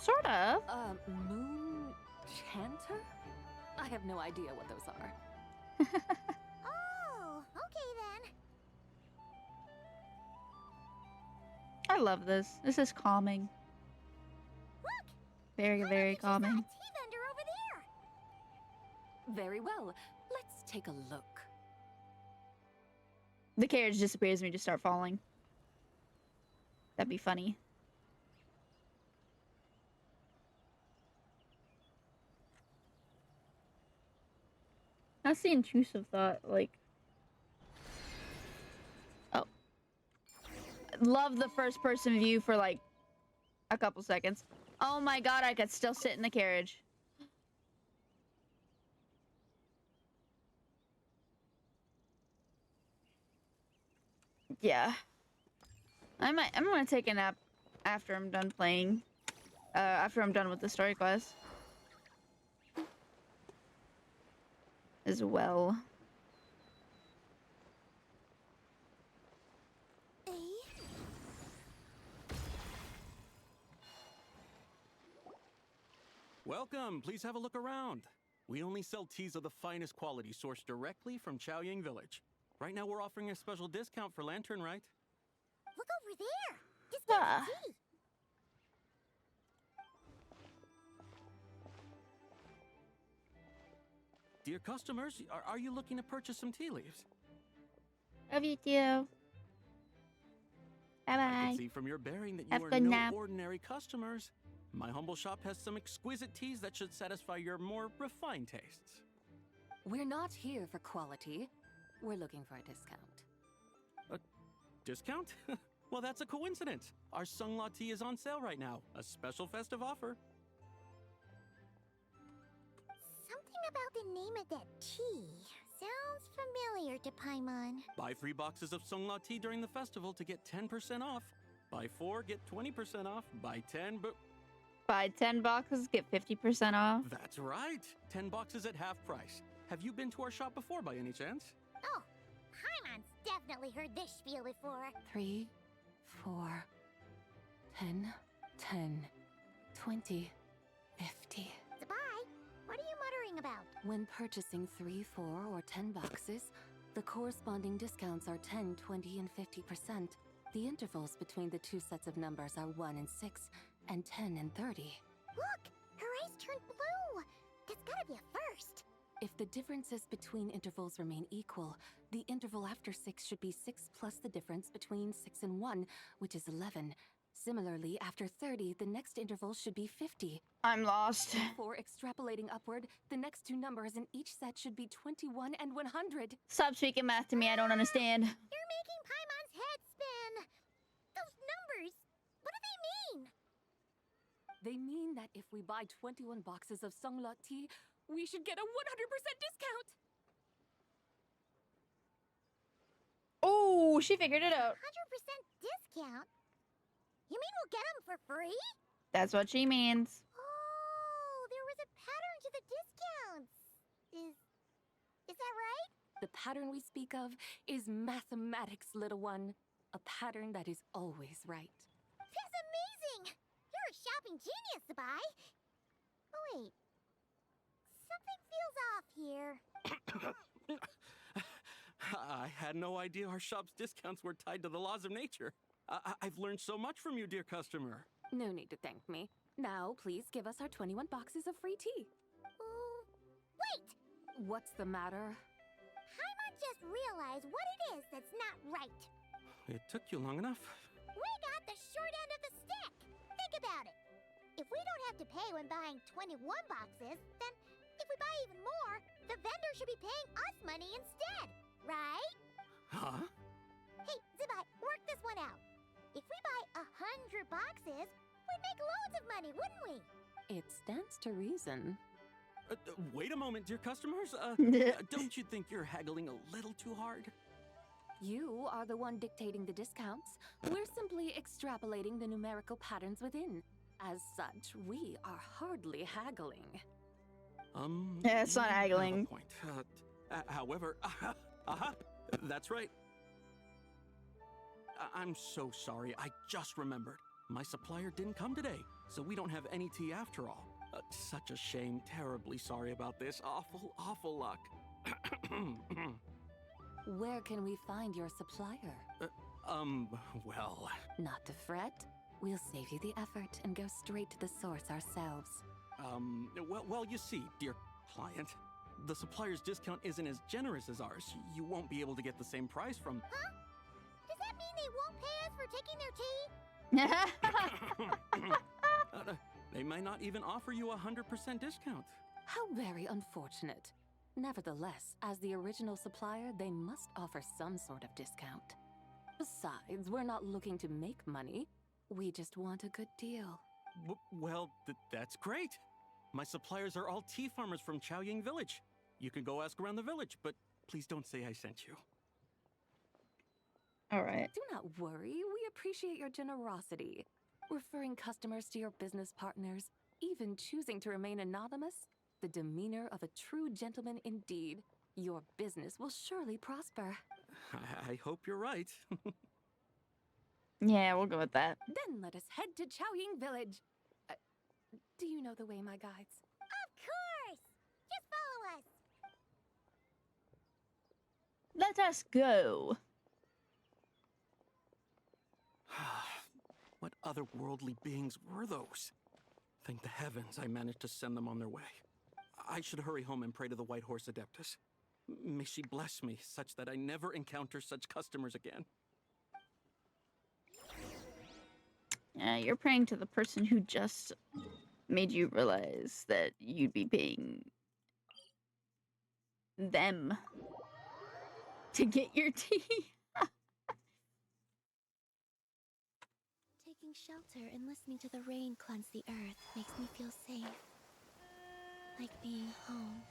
Sort of. Moon chanter? I have no idea what those are. Oh, okay then. I love this. This is calming. Look! Very, very calming. Tea vendor over there! Very well. Let's take a look. The carriage disappears and we just start falling. That'd be funny. That's the intrusive thought, like... Oh. love the first person view for like a couple seconds. Oh my god, I could still sit in the carriage. Yeah. I'm gonna take a nap after I'm done playing. After I'm done with the story quest. As well. Welcome, please have a look around. We only sell teas of the finest quality sourced directly from Chaoying Village. Right now we're offering a special discount for Lantern Rite. Look over there! Discounted tea! Dear customers, are you looking to purchase some tea leaves? Love you too. Bye bye. I can see from your bearing that you are no ordinary customers. My humble shop has some exquisite teas that should satisfy your more refined tastes. We're not here for quality. We're looking for a discount. A discount? Well, that's a coincidence. Our Sunglaw tea is on sale right now. A special festive offer. Something about the name of that tea sounds familiar to Paimon. Buy 3 boxes of Sunglaw tea during the festival to get 10% off. Buy 4, get 20% off. Buy 10, but... Buy 10 boxes, get 50% off. That's right. 10 boxes at half price. Have you been to our shop before by any chance? Oh, Paimon's definitely heard this spiel before. 3, 4, 10, 10, 20, 50. Goodbye. What are you muttering about? When purchasing 3, 4, or 10 boxes, the corresponding discounts are 10, 20, and 50%. The intervals between the two sets of numbers are 1 and 6, and 10 and 30. Look! Her eyes turned blue! That's gotta be a first! If the differences between intervals remain equal, the interval after 6 should be 6 plus the difference between 6 and 1, which is 11. Similarly, after 30, the next interval should be 50. I'm lost. For extrapolating upward, the next two numbers in each set should be 21 and 100. Stop speaking math to me, I don't understand. You're making Paimon's head spin! Those numbers, what do they mean? They mean that if we buy 21 boxes of Sunglaw tea, we should get a 100% discount! Oh, she figured it out. 100% discount? You mean we'll get them for free? That's what she means. Oh, there was a pattern to the discounts. Is that right? The pattern we speak of is mathematics, little one. A pattern that is always right. That's amazing! You're a shopping genius, Sabai. Oh, wait. Something feels off here. I had no idea our shop's discounts were tied to the laws of nature. I've learned so much from you, dear customer. No need to thank me. Now, please give us our 21 boxes of free tea. Wait! What's the matter? Paimon just realized what it is that's not right. It took you long enough. We got the short end of the stick. Think about it. If we don't have to pay when buying 21 boxes, then if we buy even more, the vendor should be paying us money instead, right? Huh? Hey, Zibai, work this one out. If we buy 100 boxes, we'd make loads of money, wouldn't we? It stands to reason. Wait a moment, dear customers. Don't you think you're haggling a little too hard? You are the one dictating the discounts. We're simply extrapolating the numerical patterns within. As such, we are hardly haggling. Yeah, it's not haggling. Point. However, that's right. I'm so sorry. I just remembered. My supplier didn't come today, so we don't have any tea after all. Such a shame. Terribly sorry about this. Awful, awful luck. Where can we find your supplier? Well... Not to fret. We'll save you the effort and go straight to the source ourselves. Well, you see, dear client, the supplier's discount isn't as generous as ours. You won't be able to get the same price from... Huh? Does that mean they won't pay us for taking their tea? They might not even offer you a 100% discount. How very unfortunate. Nevertheless, as the original supplier, they must offer some sort of discount. Besides, we're not looking to make money. We just want a good deal. Well, that's great. My suppliers are all tea farmers from Chaoying Village. You can go ask around the village, but please don't say I sent you. All right. Do not worry. We appreciate your generosity. Referring customers to your business partners, even choosing to remain anonymous, the demeanor of a true gentleman indeed. Your business will surely prosper. I hope you're right. Yeah, we'll go with that. Then let us head to Chaoying Village. Do you know the way, my guides? Of course! Just follow us! Let us go. What otherworldly beings were those? Thank the heavens I managed to send them on their way. I should hurry home and pray to the White Horse Adeptus. May she bless me such that I never encounter such customers again. You're praying to the person who just made you realize that you'd be paying them to get your tea. Taking shelter and listening to the rain cleanse the earth makes me feel safe. Like being home.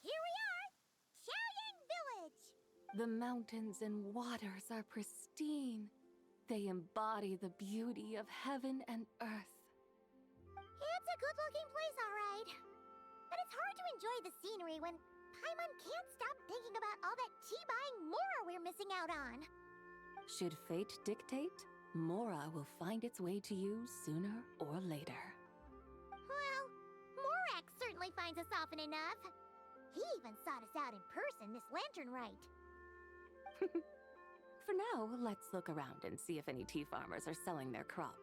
Here we are! Chaoying Village! The mountains and waters are pristine. They embody the beauty of heaven and earth. It's a good-looking place, all right. But it's hard to enjoy the scenery when Paimon can't stop thinking about all that tea-buying Mora we're missing out on. Should fate dictate, Mora will find its way to you sooner or later. Well, Morak certainly finds us often enough. He even sought us out in person this lantern rite. For now, let's look around and see if any tea farmers are selling their crop.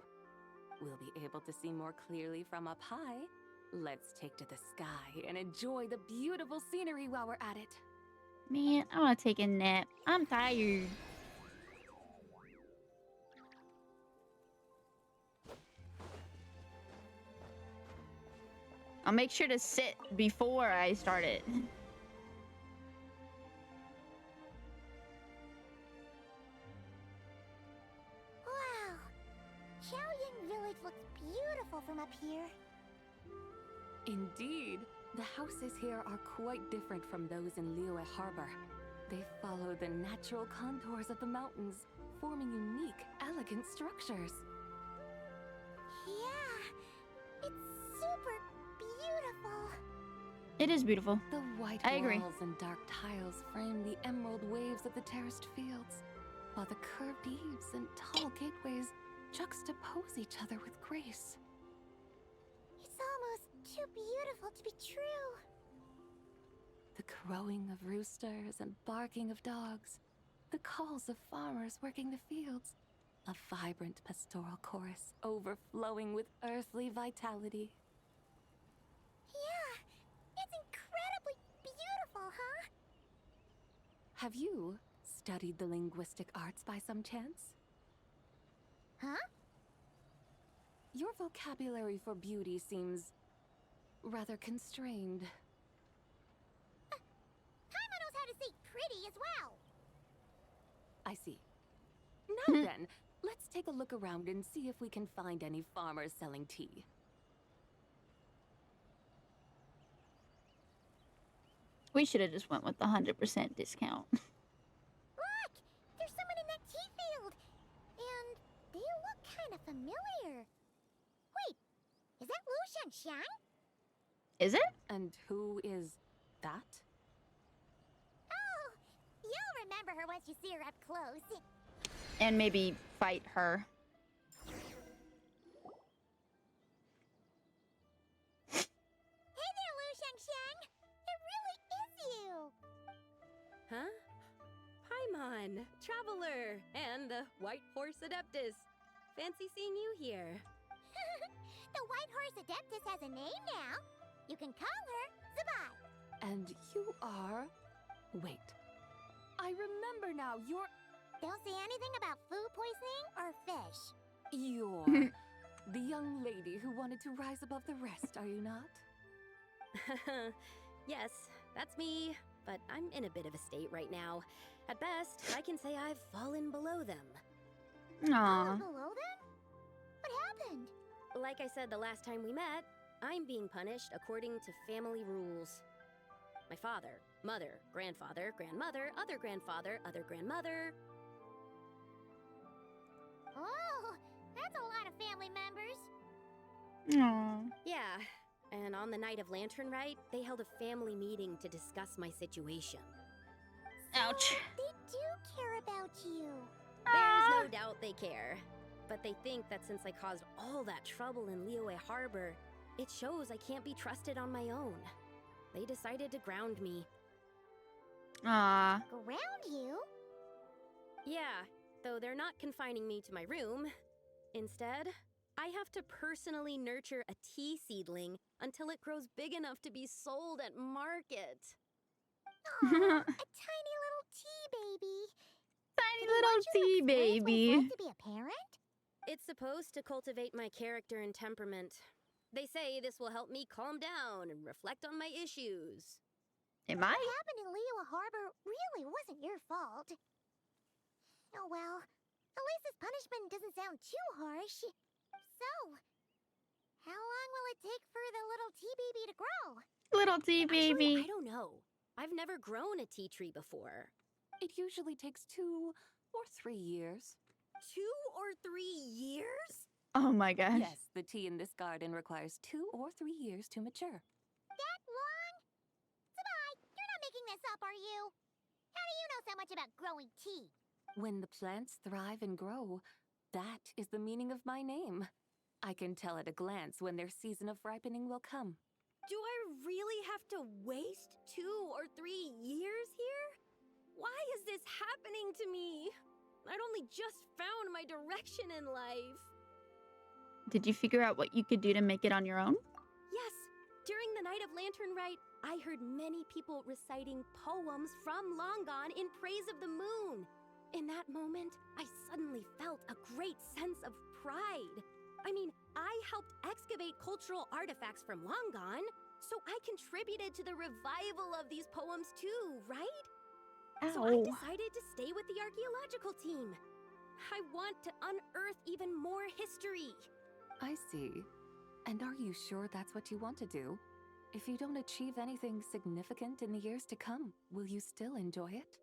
We'll be able to see more clearly from up high. Let's take to the sky and enjoy the beautiful scenery while we're at it. Man, I want to take a nap. I'm tired. I'll make sure to sit before I start it. Wow! Chaoying Village looks beautiful from up here. Indeed, the houses here are quite different from those in Liyue Harbor. They follow the natural contours of the mountains, forming unique, elegant structures. Yeah, it's super beautiful. It is beautiful. The white I agree. walls and dark tiles frame the emerald waves of the terraced fields, while the curved eaves and tall gateways juxtapose each other with grace. It's almost too beautiful to be true. The crowing of roosters and barking of dogs, the calls of farmers working the fields, a vibrant pastoral chorus overflowing with earthly vitality. Yeah, it's incredibly beautiful, huh? Have you studied the linguistic arts by some chance? Huh? Your vocabulary for beauty seems rather constrained. Paimon knows how to say pretty as well. I see. Now then, let's take a look around and see if we can find any farmers selling tea. We should have just went with the 100% discount. Look! There's someone in that tea field! And they look kind of familiar. Wait, is that Lu Shangxiang? Is it? And who is that? Oh, you'll remember her once you see her up close. And maybe fight her. Hey there, Lu Shangxiang! It really is you! Huh? Paimon, Traveler, and the White Horse Adeptus. Fancy seeing you here. The White Horse Adeptus has a name now. You can call her Zabai. And you are... Wait. I remember now, you're... Don't say anything about food poisoning or fish. You're... the young lady who wanted to rise above the rest, are you not? Yes, that's me, but I'm in a bit of a state right now. At best, I can say I've fallen below them. Aww. Below them? What happened? Like I said the last time we met, I'm being punished according to family rules. My father, mother, grandfather, grandmother, other grandfather, other grandmother. Oh, that's a lot of family members. Aww. Yeah, and on the night of Lantern Rite, they held a family meeting to discuss my situation. Ouch. They do care about you. There's no doubt they care. But they think that since I caused all that trouble in Liyue Harbor, it shows I can't be trusted on my own. They decided to ground me. Aww. Ground you? Yeah, though they're not confining me to my room. Instead, I have to personally nurture a tea seedling until it grows big enough to be sold at market. Aw, a tiny little tea baby. Tiny Do they little want you to tea experience what it's baby. like to be a parent? It's supposed to cultivate my character and temperament. They say this will help me calm down and reflect on my issues. It might. What happened in Liyue Harbor really wasn't your fault. Oh well, at least this punishment doesn't sound too harsh. So, how long will it take for the little tea baby to grow? Little tea Actually, I baby. don't know. I've never grown a tea tree before. It usually takes 2 or 3 years. 2 or 3 years? Oh my gosh. Yes, the tea in this garden requires 2 or 3 years to mature. That long? Sabai, you're not making this up, are you? How do you know so much about growing tea? When the plants thrive and grow, that is the meaning of my name. I can tell at a glance when their season of ripening will come. Do I really have to waste 2 or 3 years here? Why is this happening to me? I'd only just found my direction in life. Did you figure out what you could do to make it on your own? Yes, during the night of Lantern Rite, I heard many people reciting poems from Long Gone in praise of the moon. In that moment, I suddenly felt a great sense of pride. I mean, I helped excavate cultural artifacts from Long Gone, so I contributed to the revival of these poems too, right? So I Ow. decided to stay with the archaeological team. I want to unearth even more history. I see. And are you sure that's what you want to do? If you don't achieve anything significant in the years to come, will you still enjoy it?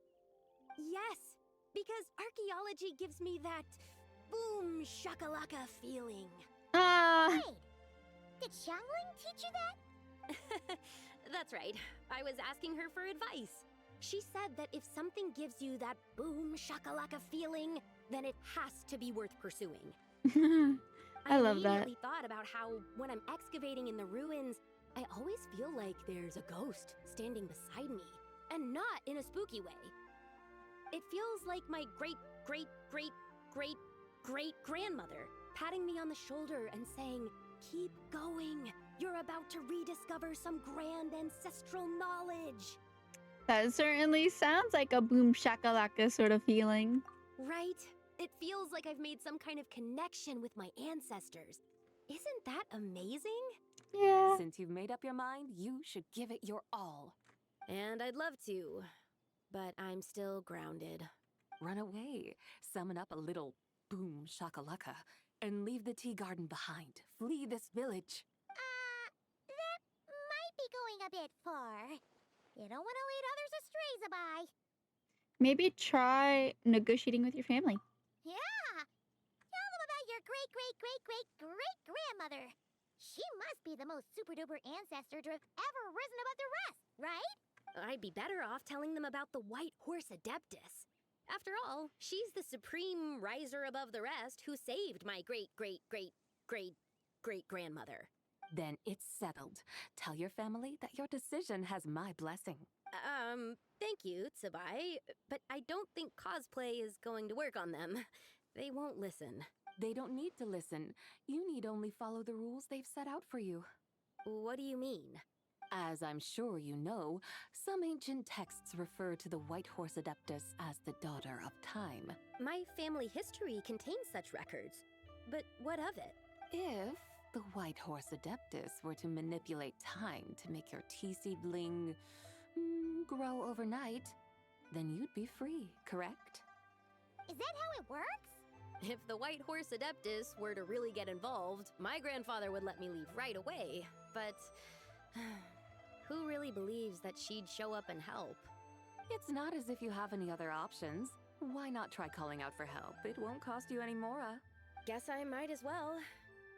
Yes, because archaeology gives me that boom shakalaka feeling. Wait, did Xiangling teach you that? That's right. I was asking her for advice. She said that if something gives you that boom shakalaka feeling, then it has to be worth pursuing. I love that. immediately thought about how when I'm excavating in the ruins, I always feel like there's a ghost standing beside me, and not in a spooky way. It feels like my great-great-great-great-great-grandmother patting me on the shoulder and saying, "Keep going. You're about to rediscover some grand ancestral knowledge." That certainly sounds like a boom shakalaka sort of feeling. Right? It feels like I've made some kind of connection with my ancestors. Isn't that amazing? Yeah. Since you've made up your mind, you should give it your all. And I'd love to, but I'm still grounded. Run away, summon up a little boom shakalaka, and leave the tea garden behind. Flee this village. That might be going a bit far. You don't want to lead others astray, Sabai. Maybe try negotiating with your family. Yeah! Tell them about your great-great-great-great-great-grandmother. She must be the most super-duper ancestor to have ever risen above the rest, right? I'd be better off telling them about the White Horse Adeptus. After all, she's the supreme riser above the rest who saved my great-great-great-great-great-grandmother. Then it's settled. Tell your family that your decision has my blessing. Thank you, Tsubai, but I don't think cosplay is going to work on them. They won't listen. They don't need to listen. You need only follow the rules they've set out for you. What do you mean? As I'm sure you know, some ancient texts refer to the White Horse Adeptus as the daughter of time. My family history contains such records. But what of it? If the White Horse Adeptus were to manipulate time to make your tea seedling grow overnight, then you'd be free, correct? Is that how it works? If the White Horse Adeptus were to really get involved, my grandfather would let me leave right away. But who really believes that she'd show up and help? It's not as if you have any other options. Why not try calling out for help? It won't cost you any more. Guess I might as well.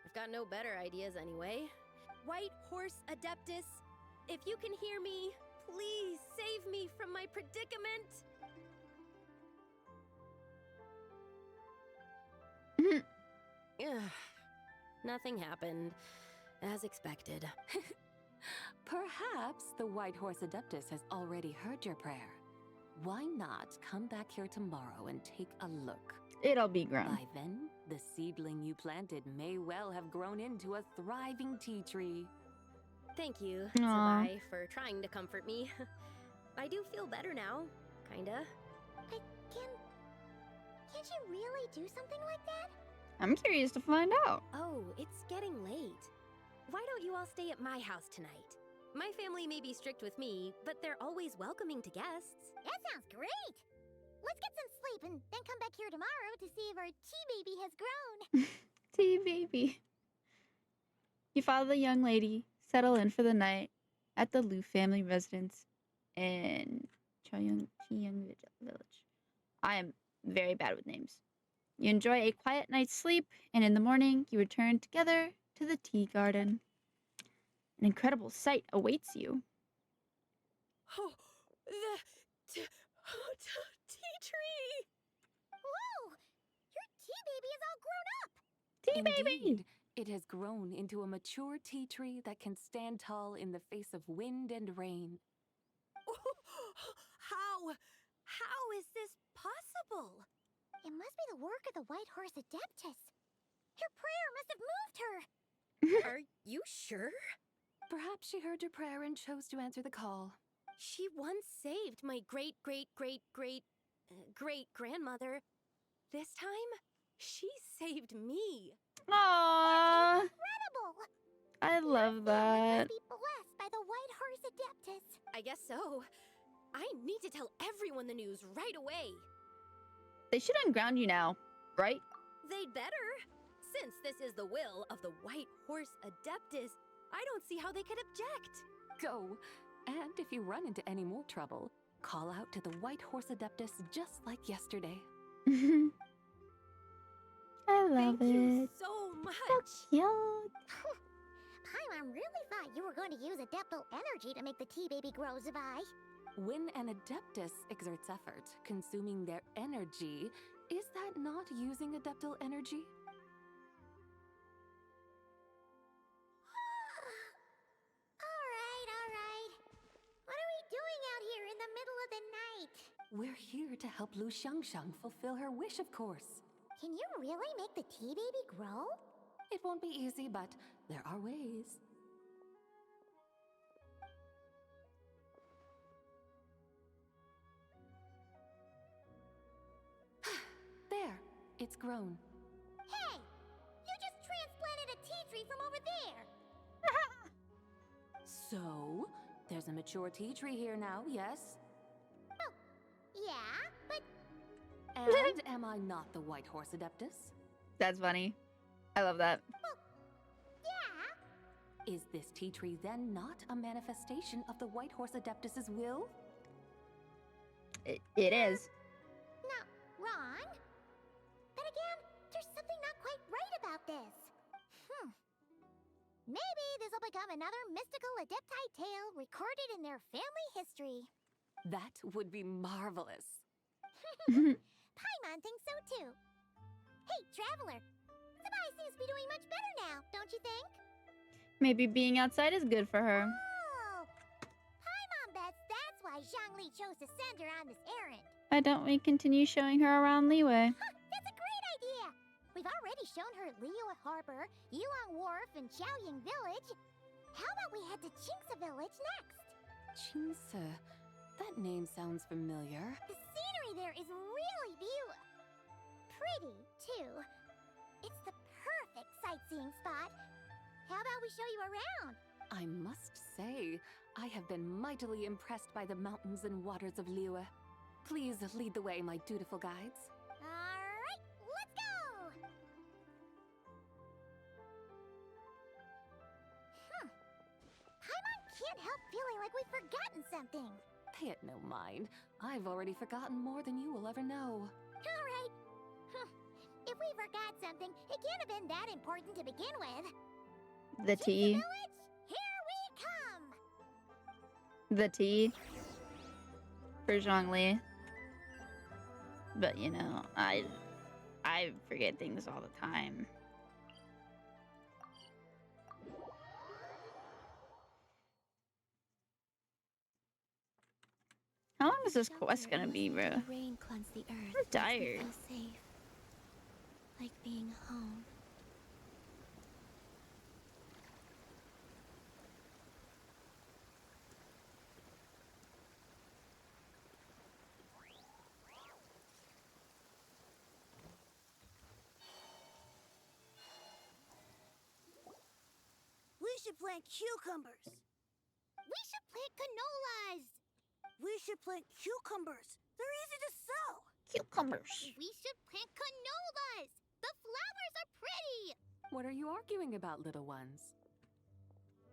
I've got no better ideas anyway. White Horse Adeptus, if you can hear me, please save me from my predicament. Ugh. Nothing happened, as expected. Perhaps the White Horse Adeptus has already heard your prayer. Why not come back here tomorrow and take a look? It'll be grown. By then, the seedling you planted may well have grown into a thriving tea tree. Thank you, Aw. Sabai, for trying to comfort me. I do feel better now, kinda. Can't you really do something like that? I'm curious to find out. Oh, it's getting late. Why don't you all stay at my house tonight? My family may be strict with me, but they're always welcoming to guests. That sounds great! Let's get some sleep and then come back here tomorrow to see if our tea baby has grown. Tea baby. You follow the young lady, settle in for the night at the Liu family residence in Chiyang Village. I am very bad with names. You enjoy a quiet night's sleep, and in the morning, you return together to the tea garden. An incredible sight awaits you. Oh, the tea tree! Whoa! Your tea baby is all grown up! Tea baby! Indeed, it has grown into a mature tea tree that can stand tall in the face of wind and rain. How is this possible? It must be the work of the White Horse Adeptus. Her prayer must have moved her. Are you sure? Perhaps she heard your prayer and chose to answer the call. She once saved my great-great-great-great-great-grandmother. This time, she saved me. Aww. Incredible! I love that. Be blessed by the White Horse Adeptus. I guess so. I need to tell everyone the news right away. They should unground you now, right? They'd better. Since this is the will of the White Horse Adeptus, I don't see how they could object. Go. And if you run into any more trouble, call out to the White Horse Adeptus just like yesterday. I love Thank you it. so much. So cute. Paimon really thought you were going to use Adeptal energy to make the tea baby grow, Zabai. When an Adeptus exerts effort, consuming their energy, is that not using Adeptal energy? All right. What are we doing out here in the middle of the night? We're here to help Lu Xiangxiang fulfill her wish, of course. Can you really make the tea baby grow? It won't be easy, but there are ways. There, it's grown. Hey! You just transplanted a tea tree from over there! So, there's a mature tea tree here now, yes? Oh, yeah, but... And am I not the White Horse Adeptus? That's funny. I love that. Well, yeah. Is this tea tree then not a manifestation of the White Horse Adeptus's will? It is. Not wrong. But again, there's something not quite right about this. Maybe this'll become another mystical Adepti tale recorded in their family history. That would be marvelous. Paimon thinks so too. Hey, Traveler. Sabai seems to be doing much better now, don't you think? Maybe being outside is good for her. Oh! Paimon bets that's why Zhangli chose to send her on this errand. Why don't we continue showing her around Leeway? That's a great idea! We've already shown her Liyue Harbor, Yulong Wharf, and Xiaoying Village. How about we head to Qingce Village next? Qingce. That name sounds familiar. The scenery there is really pretty, too. It's the perfect site sightseeing spot. How about we show you around? I must say, I have been mightily impressed by the mountains and waters of Liyue. Please lead the way, my dutiful guides. Alright, let's go! Paimon can't help feeling like we've forgotten something. Pay it no mind. I've already forgotten more than you will ever know. Alright. If we forgot something, it can't have been that important to begin with. The tea. Village, here we come! The tea. For Zhongli. But you know, I forget things all the time. How long is this quest gonna be, bro? The rain cleanse the earth. I'm tired. Feel safe. Like being home. We should plant cucumbers. We should plant canolas. We should plant cucumbers. They're easy to sow. Cucumbers. We should plant canolas. The flowers are pretty. What are you arguing about, little ones?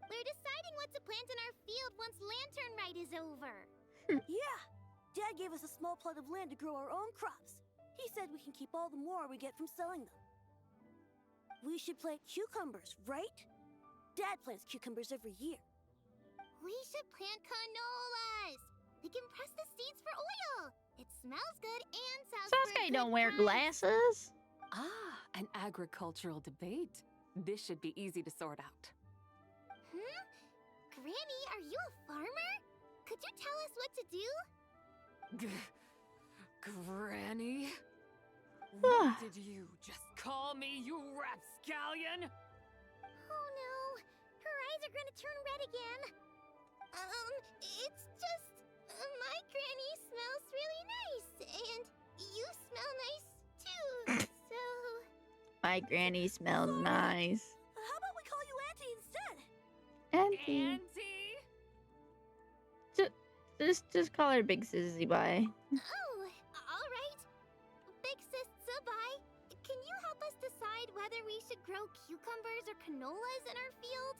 We're deciding what to plant in our field once Lantern Rite is over. Yeah. Dad gave us a small plot of land to grow our own crops. He said we can keep all the more we get from selling them. We should plant cucumbers, right? Dad plants cucumbers every year. We should plant canolas. We can press the seeds for oil. It smells good and sounds Sasuke don't wear glasses. Ah, an agricultural debate. This should be easy to sort out. Granny, are you a farmer? Could you tell us what to do? Granny? What did you just call me, you rapscallion? Oh no, her eyes are gonna turn red again. It's just my granny smells really nice, and you smell nice too. So My granny smells nice. How about we call you Auntie instead? Auntie. Just call her Big Sissy Bye. Oh, all right. Big Sis Zubai, can you help us decide whether we should grow cucumbers or canolas in our field?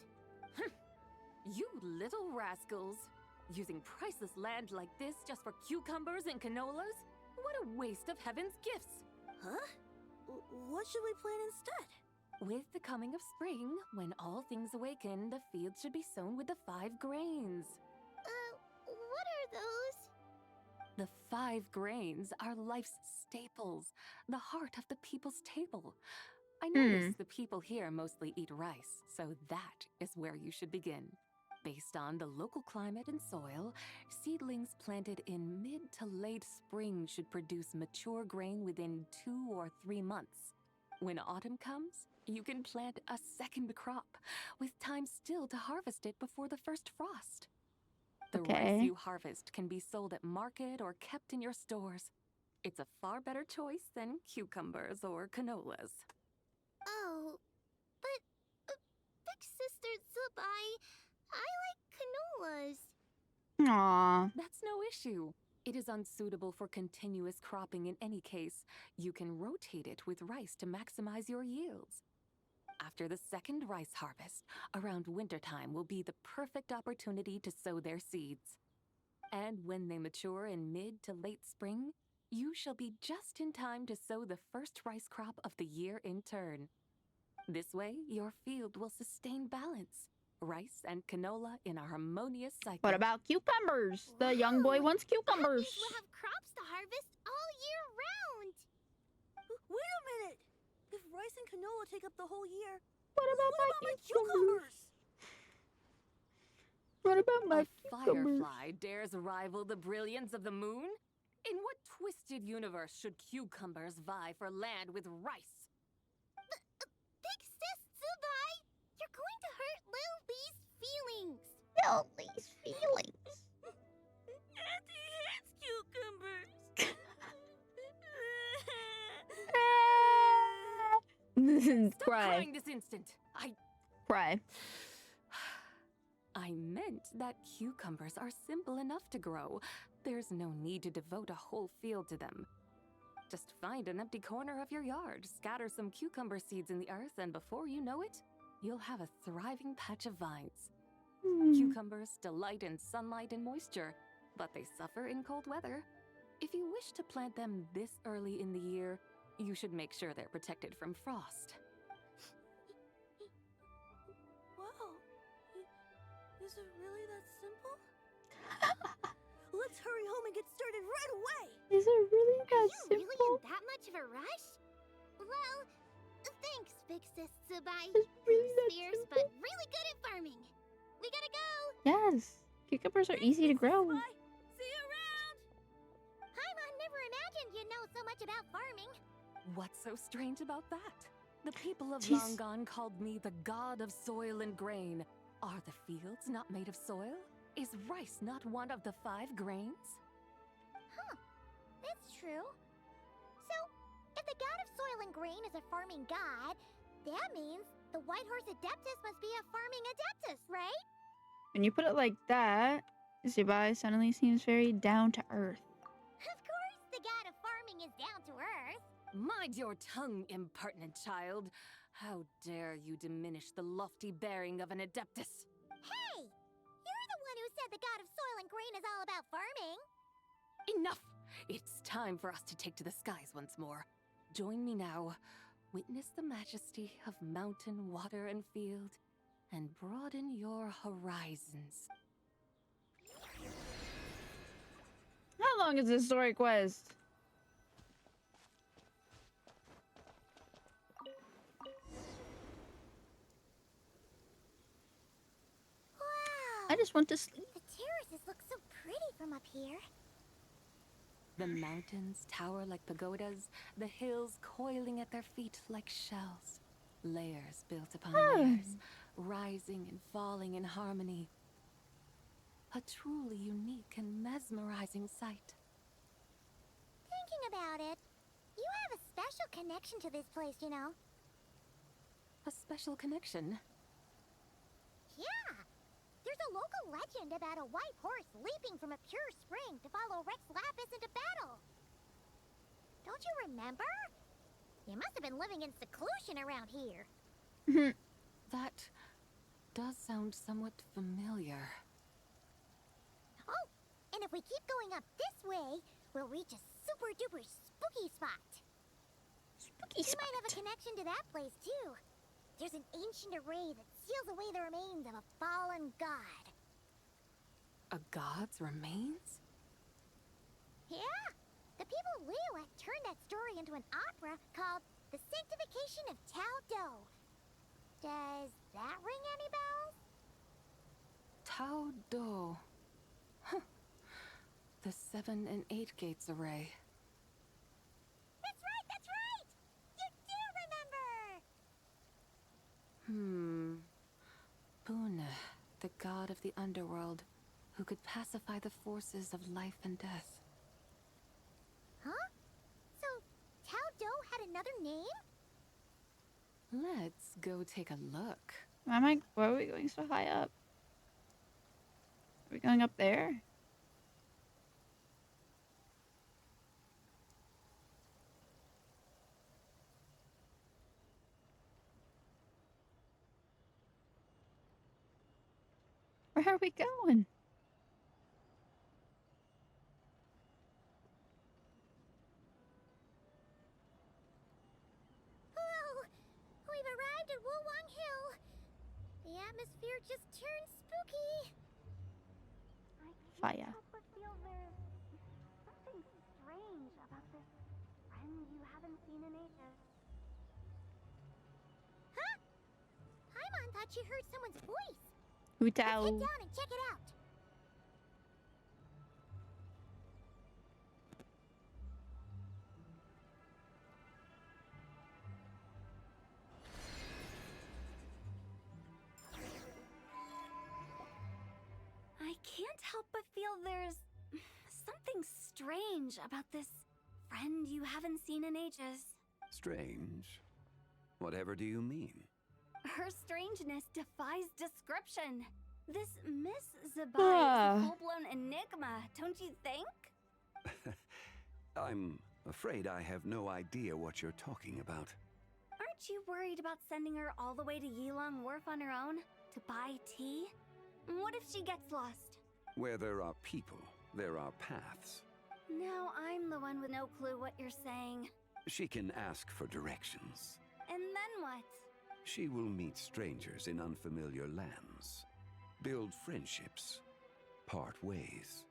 You little rascals. Using priceless land like this just for cucumbers and canolas? What a waste of heaven's gifts. Huh? What should we plant instead? With the coming of spring, when all things awaken, the field should be sown with the 5 grains. What are those? The 5 grains are life's staples, the heart of the people's table. I notice the people here mostly eat rice, so that is where you should begin. Based on the local climate and soil, seedlings planted in mid to late spring should produce mature grain within 2 or 3 months. When autumn comes, you can plant a second crop, with time still to harvest it before the first frost. The rice you harvest can be sold at market or kept in your stores. It's a far better choice than cucumbers or canolas. Oh, but Big Sister Zubai, I like canolas. Aww. That's no issue. It is unsuitable for continuous cropping in any case. You can rotate it with rice to maximize your yields. After the second rice harvest, around wintertime will be the perfect opportunity to sow their seeds. And when they mature in mid to late spring, you shall be just in time to sow the first rice crop of the year in turn. This way, your field will sustain balance. Rice and canola in a harmonious cycle. What about cucumbers? The young boy wants cucumbers. We'll have crops to harvest all year round. Wait a minute! If rice and canola take up the whole year, what about my cucumbers? What about my cucumbers? Firefly dares rival the brilliance of the moon? In what twisted universe should cucumbers vie for land with rice? Big Sis Zubai, you're going to hurt Lil Lee's feelings. Lil Lee's feelings. Auntie hates cucumbers. Cry Cry. crying this instant. Cry. I meant that cucumbers are simple enough to grow. There's no need to devote a whole field to them. Just find an empty corner of your yard, scatter some cucumber seeds in the earth, and before you know it, you'll have a thriving patch of vines. Cucumbers delight in sunlight and moisture, but they suffer in cold weather. If you wish to plant them this early in the year, you should make sure they're protected from frost. Wow. Is it really that simple? Let's hurry home and get started right away! Is it really that Are you simple? really in that much of a rush? Well, thanks, Big Sis Tsubai. It's really that Fierce, simple? but really good at farming. We gotta go! Yes. Cucumbers are easy to grow. See you around! Paimon never imagined you'd know so much about farming. What's so strange about that? The people of Jeez. Long Gone called me the god of soil and grain. Are the fields not made of soil? Is rice not one of the 5 grains? Huh. That's true. So, if the god of soil and grain is a farming god, that means the White Horse Adeptus must be a farming adeptus, right? When you put it like that, Zubai suddenly seems very down to earth. Of course, the god of farming is down to earth. Mind your tongue, impertinent child. How dare you diminish the lofty bearing of an adeptus? Hey! You're the one who said the god of soil and grain is all about farming. Enough! It's time for us to take to the skies once more. Join me now. Witness the majesty of mountain, water, and field, and broaden your horizons. How long is this story quest? Wow! I just want to sleep. The terraces look so pretty from up here. The mountains tower like pagodas, the hills coiling at their feet like shells. Layers built upon layers, rising and falling in harmony. A truly unique and mesmerizing sight. Thinking about it, you have a special connection to this place, you know. A special connection? Yeah! There's a local legend about a white horse leaping from a pure spring to follow Rex Lapis into battle. Don't you remember? You must have been living in seclusion around here. That does sound somewhat familiar. Oh, and if we keep going up this way, we'll reach a super duper spooky spot. Spooky You might have a connection to that place too. There's an ancient array that seals away the remains of a fallen god. A god's remains? Yeah! The people of Liyue turned that story into an opera called The Sanctification of Tao Do. Does that ring any bells? Tao Do. Huh. The 7 and 8 gates array. That's right, that's right! You do remember! Buna, the god of the underworld, who could pacify the forces of life and death. Huh? So, Tao Do had another name? Let's go take a look. Why are we going so high up? Are we going up there? Where are we going? Whoa! We've arrived at Wulwang Hill. The atmosphere just turned spooky. Fire. But feel there's something strange about this friend you haven't seen in ages. Huh? Paimon thought she heard someone's voice. Hu Let's Tao. head down and check it out. I can't help but feel there's something strange about this friend you haven't seen in ages. Strange. Whatever do you mean? Her strangeness defies description. This Miss Zabai is a full-blown enigma, don't you think? I'm afraid I have no idea what you're talking about. Aren't you worried about sending her all the way to Yilong Wharf on her own to buy tea? What if she gets lost? Where there are people, there are paths. Now I'm the one with no clue what you're saying. She can ask for directions. And then what? She will meet strangers in unfamiliar lands, build friendships, part ways.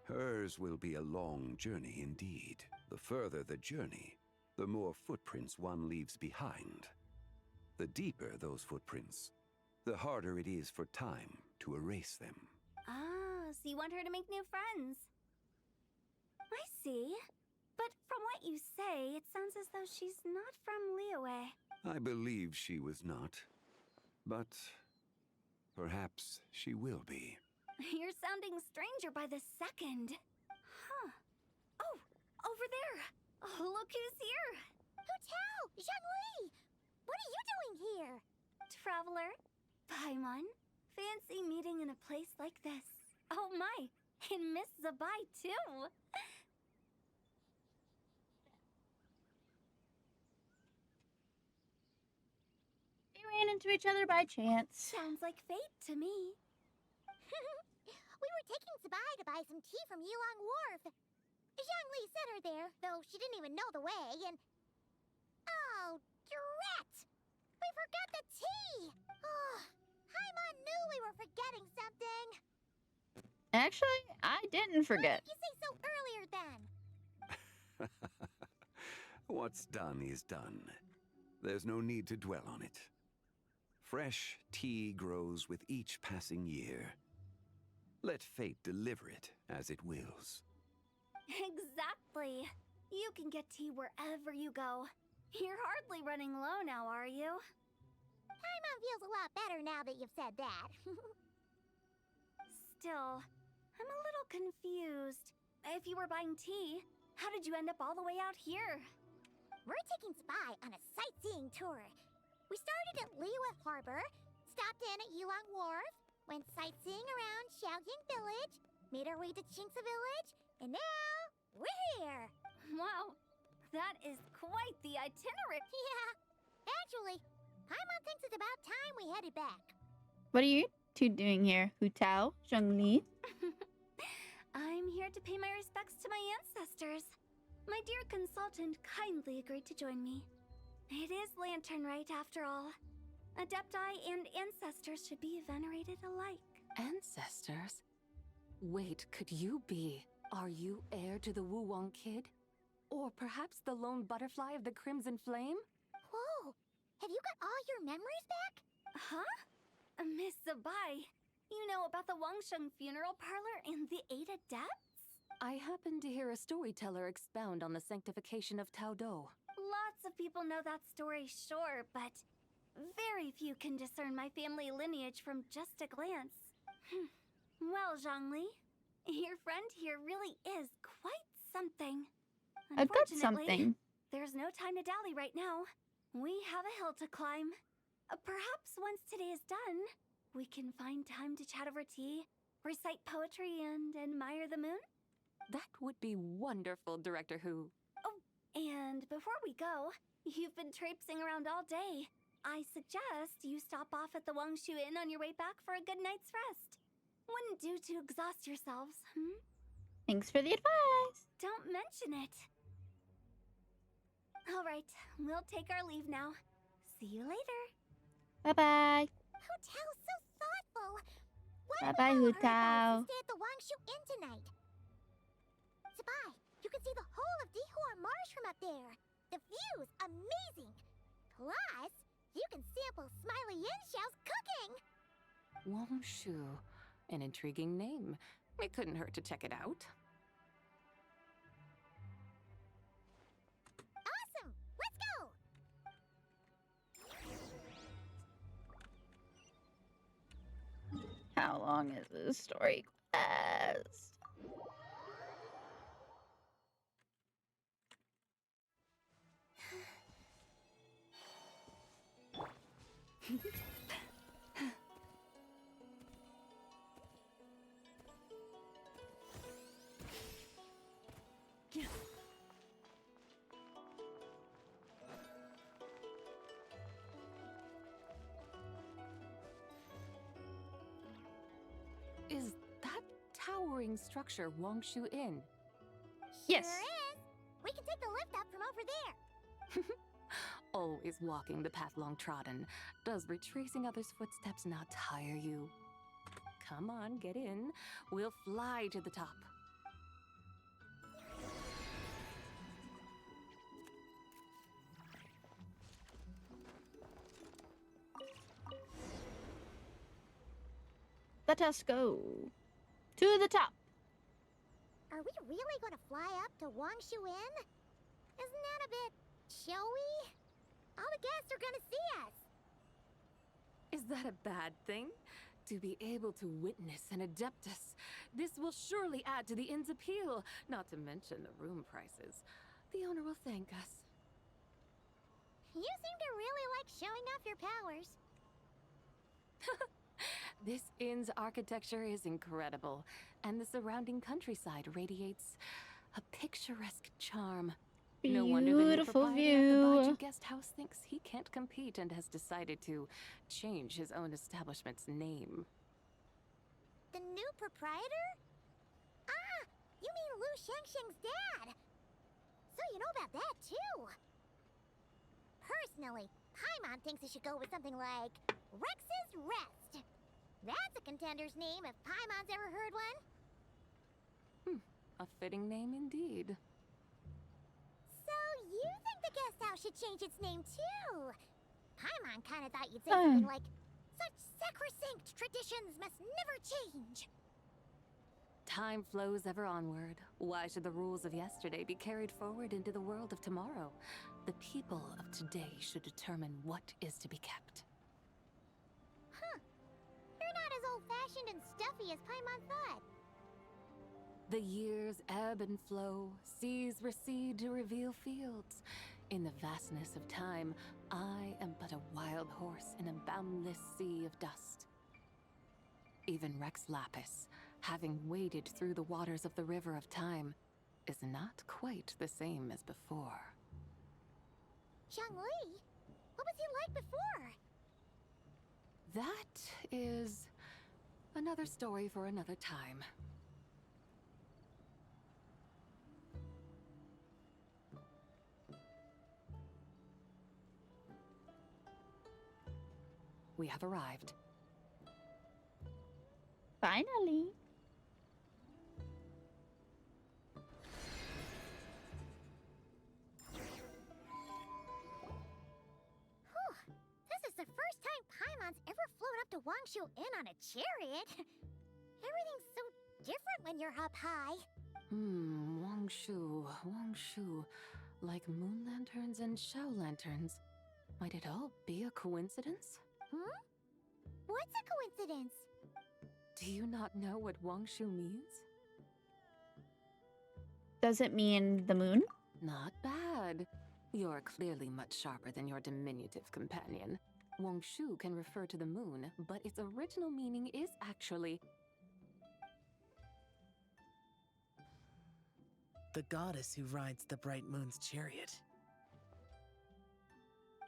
Hers will be a long journey indeed. The further the journey, the more footprints one leaves behind. The deeper those footprints, the harder it is for time to erase them. Ah, so you want her to make new friends. I see. But from what you say, it sounds as though she's not from Liyue. I believe she was not, but perhaps she will be. You're sounding stranger by the second. Huh. Oh, over there. Oh, look who's here. Hu Tao! Zhongli! What are you doing here? Traveler, Paimon, fancy meeting in a place like this. Oh my, and Miss Zabai too. They ran into each other by chance. Sounds like fate to me. We were taking Zabai to buy some tea from Yilong Wharf. Zhongli sent her there, though she didn't even know the way, and... Oh, drat! We forgot the tea! Oh, Paimon knew we were forgetting something. Actually, I didn't forget. Why didn't you say so earlier then? What's done is done. There's no need to dwell on it. Fresh tea grows with each passing year. Let fate deliver it as it wills. Exactly. You can get tea wherever you go. You're hardly running low now, are you? Paimon feels a lot better now that you've said that. Still, I'm a little confused. If you were buying tea, how did you end up all the way out here? We're taking Zabai on a sightseeing tour. We started at Liyue Harbor, stopped in at Yilong Wharf, went sightseeing around Xiaoying Village, made our way to Qingce Village, and now we're here. Wow, that is quite the itinerary. Yeah, actually, Paimon thinks it's about time we headed back. What are you two doing here, Hu Tao, Zhongli? I'm here to pay my respects to my ancestors. My dear consultant kindly agreed to join me. It is Lantern Rite, after all. Adepti and ancestors should be venerated alike. Ancestors? Wait, could you be? Are you heir to the Wu-Wong kid? Or perhaps the lone butterfly of the Crimson Flame? Whoa, have you got all your memories back? Huh? Miss Zabai, you know about the Wangsheng funeral parlor and the 8 adepts? I happened to hear a storyteller expound on the sanctification of Tao Do. Lots of people know that story, sure, but very few can discern my family lineage from just a glance. Well, Zhongli, your friend here really is quite something. I've got something. There's no time to dally right now. We have a hill to climb. Perhaps once today is done, we can find time to chat over tea, recite poetry, and admire the moon? That would be wonderful, Director Hu. Oh, and before we go, you've been traipsing around all day. I suggest you stop off at the Wangshu Inn on your way back for a good night's rest. Wouldn't do to exhaust yourselves, Thanks for the advice. Don't mention it. All right, we'll take our leave now. See you later. Bye-bye. Hu Tao's so thoughtful. Bye-bye, Hu Tao. Stay at the Wangshu Inn tonight. Zabai, you can see the whole of Dihua Marsh from up there. The view's amazing. Plus, you can sample Smiley Yanxiao's cooking. Wangshu. An intriguing name. It couldn't hurt to check it out. Awesome! Let's go! How long is this story quest? Is that towering structure Wongshu Inn? Yes. Sure is. We can take the lift up from over there. Always walking the path long trodden. Does retracing others' footsteps not tire you? Come on, get in. We'll fly to the top. Let us go to the top. Are we really going to fly up to Wangshu Inn? Isn't that a bit showy? All the guests are going to see us. Is that a bad thing? To be able to witness an Adeptus. This will surely add to the inn's appeal, not to mention the room prices. The owner will thank us. You seem to really like showing off your powers. This inn's architecture is incredible, and the surrounding countryside radiates a picturesque charm. No wonder the new Beautiful proprietor of the view. Baiju guest house thinks he can't compete and has decided to change his own establishment's name. The new proprietor? Ah, you mean Lu Shengsheng's dad. So you know about that, too. Personally, Paimon thinks it should go with something like Rex's Rest. That's a contender's name if Paimon's ever heard one. A fitting name indeed. So you think the guest house should change its name, too? Paimon kind of thought you'd say something like, such sacrosanct traditions must never change. Time flows ever onward. Why should the rules of yesterday be carried forward into the world of tomorrow? The people of today should determine what is to be kept. Huh. You're not as old-fashioned and stuffy as Paimon thought. The years ebb and flow, seas recede to reveal fields. In the vastness of time, I am but a wild horse in a boundless sea of dust. Even Rex Lapis, having waded through the waters of the river of time, is not quite the same as before. Zhongli? What was he like before? That is another story for another time. We have arrived. Finally. Whew. This is the first time Paimon's ever flown up to Wangshu Inn on a chariot. Everything's so different when you're up high. Wangshu. Like moon lanterns and shell lanterns. Might it all be a coincidence? What's a coincidence? Do you not know what Wangshu means? Does it mean the moon? Not bad. You're clearly much sharper than your diminutive companion. Wangshu can refer to the moon, but its original meaning is actually the goddess who rides the bright moon's chariot.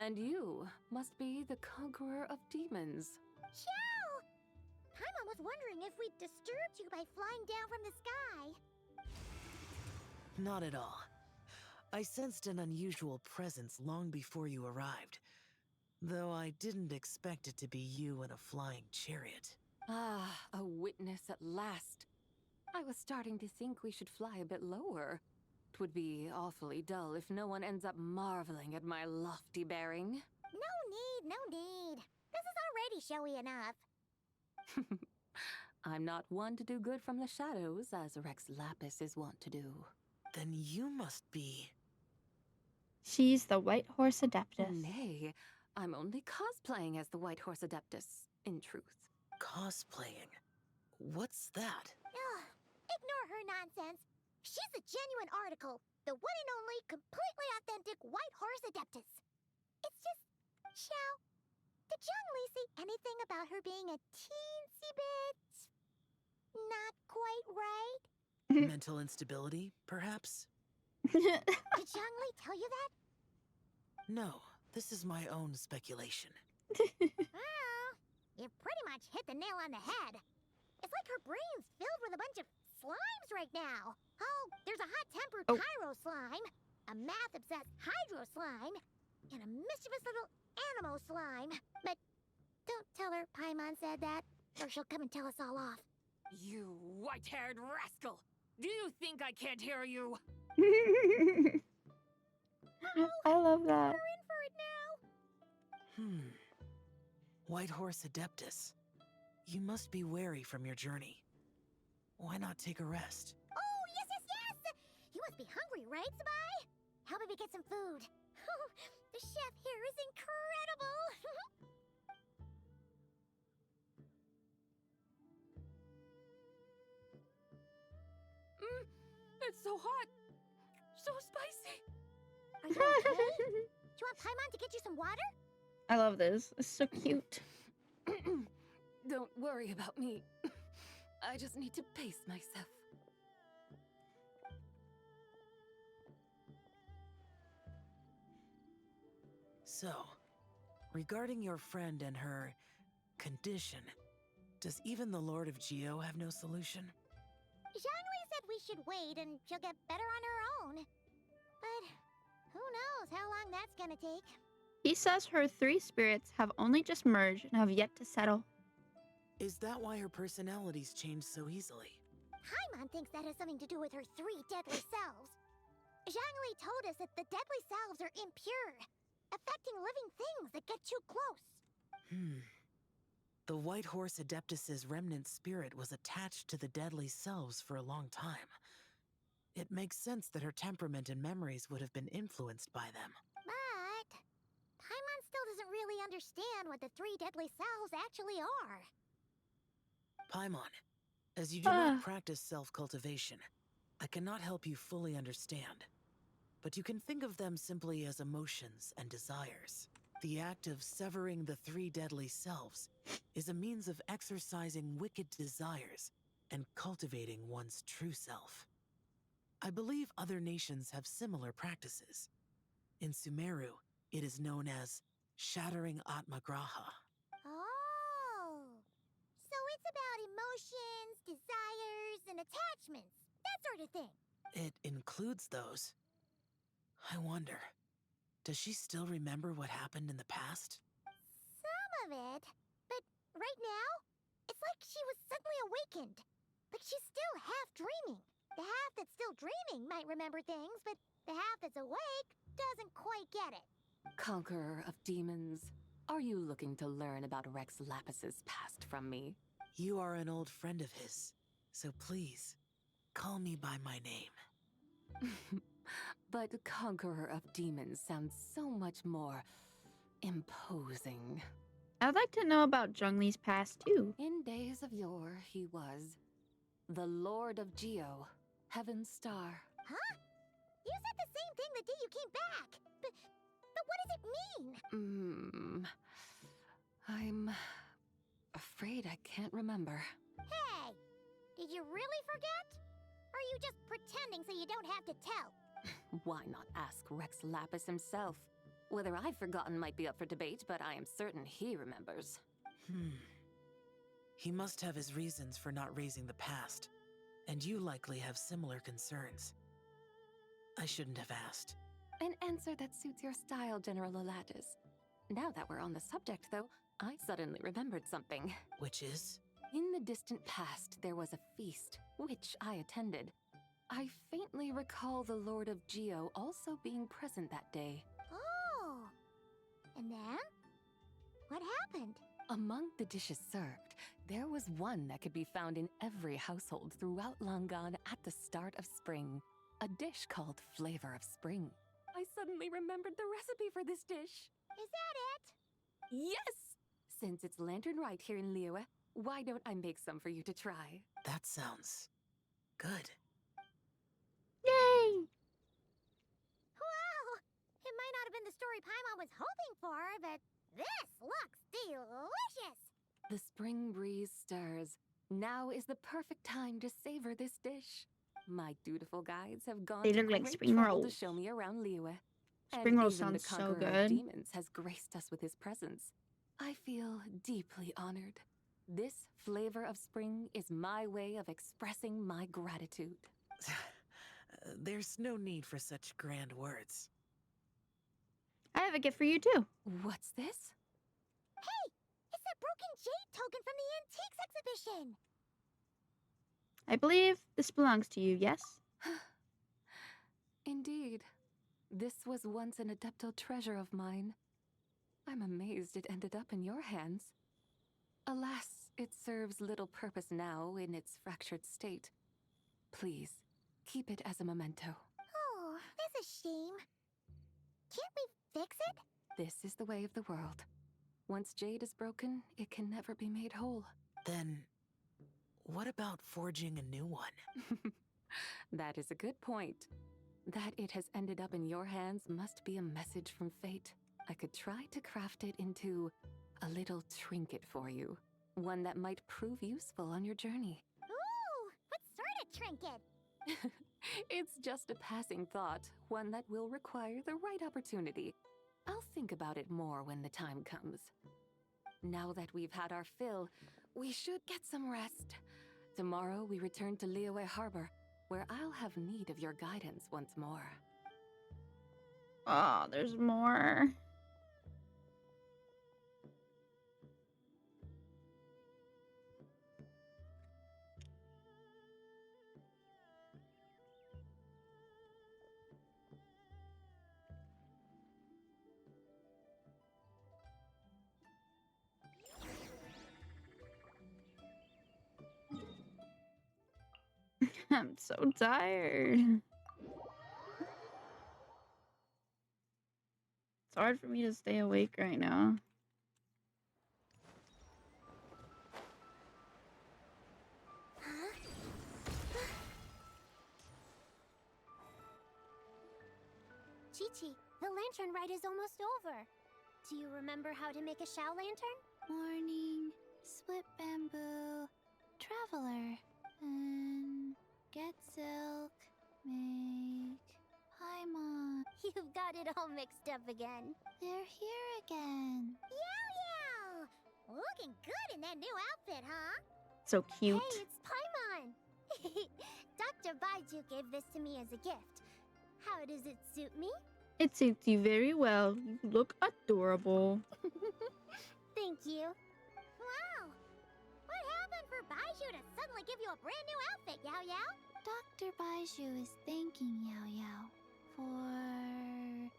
And you must be the conqueror of demons. Xiao! Paimon was wondering if we'd disturbed you by flying down from the sky. Not at all. I sensed an unusual presence long before you arrived, though I didn't expect it to be you in a flying chariot. Ah, a witness at last. I was starting to think we should fly a bit lower. It would be awfully dull if no one ends up marveling at my lofty bearing. No need. This is already showy enough. I'm not one to do good from the shadows, as Rex Lapis is wont to do. Then you must be... She's the White Horse Adeptus. Nay, I'm only cosplaying as the White Horse Adeptus, in truth. Cosplaying? What's that? Ugh, ignore her nonsense. She's a genuine article. The one and only, completely authentic White Horse Adeptus. It's just... Xiao, did Zhongli say anything about her being a teensy bit... not quite right? Mental instability, perhaps? Did Zhongli tell you that? No, this is my own speculation. Well, you pretty much hit the nail on the head. It's like her brain's filled with a bunch of slimes right now. Oh, there's a hot-tempered Oh. pyro slime, a math-obsessed hydro slime, and a mischievous little animal slime. But don't tell her Paimon said that, or she'll come and tell us all off. You white-haired rascal! Do you think I can't hear you? I love that. We're in for it now. White Horse Adeptus. You must be weary from your journey. Why not take a rest? Oh, yes! You must be hungry, right, Sabai? How about we get some food? The chef here is incredible! It's so hot! So spicy! Are you okay? Do you want Paimon to get you some water? I love this. It's so cute. Don't worry about me. I just need to pace myself. So, regarding your friend and her condition, does even the Lord of Geo have no solution? Zhangli said we should wait and she'll get better on her own. But who knows how long that's gonna take. He says her 3 spirits have only just merged and have yet to settle. Is that why her personalities change so easily? Paimon thinks that has something to do with her 3 deadly selves. Zhangli told us that the deadly selves are impure, affecting living things that get too close. The White Horse Adeptus's remnant spirit was attached to the deadly selves for a long time. It makes sense that her temperament and memories would have been influenced by them. But Paimon still doesn't really understand what the 3 deadly selves actually are. Paimon, as you do not practice self-cultivation, I cannot help you fully understand. But you can think of them simply as emotions and desires. The act of severing the 3 deadly selves is a means of exercising wicked desires and cultivating one's true self. I believe other nations have similar practices. In Sumeru, it is known as shattering Atmagraha. Oh, so it's about emotions, desires, and attachments, that sort of thing. It includes those. I wonder, does she still remember what happened in the past? Some of it, but right now, it's like she was suddenly awakened. Like she's still half dreaming. The half that's still dreaming might remember things, but the half that's awake doesn't quite get it. Conqueror of demons, are you looking to learn about Rex Lapis's past from me? You are an old friend of his, so please, call me by my name. But Conqueror of Demons sounds so much more imposing. I'd like to know about Zhongli's past too. In days of yore, he was the Lord of Geo, Heaven's Star. Huh? You said the same thing the day you came back. But what does it mean? I'm afraid I can't remember. Hey, did you really forget? Or are you just pretending so you don't have to tell? Why not ask Rex Lapis himself? Whether I've forgotten might be up for debate, but I am certain he remembers. He must have his reasons for not raising the past, and you likely have similar concerns. I shouldn't have asked. An answer that suits your style, General Olatis. Now that we're on the subject, though, I suddenly remembered something. Which is? In the distant past, there was a feast, which I attended. I faintly recall the Lord of Geo also being present that day. Oh, and then? What happened? Among the dishes served, there was one that could be found in every household throughout Langan at the start of spring. A dish called Flavor of Spring. I suddenly remembered the recipe for this dish. Is that it? Yes! Since it's Lantern Rite here in Liyue, why don't I make some for you to try? That sounds good. Yay! Wow! It might not have been the story Paimon was hoping for, but this looks delicious! The spring breeze stirs. Now is the perfect time to savor this dish. My dutiful guides have gone They to look like great spring trouble to rolls. show me around Liyue. Spring And rolls even the sounds so Conqueror of good. Demons has graced us with his presence. I feel deeply honored. This flavor of spring is my way of expressing my gratitude. There's no need for such grand words. I have a gift for you too. What's this? Hey! It's that broken jade token from the antiques exhibition! I believe this belongs to you, yes? Indeed. This was once an Adeptal treasure of mine. I'm amazed it ended up in your hands. Alas, it serves little purpose now in its fractured state. Please, keep it as a memento. Oh, that's a shame. Can't we fix it? This is the way of the world. Once jade is broken, it can never be made whole. Then, what about forging a new one? That is a good point. That it has ended up in your hands must be a message from fate. I could try to craft it into a little trinket for you. One that might prove useful on your journey. Ooh, what sort of trinket? It's just a passing thought, one that will require the right opportunity. I'll think about it more when the time comes. Now that we've had our fill, we should get some rest. Tomorrow we return to Liyue Harbor, where I'll have need of your guidance once more. Oh, there's more. I'm so tired. It's hard for me to stay awake right now. Chi-Chi, the lantern ride is almost over. Do you remember how to make a Shao lantern? Morning, split bamboo, traveler, and get silk, make paimon. You've got it all mixed up again. They're here again. Yow! Looking good in that new outfit, huh? So cute. Hey, it's Paimon! Dr. Baiju gave this to me as a gift. How does it suit me? It suits you very well. You look adorable. Thank you. Wow! What happened for Baiju to suddenly give you a brand new outfit, Yao Yao? Dr. Baiju is thanking Yao Yao for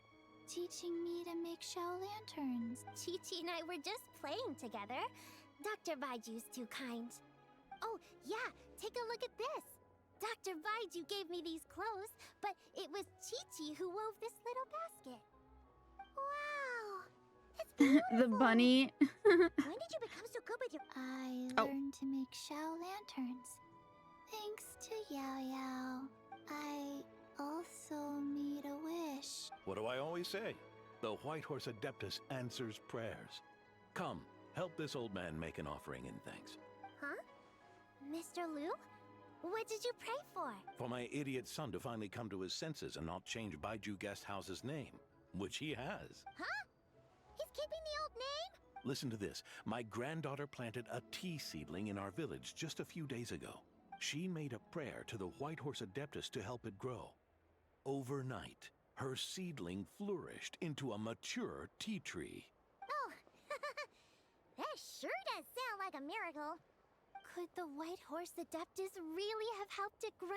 teaching me to make Shao lanterns. Chi-Chi and I were just playing together. Dr. Baiju's too kind. Oh, yeah, take a look at this. Dr. Baiju gave me these clothes, but it was Chi-Chi who wove this little basket. Wow! It's beautiful! The bunny. When did you become so good with your... I learned to make Shao lanterns. Thanks to Yao Yao. I also made a wish. What do I always say? The White Horse Adeptus answers prayers. Come, help this old man make an offering in thanks. Huh? Mr. Liu? What did you pray for? For my idiot son to finally come to his senses and not change Baiju Guest House's name, which he has. Huh? He's keeping the old name? Listen to this. My granddaughter planted a tea seedling in our village just a few days ago. She made a prayer to the White Horse Adeptus to help it grow. Overnight, her seedling flourished into a mature tea tree. Oh, that sure does sound like a miracle. Could the White Horse Adeptus really have helped it grow?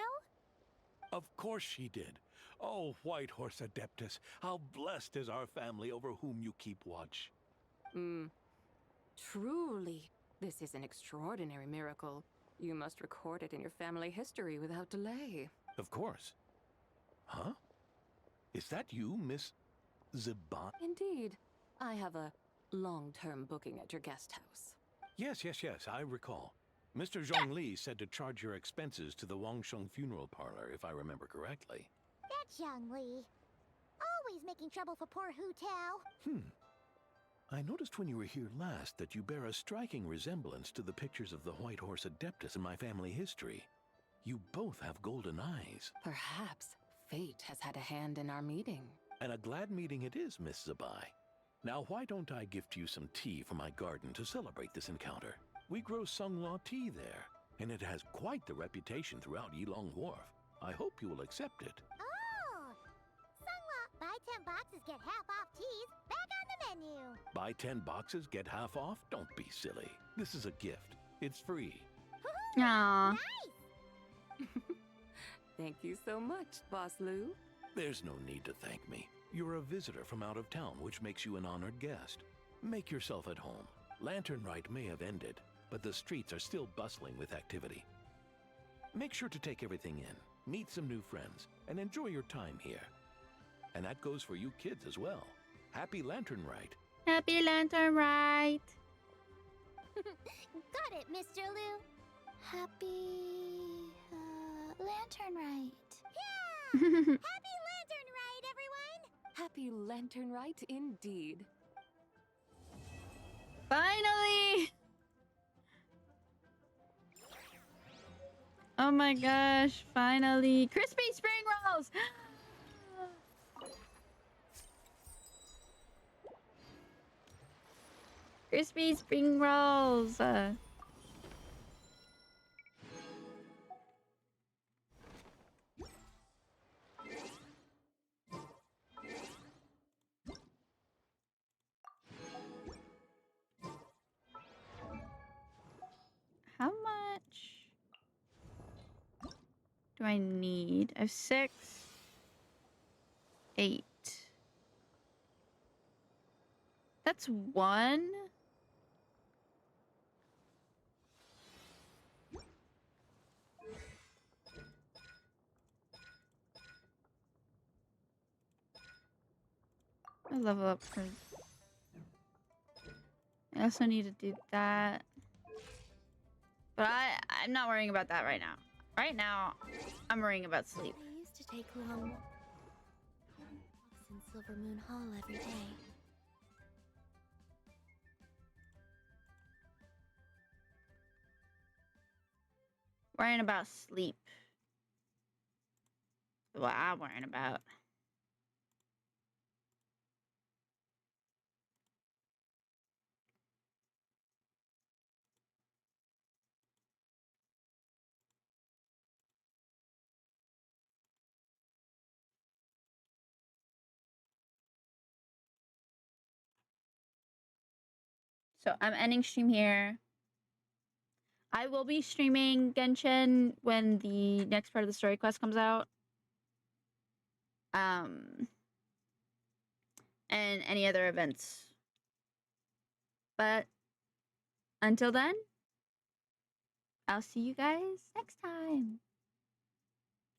Of course she did. Oh, White Horse Adeptus, how blessed is our family over whom you keep watch. Truly, this is an extraordinary miracle. You must record it in your family history without delay. Of course. Huh? Is that you, Miss Ziban? Indeed. I have a long-term booking at your guest house. Yes, I recall. Mr. Zhongli said to charge your expenses to the Wangsheng Funeral Parlor, if I remember correctly. That Zhongli. Always making trouble for poor Hu Tao. I noticed when you were here last that you bear a striking resemblance to the pictures of the White Horse Adeptus in my family history. You both have golden eyes. Perhaps fate has had a hand in our meeting. And a glad meeting it is, Miss Zabai. Now, why don't I gift you some tea from my garden to celebrate this encounter? We grow Sunglaw tea there, and it has quite the reputation throughout Yilong Wharf. I hope you will accept it. Oh! Sunglaw, buy 10 boxes, get half off teas. Back on the menu. Buy 10 boxes, get half off? Don't be silly. This is a gift. It's free. Aww. Thank you so much, Boss Lou. There's no need to thank me. You're a visitor from out of town, which makes you an honored guest. Make yourself at home. Lantern Rite may have ended, but the streets are still bustling with activity. Make sure to take everything in, meet some new friends, and enjoy your time here. And that goes for you kids as well. Happy Lantern Rite. Happy Lantern Rite. Got it, Mr. Lou. Happy Lantern Rite. Yeah! Happy Lantern Rite, everyone! Happy Lantern Rite indeed. Finally! Oh my gosh, finally. Crispy spring rolls! Crispy spring rolls! How much do I need? I have 6, 8. That's 1. I level up for. I also need to do that. But I'm not worrying about that right now. Right now, I'm worrying about sleep. I used to take long walks in Silver Moon Hall every day. Worrying about sleep. What I'm worrying about. So I'm ending stream here. I will be streaming Genshin when the next part of the story quest comes out. And any other events. But until then, I'll see you guys next time.